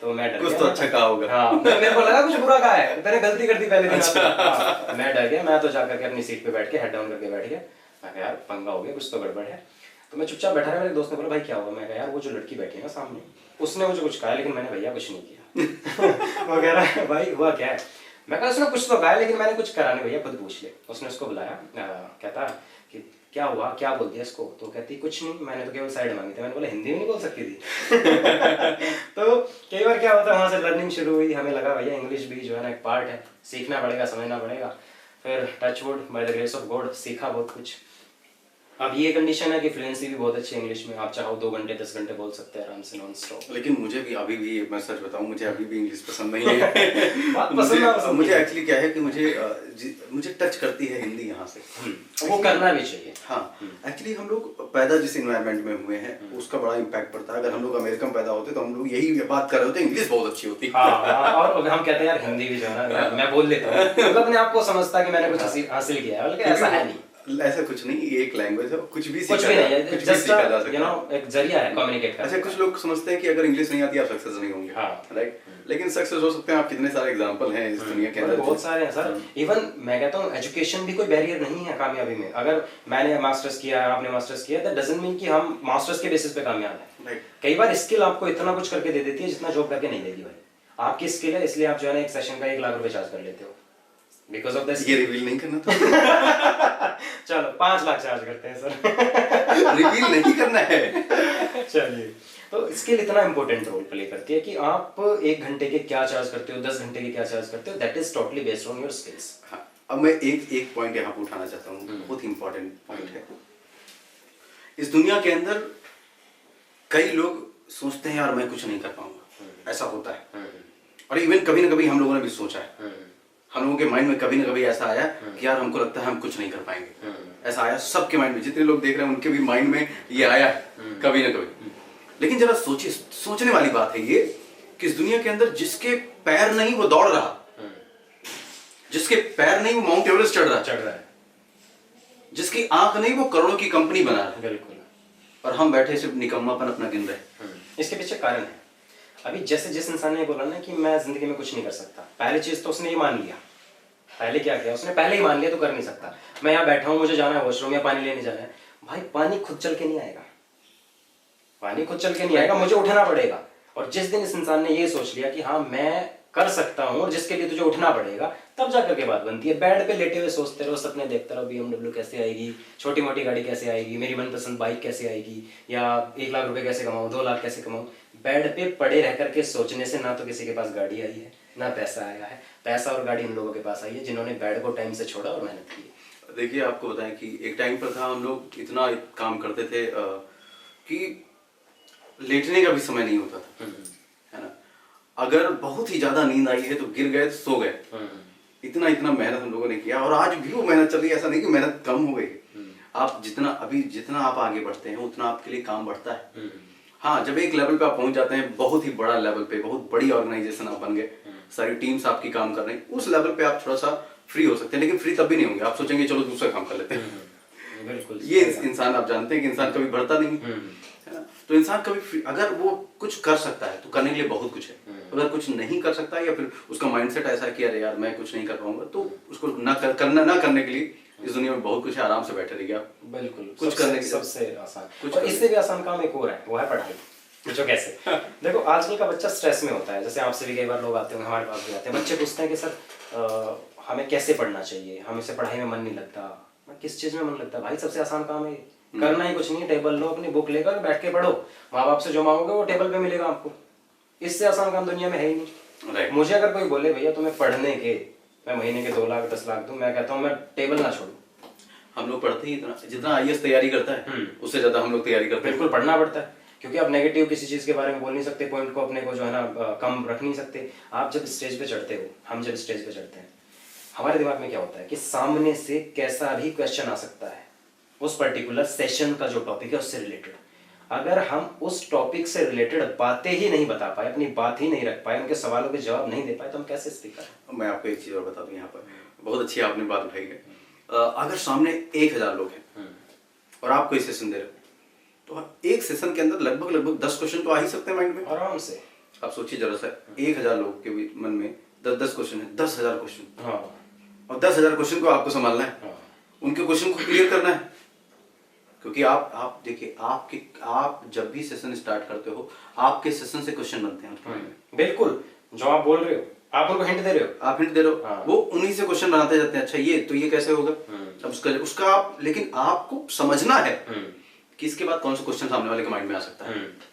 तो मैं डर कुछ गया। तो अच्छा कहा होगा। हाँ, मेरे को लगा कुछ बुरा कहा है, मैंने गलती कर दी पहले दिन। हाँ, मैं डर गया, मैं तो जा करके अपनी सीट पे बैठ के हेड डाउन करके बैठ गया। मैं कहा यार पंगा हो गया, कुछ तो गड़बड़ है। तो मैं चुपचाप बैठा रहा, मेरे दोस्त ने बोला भाई क्या हुआ? मैं कहा यार वो जो लड़की बैठी है ना सामने, उसने मुझे कुछ कहा, लेकिन मैंने भैया कुछ नहीं किया। वो कह रहा है भाई हुआ क्या है? मैं कहा उसने कुछ तो कहा लेकिन मैंने कुछ करा नहीं भैया, खुद पूछ ले। उसने उसको बुलाया, कहता कि क्या हुआ, क्या बोल दिया इसको? तो कहती कुछ नहीं, मैंने तो केवल साइड मांगी थी। मैंने बोला हिंदी में नहीं बोल सकती थी। तो कई बार क्या होता है, वहाँ से लर्निंग शुरू हुई, हमें लगा भैया इंग्लिश भी जो है ना एक पार्ट है, सीखना पड़ेगा, समझना पड़ेगा। फिर touch would by the grace of God सीखा बहुत कुछ। अब ये कंडीशन है कि फ्लुएंसी भी बहुत अच्छी है इंग्लिश में, आप चाहो 2 घंटे 10 घंटे बोल सकते हैं आराम से नॉन स्टॉप। लेकिन मुझे भी अभी भी, मैं सच बताऊं, मुझे अभी भी इंग्लिश पसंद नहीं है। बात पसंद ना पसंद मुझे एक्चुअली क्या है कि मुझे टच करती है हिंदी यहाँ से। वो करना भी चाहिए। हाँ, एक्चुअली हम लोग पैदा जिस इन्वायरमेंट में हुए हैं उसका बड़ा इम्पैक्ट पड़ता है। अगर हम लोग अमेरिका में पैदा होते तो हम लोग यही बात कर रहे होते, इंग्लिश बहुत अच्छी होती। हाँ, और हम कहते हैं यार हिंदी भी जो है ना मैं बोल लेता हूँ, मतलब अपने आप को समझता कि मैंने कुछ हासिल किया है, लेकिन ऐसा है नहीं। ऐसा कुछ नहीं, ये एक लैंग्वेज है, कुछ भी कुछ भी नहीं है, कुछ भी जस्ट सीखा जा सकता है। एक जरिया है कम्युनिकेट करने अच्छा, का। कुछ लोग समझते हैं कि अगर इंग्लिश नहीं आती आप सक्सेस नहीं होंगे। हाँ। राइट, लेकिन सक्सेस हो सकते हैं आप। कितने सारे एग्जांपल हैं इस दुनिया के अंदर, बहुत सारे हैं सर। इवन मैं कहता हूँ एजुकेशन भी कोई बैरियर नहीं है कामयाबी में। अगर मैंने मास्टर्स किया, आपने मास्टर्स किया, दैट डजंट मीन कि हम मास्टर्स के बेसिस पे कामयाब हैं। राइट, कई बार स्किल आपको इतना कुछ करके दे देती है जितना जॉब करके नहीं देगी भाई। आपकी स्किल है इसलिए आप जो है ना एक सेशन का 1 लाख रुपए चार्ज कर लेते हो, बिकॉज ऑफ दिस। ये रिवील नहीं करना था। चलो 5 लाख चार्ज करते हैं सर। रिवील नहीं करना है। चलिए, तो स्किल इतना इंपॉर्टेंट रोल प्ले करती है कि आप 1 घंटे के क्या चार्ज करते हो, 10 घंटे के क्या चार्ज करते हो, that is totally based on your skills. हाँ, अब मैं एक पॉइंट यहाँ पे उठाना चाहता हूँ, बहुत इंपॉर्टेंट पॉइंट है। इस दुनिया के अंदर कई लोग सोचते हैं यार मैं कुछ नहीं कर पाऊंगा, ऐसा होता है। और इवन कभी ना कभी हम लोगों ने भी सोचा है, हम लोगों के माइंड में कभी ना कभी ऐसा आया कि यार हमको लगता है हम कुछ नहीं कर पाएंगे। ऐसा आया सबके माइंड में, जितने लोग देख रहे हैं उनके भी माइंड में ये आया है कभी ना कभी। लेकिन जरा सोचिए, सोचने वाली बात है ये कि इस दुनिया के अंदर जिसके पैर नहीं वो दौड़ रहा, जिसके पैर नहीं वो माउंट एवरेस्ट चढ़ रहा है, जिसकी आंख नहीं वो करोड़ों की कंपनी बना रहा है। बिल्कुल। और हम बैठे सिर्फ निकम्मापन अपना गिन रहे। इसके पीछे कारण है। अभी जैसे जिस इंसान ने बोला ना कि मैं जिंदगी में कुछ नहीं कर सकता, पहली चीज तो उसने ये मान लिया। पहले क्या किया उसने? पहले ही मान लिया तो कर नहीं सकता। मैं यहाँ बैठा हूँ, मुझे जाना है वॉशरूम या पानी लेने जाना है, भाई पानी खुद चल के नहीं आएगा, पानी खुद चल के नहीं आएगा, मुझे उठना पड़ेगा। और जिस दिन इस इंसान ने ये सोच लिया कि हाँ मैं कर सकता हूँ और जिसके लिए तुझे उठना पड़ेगा, तब जाकर के बात बनती है। बेड पे लेटे हुए सोचते रहो, सपने देखते रहो, BMW कैसे आएगी, छोटी मोटी गाड़ी कैसे आएगी, मेरी मनपसंद बाइक कैसे आएगी, या 1 लाख रुपए कैसे कमाऊँ, 2 लाख कैसे कमाऊँ। बेड पे पड़े रह करके सोचने से ना तो किसी के पास गाड़ी आई है ना पैसा आया है। पैसा और गाड़ी उन लोगों के पास आई है जिन्होंने बेड को टाइम से छोड़ा और मेहनत की। देखिए, आपको बताएं कि एक टाइम पर था हम लोग इतना काम करते थे कि लेटने का भी समय नहीं होता था, है ना। अगर बहुत ही ज्यादा नींद आई है तो गिर गए तो सो गए। इतना मेहनत हम लोगों ने किया और आज भी वो मेहनत चल रही है। ऐसा नहीं कि मेहनत कम हो गई। आप जितना आप आगे बढ़ते हैं उतना आपके लिए काम बढ़ता है। हाँ, जब एक लेवल पे आप पहुंच जाते हैं, बहुत ही बड़ा लेवल पे, बहुत बड़ी ऑर्गेनाइजेशन आप बन गए, सारी टीम्स आपकी काम कर रही हैं, उस लेवल पे आप थोड़ा सा फ्री हो सकते हैं। लेकिन फ्री तब भी नहीं होंगे, आप सोचेंगे चलो दूसरा काम कर लेते हैं। बिल्कुल। ये इंसान, आप जानते हैं कि इंसान कभी बढ़ता नहीं है ना। तो इंसान कभी अगर वो कुछ कर सकता है तो करने के लिए बहुत कुछ है। अगर कुछ नहीं कर सकता या फिर उसका माइंडसेट ऐसा है कि अरे यार मैं कुछ नहीं कर पाऊंगा, तो उसको ना करने के लिए इस दुनिया में बहुत कुछ है। आराम से बैठे रहिए आप। बिल्कुल, कुछ करने के सबसे आसान, कुछ और इससे भी आसान काम एक और है, वो है पढ़ाई। पूछो कैसे? देखो आजकल का बच्चा स्ट्रेस में होता है। जैसे आपसे भी कई बार लोग आते हैं, हमारे पास भी आते हैं, बच्चे पूछते हैं कि सर हमें कैसे पढ़ना चाहिए, हमें से पढ़ाई में मन नहीं लगता। किस चीज में मन लगता है भाई? सबसे आसान काम है, करना ही कुछ नहीं है। टेबल लो, अपनी बुक लेकर बैठ के पढ़ो, माँ बाप से जो मांगोगे वो टेबल पे मिलेगा आपको। इससे आसान काम दुनिया में है ही नहीं। मुझे अगर कोई बोले भैया तुम्हें पढ़ने के मैं महीने के 2 लाख 10 लाख दूं, मैं कहता हूँ मैं टेबल ना छोड़ू। हम लोग पढ़ते ही इतना, जितना IAS तैयारी करता है उससे ज्यादा हम लोग तैयारी करते हैं। बिल्कुल पढ़ना पड़ता है, क्योंकि आप नेगेटिव किसी चीज के बारे में बोल नहीं सकते, पॉइंट को अपने को जो है ना कम रख नहीं सकते। आप जब स्टेज पे चढ़ते हो, हम जब स्टेज पे चढ़ते हैं, हमारे दिमाग में क्या होता है कि सामने से कैसा भी क्वेश्चन आ सकता है उस पर्टिकुलर सेशन का जो टॉपिक है उससे रिलेटेड। अगर हम उस टॉपिक से रिलेटेड बातें ही नहीं बता पाए, अपनी बात ही नहीं रख पाए, उनके सवालों के जवाब नहीं दे पाए, तो हम कैसे स्पीकर हैं? मैं आपको एक चीज और बता दूं, यहाँ पर बहुत अच्छी आपने बात उठाई है। अगर सामने 1000 लोग हैं और आप कोई सेशन दे रहे हो, तो एक सेशन के अंदर लगभग 10 क्वेश्चन तो आ ही सकते हैं माइंड में आराम से। आप सोचिए जरा सा, 1000 लोगों के मन में 10 क्वेश्चन है, 10,000 क्वेश्चन। हाँ। और 10,000 क्वेश्चन को आपको संभालना है, हाँ। उनके क्वेश्चन को क्लियर करना है। क्योंकि आप देखिए, आप जब भी सेशन स्टार्ट करते हो, आपके सेशन से क्वेश्चन बनते हैं। बिल्कुल, जो आप बोल रहे हो, आप उनको हिंट दे रहे हो, आप हिंट दे रहे हो, हाँ। वो उन्हीं से क्वेश्चन बनाते जाते हैं। अच्छा ये कैसे होगा, अब उसका आप, लेकिन आपको समझना है कि इसके बाद कौन सा क्वेश्चन सामने वाले के माइंड में आ सकता है।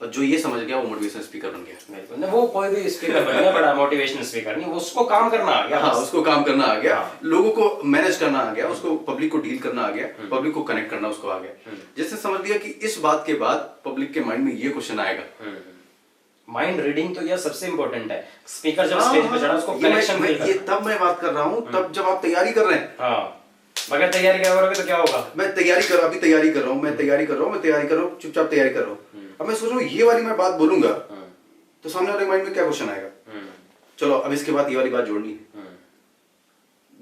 और जो ये समझ गया वो मोटिवेशन स्पीकर बन गया। बिल्कुल, नहीं वो कोई भी स्पीकर बन गया, बड़ा मोटिवेशनल स्पीकर नहीं, उसको काम करना आ गया। हाँ, उसको काम करना आ गया, हाँ। लोगों को मैनेज करना आ गया, उसको पब्लिक को डील करना आ गया, पब्लिक को कनेक्ट करना उसको आ गया। जैसे समझ लिया कि इस बात के बाद पब्लिक के माइंड में ये क्वेश्चन आएगा। माइंड रीडिंग तो यह सबसे इंपॉर्टेंट है। स्पीकर जब स्टेज पे चढ़ा, उसको कनेक्शन ये तब मैं बात कर रहा हूँ, तब जब आप तैयारी कर रहे हैं। हाँ, मगर तैयारी क्या करोगे तो क्या होगा? मैं तैयारी कर रहा हूँ, चुपचाप तैयारी कर रहा हूँ। अब मैं सोच रहा हूँ ये वाली मैं बात बोलूंगा तो सामने वाले माइंड में क्या क्वेश्चन आएगा, चलो अब इसके बाद ये वाली बात जोड़नी है।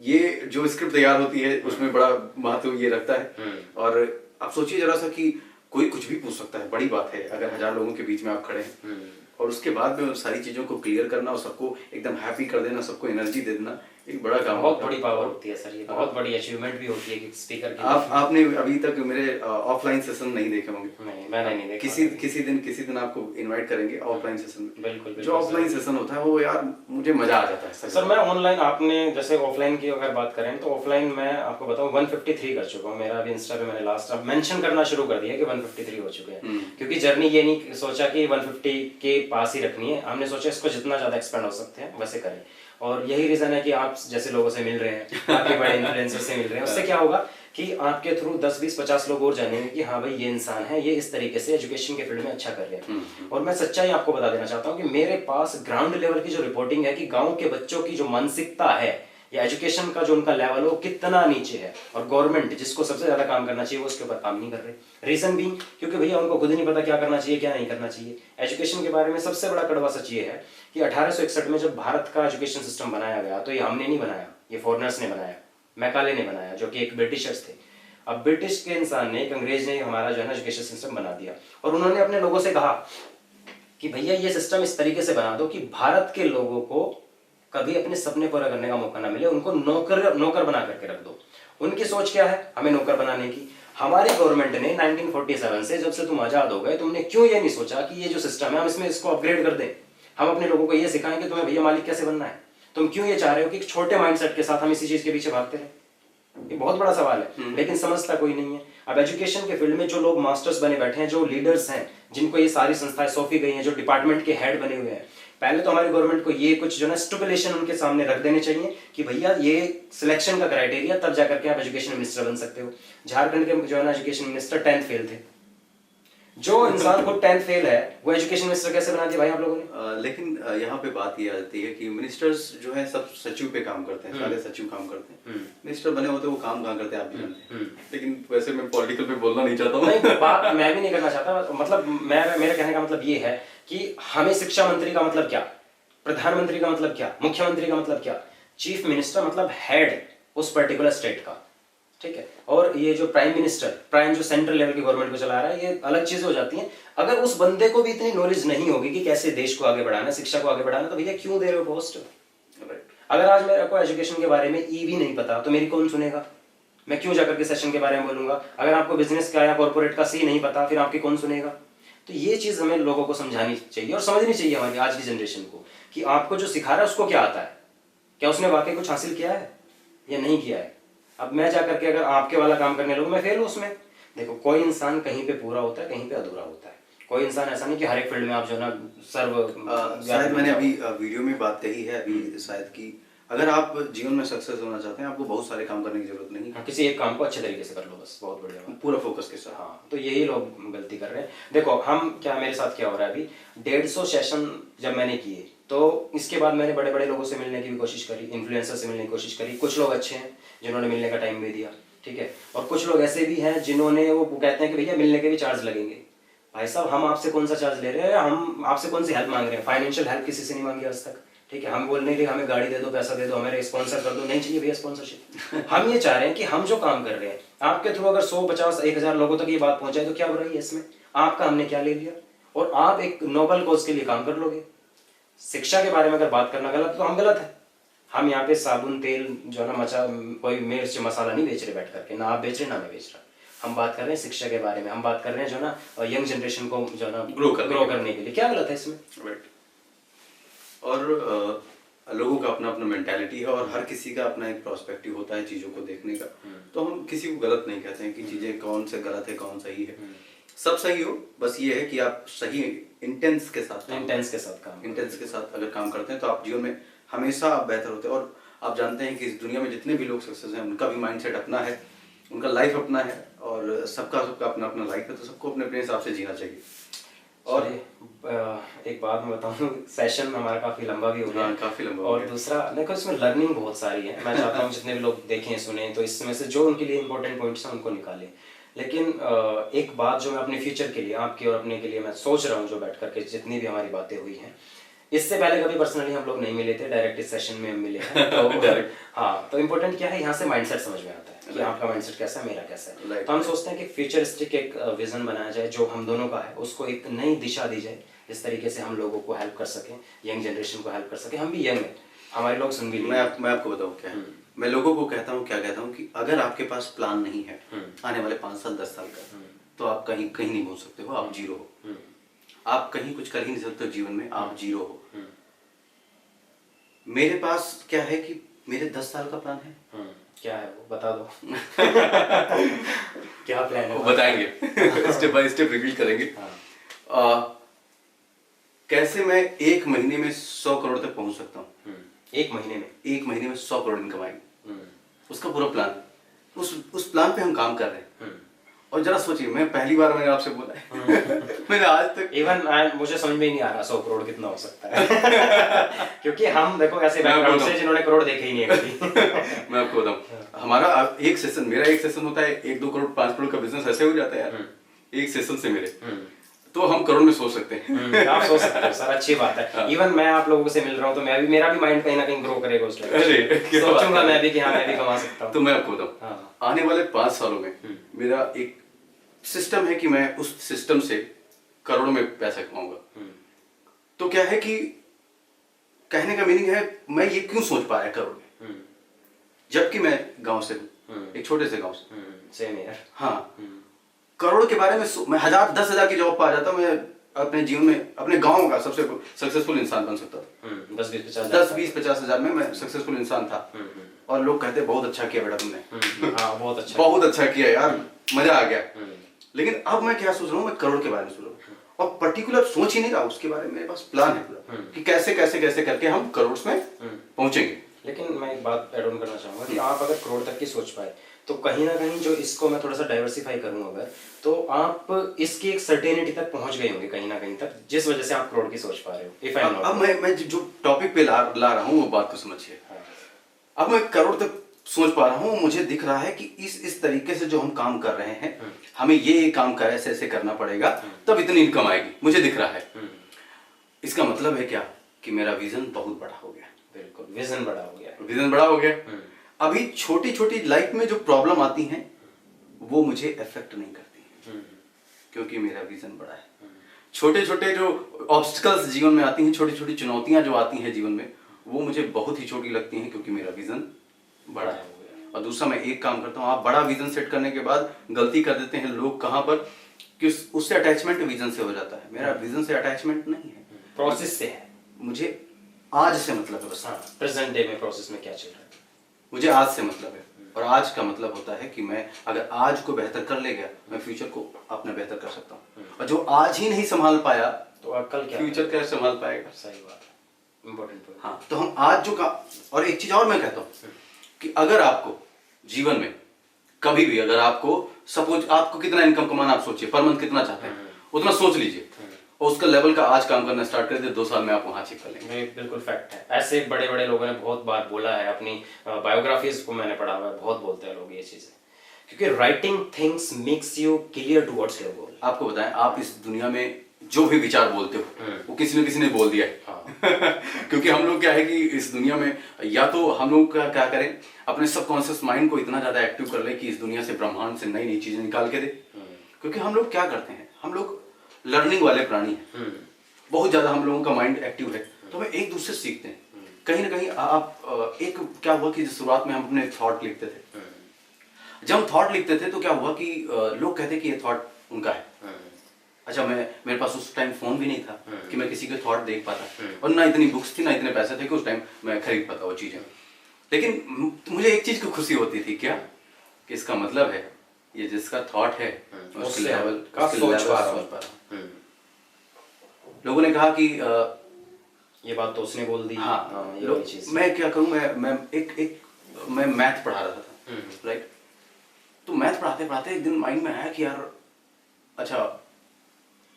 ये जो स्क्रिप्ट तैयार होती है उसमें बड़ा महत्व ये रखता है। और आप सोचिए जरा सा कि कोई कुछ भी पूछ सकता है, बड़ी बात है अगर 1000 लोगों के बीच में आप खड़े हैं और उसके बाद में उन सारी चीजों को क्लियर करना और सबको एकदम हैप्पी कर देना, सबको एनर्जी दे देना, एक बड़ा काम, बहुत बड़ी पावर होती है सर, ये बहुत बड़ी अचीवमेंट भी होती है कि स्पीकर की। आपने अभी तक मेरे ऑफलाइन सेशन नहीं देखे होंगे। नहीं, मैंने नहीं देखा। किसी दिन आपको इनवाइट करेंगे ऑफलाइन सेशन में। बिल्कुल, जो ऑफलाइन सेशन होता है वो यार मुझे मजा आ जाता है सर। मैं ऑनलाइन, आपने जैसे ऑफलाइन की अगर बात करें तो ऑफलाइन मैं आपको बताऊं 153 कर चुका हूं। मेरा अभी इंस्टा पे मैंने लास्ट अब मेंशन करना शुरू कर दिया कि 153 हो चुके हैं। क्योंकि जर्नी ये नहीं सोचा कि 150 के पास ही रखनी है, हमने सोचा इसको जितना ज्यादा एक्सपेंड हो सकते हैं वैसे करें। और यही रीजन है कि आप जैसे लोगों से मिल रहे हैं, आपके बड़े इन्फ्लुएंसर से मिल रहे हैं, उससे क्या होगा कि आपके थ्रू 10, 20, 50 लोग और जानेंगे कि हाँ भाई ये इंसान है, ये इस तरीके से एजुकेशन के फील्ड में अच्छा कर रहे हैं। और मैं सच्चाई आपको बता देना चाहता हूँ कि मेरे पास ग्राउंड लेवल की जो रिपोर्टिंग है कि गाँव के बच्चों की जो मानसिकता है या एजुकेशन का जो उनका लेवल हो कितना नीचे है, और गवर्नमेंट जिसको सबसे ज्यादा काम करना चाहिए वो उसके ऊपर काम नहीं कर रहे। रीजन भी क्योंकि भैया उनको खुद नहीं पता क्या करना चाहिए क्या नहीं करना चाहिए। एजुकेशन के बारे में सबसे बड़ा कड़वा सच ये है कि 1861 में जब भारत का एजुकेशन सिस्टम बनाया गया तो ये हमने नहीं बनाया, ये फॉरेनर्स ने बनाया, मैकाले ने बनाया, जो कि एक ब्रिटिशर्स थे। अब ब्रिटिश के इंसान ने, एक अंग्रेज ने हमारा जो है ना एजुकेशन सिस्टम बना दिया, और उन्होंने अपने लोगों से कहा कि भैया ये सिस्टम इस तरीके से बना दो कि भारत के लोगों को कभी अपने सपने पूरा करने का मौका ना मिले, उनको नौकर बना करके रख दो। उनकी सोच क्या है, हमें नौकर बनाने की। हमारी गवर्नमेंट ने 1947 से जब से तुम आजाद हो गए, तुमने क्यों ये नहीं सोचा कि ये जो सिस्टम है हम इसमें इसको अपग्रेड कर दें, हम अपने लोगों को ये सिखाएं कि तुम्हें भैया मालिक कैसे बनना है। तुम क्यों ये चाह रहे हो कि छोटे माइंडसेट के साथ हम इसी चीज के पीछे भागते हैं? ये बहुत बड़ा सवाल है, लेकिन समझता कोई नहीं है। अब एजुकेशन के फील्ड में जो लोग मास्टर्स बने बैठे हैं, जो लीडर्स हैं, जिनको ये सारी संस्थाएं सौंपी गई हैं, जो डिपार्टमेंट के हेड बने हुए हैं, पहले तो हमारी गवर्नमेंट को ये कुछ जो ना स्टिपुलेशन उनके सामने रख देने चाहिए कि भैया ये सिलेक्शन का क्राइटेरिया, तब जाकर के आप एजुकेशन मिनिस्टर बन सकते हो। झारखंड के जो है ना एजुकेशन मिनिस्टर 10th फेल थे। जो इंसान को 10th फेल है वो एजुकेशन मिनिस्टर कैसे बना दिया भाई आप लोगों ने? लेकिन यहाँ पे बात ये आ जाती है कि मिनिस्टर्स जो है सब सचिव पे काम करते हैं, सारे सचिव काम करते हैं। मिनिस्टर बने होते वो काम कहाँ करते हैं आप भी जानते हैं। लेकिन वैसे मैं पॉलिटिकल पे बोलना नहीं चाहता हूँ। नहीं, बात मैं भी नहीं करना चाहता, मतलब मेरे कहने का मतलब ये है कि हमें शिक्षा मंत्री का मतलब क्या, प्रधानमंत्री का मतलब क्या, मुख्यमंत्री का मतलब क्या, चीफ मिनिस्टर मतलब हेड उस पर्टिकुलर स्टेट का, ठीक है। और ये जो प्राइम मिनिस्टर, प्राइम जो सेंट्रल लेवल की गवर्नमेंट को चला रहा है, ये अलग चीजें हो जाती हैं। अगर उस बंदे को भी इतनी नॉलेज नहीं होगी कि कैसे देश को आगे बढ़ाना, शिक्षा को आगे बढ़ाना, तो भैया क्यों दे रहे हो पोस्ट? अगर आज मेरे को एजुकेशन के बारे में ई भी नहीं पता तो मेरी कौन सुनेगा? मैं क्यों जाकर के सेशन के बारे में बोलूंगा? अगर आपको बिजनेस का या कॉर्पोरेट का सी नहीं पता, फिर आपकी कौन सुनेगा? तो ये चीज हमें लोगों को समझानी चाहिए और समझनी चाहिए हमारी आज की जनरेशन को कि आपको जो सिखा रहा है उसको क्या आता है, क्या उसने वाकई कुछ हासिल किया है या नहीं किया है। अब मैं जाकर के अगर आपके वाला काम करने लगूं, मैं फेल हूं उसमें। देखो, कोई इंसान कहीं पे पूरा होता है, कहीं पे अधूरा होता है। कोई इंसान ऐसा नहीं कि हर एक फील्ड में आप जो ना शायद मैंने अभी वीडियो में बात कही है अभी शायद कि अगर आप जीवन में सक्सेस होना चाहते हैं, आपको बहुत सारे काम करने की जरूरत नहीं। हाँ, किसी एक काम को अच्छे तरीके से कर लो बस, बहुत बढ़िया, पूरा फोकस के साथ। हाँ, तो यही लोग गलती कर रहे हैं। देखो हम क्या, मेरे साथ क्या हो रहा है अभी, 150 सेशन जब मैंने किए तो इसके बाद मैंने बड़े बड़े लोगों से मिलने की भी कोशिश करी, इन्फ्लुएंसर से मिलने की कोशिश करी। कुछ लोग अच्छे हैं जिन्होंने मिलने का टाइम भी दिया, ठीक है, और कुछ लोग ऐसे भी हैं जिन्होंने वो कहते हैं कि भैया मिलने के भी चार्ज लगेंगे। भाई साहब, हम आपसे कौन सा चार्ज ले रहे हैं? हम आपसे कौन सी हेल्प मांग रहे हैं? फाइनेंशियल हेल्प किसी से नहीं मांगी आज तक। ठीक है, हम बोल नहीं रहे हमें गाड़ी दे दो, पैसा दे दो, हमें स्पॉन्सर कर दो, नहीं चाहिए भैया स्पॉन्सरशिप। हम ये चाह रहे हैं कि हम जो काम कर रहे हैं आपके थ्रू अगर 100, 50, 1000 लोगों तक ये बात पहुंचाए तो क्या बुराई है इसमें? आपका हमने क्या ले लिया, और आप एक नोबल कॉज के लिए काम कर लोगे। शिक्षा के बारे में अगर बात करना गलत तो हम गलत है। हम यहाँ पे साबुन तेल जो है ना कोई मिर्च मसाला नहीं बेच रहे बैठ करके, ना आप बेच रहे ना मैं बेच रहा। हम बात कर रहे हैं शिक्षा के बारे में, हम बात कर रहे हैं जो ना यंग जनरेशन को जो ना ग्रो करने के लिए। क्या गलत है इसमें? राइट। और लोगों का अपना अपना मेंटालिटी है और हर किसी का अपना एक प्रोस्पेक्टिव होता है चीज़ों को देखने का। तो हम किसी को गलत नहीं कहते हैं कि चीज़ें कौन से गलत है कौन सही है। सब सही हो, बस ये है कि आप सही इंटेंस के साथ अगर काम करते हैं तो आप जीवन में हमेशा आप बेहतर होते हैं। और आप जानते हैं कि इस दुनिया में जितने भी लोग सक्सेस हैं उनका भी माइंडसेट अपना है, उनका लाइफ अपना है, और सबका अपना अपना लाइफ है, तो सबको अपने अपने हिसाब से जीना चाहिए। और एक बात मैं बताऊं, सेशन हमारा काफी लंबा भी हो गया। काफी लंबा और दूसरा देखो इसमें लर्निंग बहुत सारी है। मैं चाहता हूँ जितने भी लोग देखें सुने तो इसमें से जो उनके लिए इंपॉर्टेंट पॉइंट्स हैं उनको निकालें। लेकिन एक बात जो मैं अपने फ्यूचर के लिए आपके और अपने के लिए मैं सोच रहा हूँ, जो बैठ करके जितनी भी हमारी बातें हुई हैं, इससे पहले कभी पर्सनली हम लोग नहीं मिले थे, डायरेक्ट इस सेशन में हम मिले हैं। तो हाँ, तो इम्पोर्टेंट क्या है, यहाँ से माइंडसेट समझ में आता है कि आपका माइंडसेट कैसा है, मेरा कैसा है। तो हम सोचते हैं कि फ्यूचरिस्टिक एक विजन बनाया जाए जो हम दोनों का है, उसको एक नई दिशा दी जाए, इस तरीके से हम लोगों को हेल्प कर सकें, यंग जनरेशन को हेल्प कर सकें। हम भी यंग हैं, हमारे लोग सुन भी मैं आपको बताऊँ क्या है, मैं लोगों को कहता हूँ कि अगर आपके पास प्लान नहीं है आने वाले 5 साल 10 साल का, तो आप कहीं नहीं पहुंच सकते हो, आप जीरो हो। आप कहीं कुछ कर ही नहीं सकते हो जीवन में, आप जीरो हो। मेरे पास क्या है कि मेरे 10 साल का प्लान है। क्या है वो बता दो। क्या प्लान है वो बताएंगे स्टेप बाय स्टेप रिवील करेंगे। कैसे मैं 1 महीने में 100 करोड़ तक पहुंच सकता हूँ। 1 महीने में 100 करोड़ इनकम आएगी, उसका पूरा प्लान, उस प्लान पे हम काम कर रहे हैं। और जरा सोचिए, मैं पहली बार मैंने आपसे बोला है मैंने आज तक इवन मुझे समझ में ही नहीं आ रहा 100 करोड़ कितना हो सकता है क्योंकि हम देखो ऐसे बैकग्राउंड से जिन्होंने करोड़ देखे ही नहीं है कभी। मैं आपको बताऊं, हमारा मेरा एक सेशन होता है, 1-2 करोड़ 5 करोड़ का बिजनेस ऐसे हो जाता है यार एक सेशन से मेरे। तो हम करोड़ में सोच सकते हैं। आप सोच सकते हो सर, अच्छी बात है। इवन मैं आप लोगों से मिल रहा हूँ तो मेरा भी माइंड कहीं ना कहीं ग्रो करेगा उस टाइम, सोचूंगा मैं भी कि हाँ मैं भी कमा सकता हूँ। तो मैं आपको बताऊं, आने वाले 5 सालों में मेरा एक सिस्टम है कि मैं उस सिस्टम से करोड़ों में पैसा कमाऊंगा। तो क्या है कि कहने का मीनिंग है, मैं ये क्यों सोच पा रहा है करोड़ में, जबकि मैं गांव से हूँ, एक छोटे से गांव से। सेम यार। हाँ, करोड़ के बारे में मैं 1000 की जॉब पा जाता, मैं अपने जीवन में अपने गांव का सबसे सक्सेसफुल इंसान बन सकता था। 10-20-50 हजार में मैं सक्सेसफुल इंसान था। और लोग कहते बहुत अच्छा किया बेटा तुमने। हाँ, बहुत अच्छा किया यार, मजा आ गया। लेकिन अब मैं क्या सोच रहा हूँ, मैं करोड़ के बारे में सोच रहा हूँ, और पर्टिकुलर सोच ही नहीं रहा उसके बारे में। मेरे पास प्लान है पूरा कि कैसे कैसे कैसे करके हम करोड़ में पहुंचेंगे। लेकिन मैं एक बात ऐड ऑन करना चाहूंगा कि आप अगर करोड़ तक की सोच पाए तो कहीं ना कहीं जो इसको मैं थोड़ा सा डाइवर्सिफाई करूं अगर, तो आप इसकी एक सर्टेनिटी तक पहुंच गए होंगे कहीं ना कहीं तक, जिस वजह से आप करोड़ की सोच पा रहे हो। इफ आई एम नॉट, अब मैं जो टॉपिक पे ला रहा हूँ वो बात को समझिए। अब मैं करोड़ तक सोच पा रहा हूँ, मुझे दिख रहा है कि इस तरीके से जो हम काम कर रहे हैं, हमें ये काम कर ऐसे ऐसे करना पड़ेगा तब इतनी इनकम आएगी, मुझे दिख रहा है। इसका मतलब है क्या कि मेरा विजन बहुत बड़ा हो गया। बिल्कुल, विजन बड़ा हो गया। विजन बड़ा हो गया। अभी छोटी छोटी लाइफ में जो प्रॉब्लम आती हैं वो मुझे अफेक्ट नहीं करती, क्योंकि मेरा विजन बड़ा है। छोटे छोटे जो ऑब्स्टिकल्स जीवन में आती हैं, छोटी छोटी चुनौतियां जो आती हैं जीवन में, वो मुझे बहुत ही छोटी लगती हैं, क्योंकि मेरा विजन बड़ा है। और दूसरा, मैं एक काम करता हूँ, आप बड़ा विजन सेट करने के बाद गलती कर देते हैं लोग कहाँ पर कि उससे अटैचमेंट विजन से हो जाता है। मेरा विजन से अटैचमेंट नहीं है, प्रोसेस से है। मुझे आज से मतलब है बस। प्रेजेंट डे में प्रोसेस में क्या चल रहा है, मुझे आज से मतलब है। और आज का मतलब होता है कि मैं अगर आज को बेहतर कर ले गया, मैं फ्यूचर को अपना बेहतर कर सकता हूँ। और जो आज ही नहीं संभाल पाया तो कल क्या, फ्यूचर क्या संभाल पाएगा। सही बात है, इम्पोर्टेंट पॉइंट। हाँ, तो हम आज जो का, और एक चीज और मैं कहता हूँ कि अगर आपको जीवन में कभी भी, अगर आपको सपोज आपको कितना इनकम कमाना, आप सोचिए पर मंथ कितना चाहते हैं, उतना सोच लीजिए और उसका लेवल का आज काम करना स्टार्ट कर दे, 2 साल में आप वहां अचीव कर लेंगे। बिल्कुल फैक्ट है। ऐसे बड़े बड़े लोगों ने बहुत बार बोला है, अपनी बायोग्राफीज को मैंने पढ़ा हुआ है, बहुत बोलते हैं लोग ये चीजें, क्योंकि writing things makes you clear towards your goal. आपको बताएं, आप इस दुनिया में जो भी विचार बोलते हो वो किसी ने बोल दिया है। क्योंकि हम लोग क्या है कि इस दुनिया में या तो हम लोग क्या करें, अपने सबकॉन्शियस माइंड को इतना ज्यादा एक्टिव कर ले कि इस दुनिया से, ब्रह्मांड से नई नई चीजें निकाल के दे। क्योंकि हम लोग क्या करते हैं, हम लोग लर्निंग वाले प्राणी हैं, बहुत ज्यादा हम लोगों का माइंड एक्टिव है, तो हमें एक दूसरे से सीखते हैं। कहीं ना कहीं आप एक क्या हुआ कि शुरुआत में हम अपने थॉट लिखते थे, जब हम थॉट लिखते थे तो क्या हुआ कि लोग कहते कि ये थॉट उनका है। अच्छा, मेरे पास उस टाइम फोन भी नहीं था कि मैं किसी के थॉट देख पाता, और ना इतनी बुक्स थी, ना इतने पैसे थे कि उस टाइम मैं खरीद पाता वो चीजें। लेकिन मुझे एक चीज की खुशी होती थी, क्या कि इसका मतलब है ये जिसका थॉट है उसके लेवल का सोच पा रहा। लोगों ने कहा कि ये बात तो उसने बोल दी। हाँ, ये वाली चीज। मैं क्या करूं, मैं मैथ पढ़ा रहा था, राइट। तो मैथ पढ़ाते पढ़ाते एक दिन माइंड में आया कि यार, अच्छा,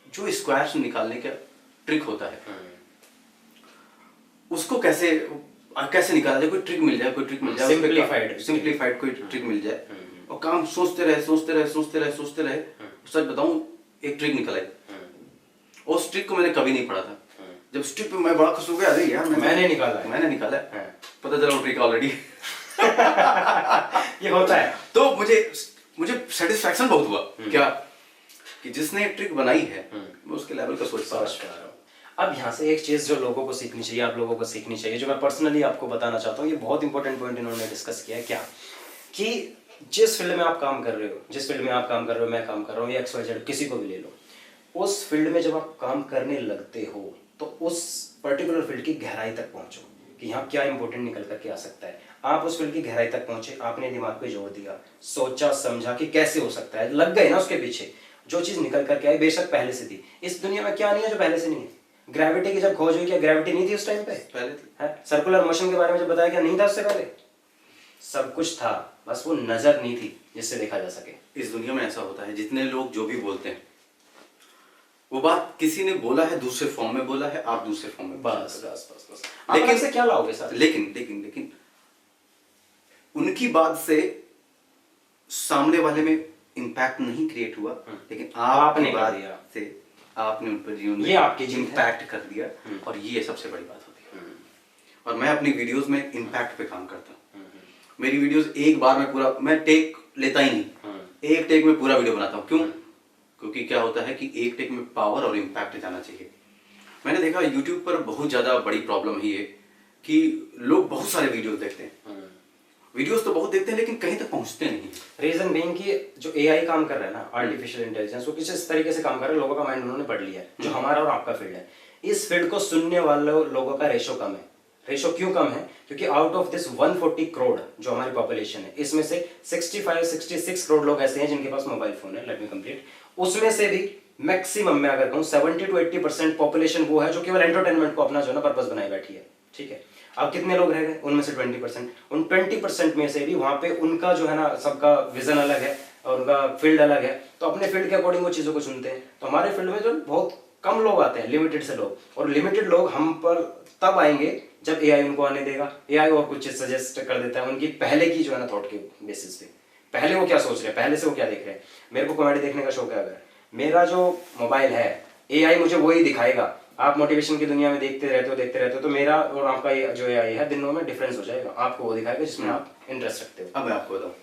जो स्क्वायर्स निकालने का ट्रिक होता है उसको कैसे निकाला जाए, कोई ट्रिक मिल जाए, सिंप्लीफाइड कोई ट्रिक मिल जाए, और काम सोचते रहे। सच बताऊं, एक ट्रिक निकल आई, उस ट्रिक को मैंने कभी नहीं पढ़ा था। जब उस ट्रिक पे मैं बड़ा खुश हो गया, अरे यार मैंने निकाला है। पता चला वो ट्रिक ऑलरेडी ये होता है। तो मुझे सेटिस्फैक्शन बहुत हुआ, क्या कि जिसने एक ट्रिक बनाई है मैं उसके लेवल का सोच पा रहा हूं। अब यहाँ से एक चीज जो लोगों को सीखनी चाहिए, आप लोगों को सीखनी चाहिए, जो मैं पर्सनली आपको बताना चाहता हूँ, ये बहुत इंपॉर्टेंट पॉइंट इन्होंने डिस्कस किया है। क्या कि जिस फील्ड में आप काम कर रहे हो, मैं काम कर रहा हूँ, या XYZ किसी को भी ले लो, उस फील्ड में जब आप काम करने लगते हो तो उस पर्टिकुलर फील्ड की गहराई तक पहुंचो कि यहाँ क्या इंपॉर्टेंट निकल करके आ सकता है। आप उस फील्ड की गहराई तक पहुंचे, आपने दिमाग पे जोर दिया, सोचा समझा कि कैसे हो सकता है, लग गए ना उसके पीछे, जो चीज निकल करके आई, बेशक पहले से थी। इस दुनिया में क्या नहीं है जो पहले से नहीं है। ग्रेविटी की जब खोज हुई, क्या ग्रेविटी नहीं थी उस टाइम पे? पहले थी। सर्कुलर मोशन के बारे में जब बताया, क्या नहीं था उससे पहले? सब कुछ था, बस वो नजर नहीं थी जिससे देखा जा सके। इस दुनिया में ऐसा होता है, जितने लोग जो भी बोलते हैं, वो बात किसी ने बोला है, दूसरे फॉर्म में बोला है, आप दूसरे फॉर्म में, बस। लेकिन से क्या लाओगे सर? लेकिन उनकी बात से सामने वाले में इम्पैक्ट नहीं क्रिएट हुआ, लेकिन आपने बात से आपने उन पर जीवन में इम्पैक्ट कर दिया, और ये सबसे बड़ी बात होती है। और मैं अपनी वीडियोस में इम्पैक्ट पे काम करता हूँ। मेरी वीडियोस एक बार में पूरा, मैं टेक लेता ही नहीं, एक टेक में पूरा वीडियो बनाता हूँ। क्यों? क्योंकि क्या होता है कि एक टेक में पावर और इम्पैक्ट जाना चाहिए। मैंने देखा यूट्यूब पर बहुत ज्यादा बड़ी प्रॉब्लम ही है कि लोग बहुत सारे वीडियोस देखते हैं, वीडियोस तो बहुत देखते हैं, लेकिन कहीं तक पहुंचते नहीं। रीजन बीइंग कि जो AI काम कर रहा है ना, आर्टिफिशियल इंटेलिजेंस, वो किस तरीके से काम कर रहा है, लोगों का माइंड उन्होंने पढ़ लिया है। जो हमारा और आपका फील्ड है, इस फील्ड को सुनने वाले लोगों का रेशो कम है। रेशो क्यों कम है? क्योंकि आउट ऑफ दिस 140 करोड़ जो हमारी पॉपुलेशन है, इसमें से 65-66 करोड़ लोग ऐसे हैं जिनके पास मोबाइल फोन है। Let me complete. उसमें से भी मैक्सिमम, मैं अगर कहूँ 70 to 80% पॉपुलेशन वो है जो केवल एंटरटेनमेंट को अपना जो है ना पर्पस बनाई बैठी है। ठीक है, अब कितने लोग रह गए? उनमें से 20%। उन 20% में से भी वहां पे उनका जो है ना, सबका विजन अलग है और उनका फील्ड अलग है, तो अपने फील्ड के अकॉर्डिंग वो चीजों को सुनते हैं। तो हमारे फील्ड में जो बहुत कम लोग आते हैं, लिमिटेड से लोग, और लिमिटेड लोग हम पर तब आएंगे जब AI उनको आने देगा। AI और कुछ चीज सजेस्ट कर देता है उनकी पहले की जो है ना थॉट के बेसिस पे। पहले वो क्या सोच रहे हैं, पहले से वो क्या देख रहे हैं। मेरे को कॉमेडी देखने का शौक है, अगर मेरा जो मोबाइल है, AI मुझे वही दिखाएगा। आप मोटिवेशन की दुनिया में देखते रहते हो, तो मेरा और आपका जो AI है, दिनों में डिफरेंस हो जाएगा। आपको वो दिखाएगा जिसमें आप इंटरेस्ट रखते हो। अब मैं आपको बताऊं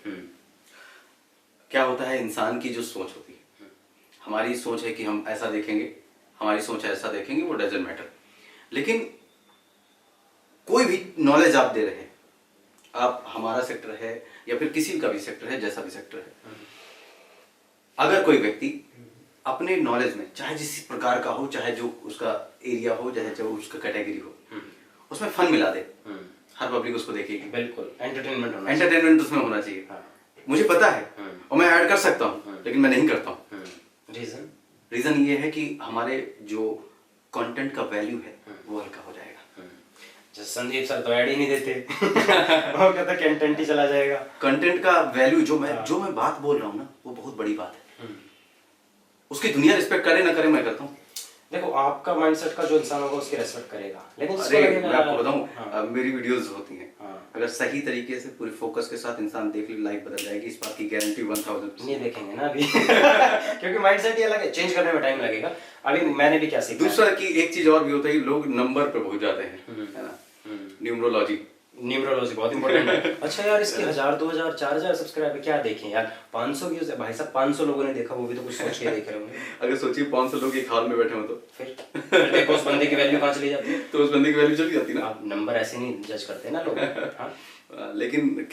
क्या होता है। इंसान की जो सोच होती है, हमारी सोच है कि हम ऐसा देखेंगे, हमारी सोच है ऐसा देखेंगे, वो डजंट मैटर। लेकिन कोई भी नॉलेज आप दे रहे हैं, आप, हमारा सेक्टर है या फिर किसी का भी सेक्टर है, जैसा भी सेक्टर है, अगर कोई व्यक्ति अपने नॉलेज में, चाहे जिस प्रकार का हो, चाहे जो उसका एरिया हो, चाहे जो उसका कैटेगरी हो, उसमें फन मिला दे, हर पब्लिक उसको देखेगी। बिल्कुल, एंटरटेनमेंट उसमें होना चाहिए। मुझे पता है और मैं ऐड कर सकता हूँ, लेकिन मैं नहीं करता हूँ। रीजन ये है कि हमारे जो कंटेंट का वैल्यू है वो हल्का हो जाएगा। संदीप सर तो ऐड ही नहीं देते वो कहता कंटेंट ही चला जाएगा। कंटेंट का वैल्यू, जो मैं बात बोल रहा हूँ ना, वो बहुत बड़ी बात है। उसकी दुनिया रिस्पेक्ट करे ना करे, मैं करता हूँ। देखो आपका माइंडसेट का जो इंसान होगा उसकी रेस्पेक्ट करेगा, लेकिन जिसको अरे लगेगा मैं आपको यार, बताऊं, हाँ, मेरी वीडियोस होती हैं, हाँ, अगर सही तरीके से पूरी फोकस के साथ इंसान देख ले लाइफ बदल जाएगी, इस बात की गारंटी 1000। नहीं देखेंगे ना अभी क्योंकि माइंडसेट ही अलग है, चेंज करने में टाइम लगेगा। अभी मैंने भी क्या सीखा दूसरा की एक चीज और भी होता है, लोग नंबर पे पहुंच जाते हैं, है ना, न्यूमरोलॉजी। न्यूमरोलॉजी बहुत इंपॉर्टेंट है। अच्छा यार इसके 1000 2000 4000 सब्सक्राइबर क्या देखें यार, 500 व्यूज है भाई साहब, 500 लोगों ने देखा, वो भी तो कुछ सोच के देख रहे होंगे। अगर सोचिए 500 लोग एक हाल में बैठे हो तो फिर देखो उस बंदे की वैल्यू कहाँ चली जाती है। तो उस बंदे की वैल्यू चली जाती ना। आप नंबर ऐसे नहीं जज करते ना लोग। हाँ लेकिन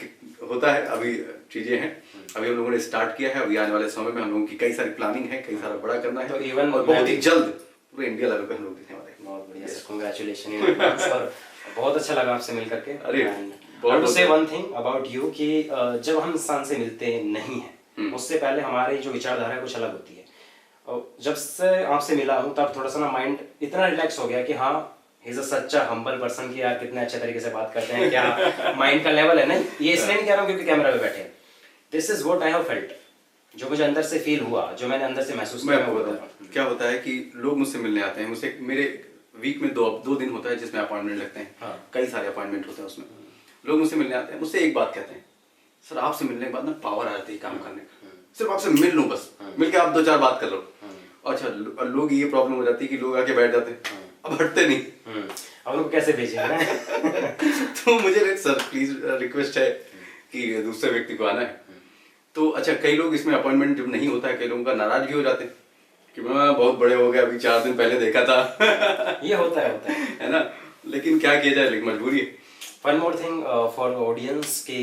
होता है, अभी चीजें हैं, अभी हम लोगों ने स्टार्ट किया है, अभी आने वाले समय में हम लोगों की कई सारी प्लानिंग है, कई सारा बड़ा करना है, तो even और बहुत ही जल्द पूरे इंडिया लेवल पे हम लोग दिखने वाले हैं। बहुत बढ़िया सर, कांग्रेचुलेशन इन एडवांस। और बहुत अच्छा लगा आपसे मिल करके। अरे, बहुत टू से वन थिंग अबाउट यू कि जब हम इंसान से मिलते नहीं हैं उससे पहले हमारी जो विचारधारा है कुछ अलग होती है, और जब से आपसे मिला हूँ तब थोड़ा सा ना माइंड इतना रिलैक्स हो गया कि हाँ ही इज अ सच्चा हम्बल पर्सन की यार कितने अच्छे तरीके से बात करते हैं, क्या माइंड का लेवल है ना। ये इसलिए नहीं कह रहा हूँ क्योंकि कैमरा पे बैठे हैं, this is what I have felt, जो मुझे अंदर से फील हुआ, जो मैंने अंदर से महसूस मैं किया। आपको बताऊं क्या होता है कि लोग मुझसे मिलने आते हैं, मुझसे मेरे वीक में दो दिन होता है जिसमें अपॉइंटमेंट लगते हैं। हाँ। कई सारे अपॉइंटमेंट होते हैं उसमें, लोग मुझसे मिलने आते हैं, मुझसे एक बात कहते हैं, सर आपसे मिलने के बाद ना पावर आ जाती है काम करने का, सिर्फ आपसे मिल लूं बस, मिल के आप 2-4 बात कर लो। अच्छा, लोग ये प्रॉब्लम हो जाती है कि लोग आके बैठ जाते हैं, अब हटते नहीं। अब लोग कैसे भेजेंगे। तो मुझे सर प्लीज रिक्वेस्ट है कि दूसरे व्यक्ति को आना है। तो अच्छा, कई लोग इसमें अपॉइंटमेंट जब नहीं होता है, कई लोगों का नाराज भी हो जाते हैं कि मैं बहुत बड़े हो गए, अभी 4 दिन पहले देखा था। ये होता है ना, लेकिन क्या किया जाए, लेकिन मजबूरी है। One more thing for audience की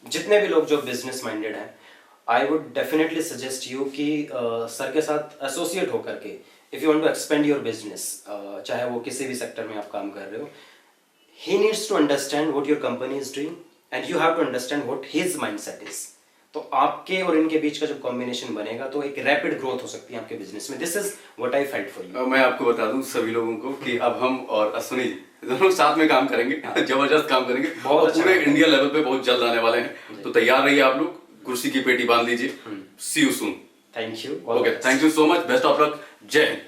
जितने भी लोग जो बिजनेस माइंडेड हैं, I would definitely suggest you कि सर के साथ एसोसिएट होकर के if you want to expand your business, चाहे वो किसी भी सेक्टर में आप काम कर रहे हो, he needs to understand what your company is doing and you have to understand what his mindset is. तो आपके और इनके बीच का जो कॉम्बिनेशन बनेगा तो एक रैपिड ग्रोथ हो सकती है आपके बिजनेस में। This is what I felt for you. मैं आपको बता दूं सभी लोगों को कि अब हम और अश्विनी दोनों साथ में काम करेंगे, जबरदस्त काम करेंगे, बहुत और अच्छा पूरे इंडिया लेवल पे बहुत जल्द आने वाले हैं। तो तैयार रहिए आप लोग, कुर्सी की पेटी बांध लीजिए। See you soon. Thank you. Okay, thank you so much, best of luck, Jai Hind.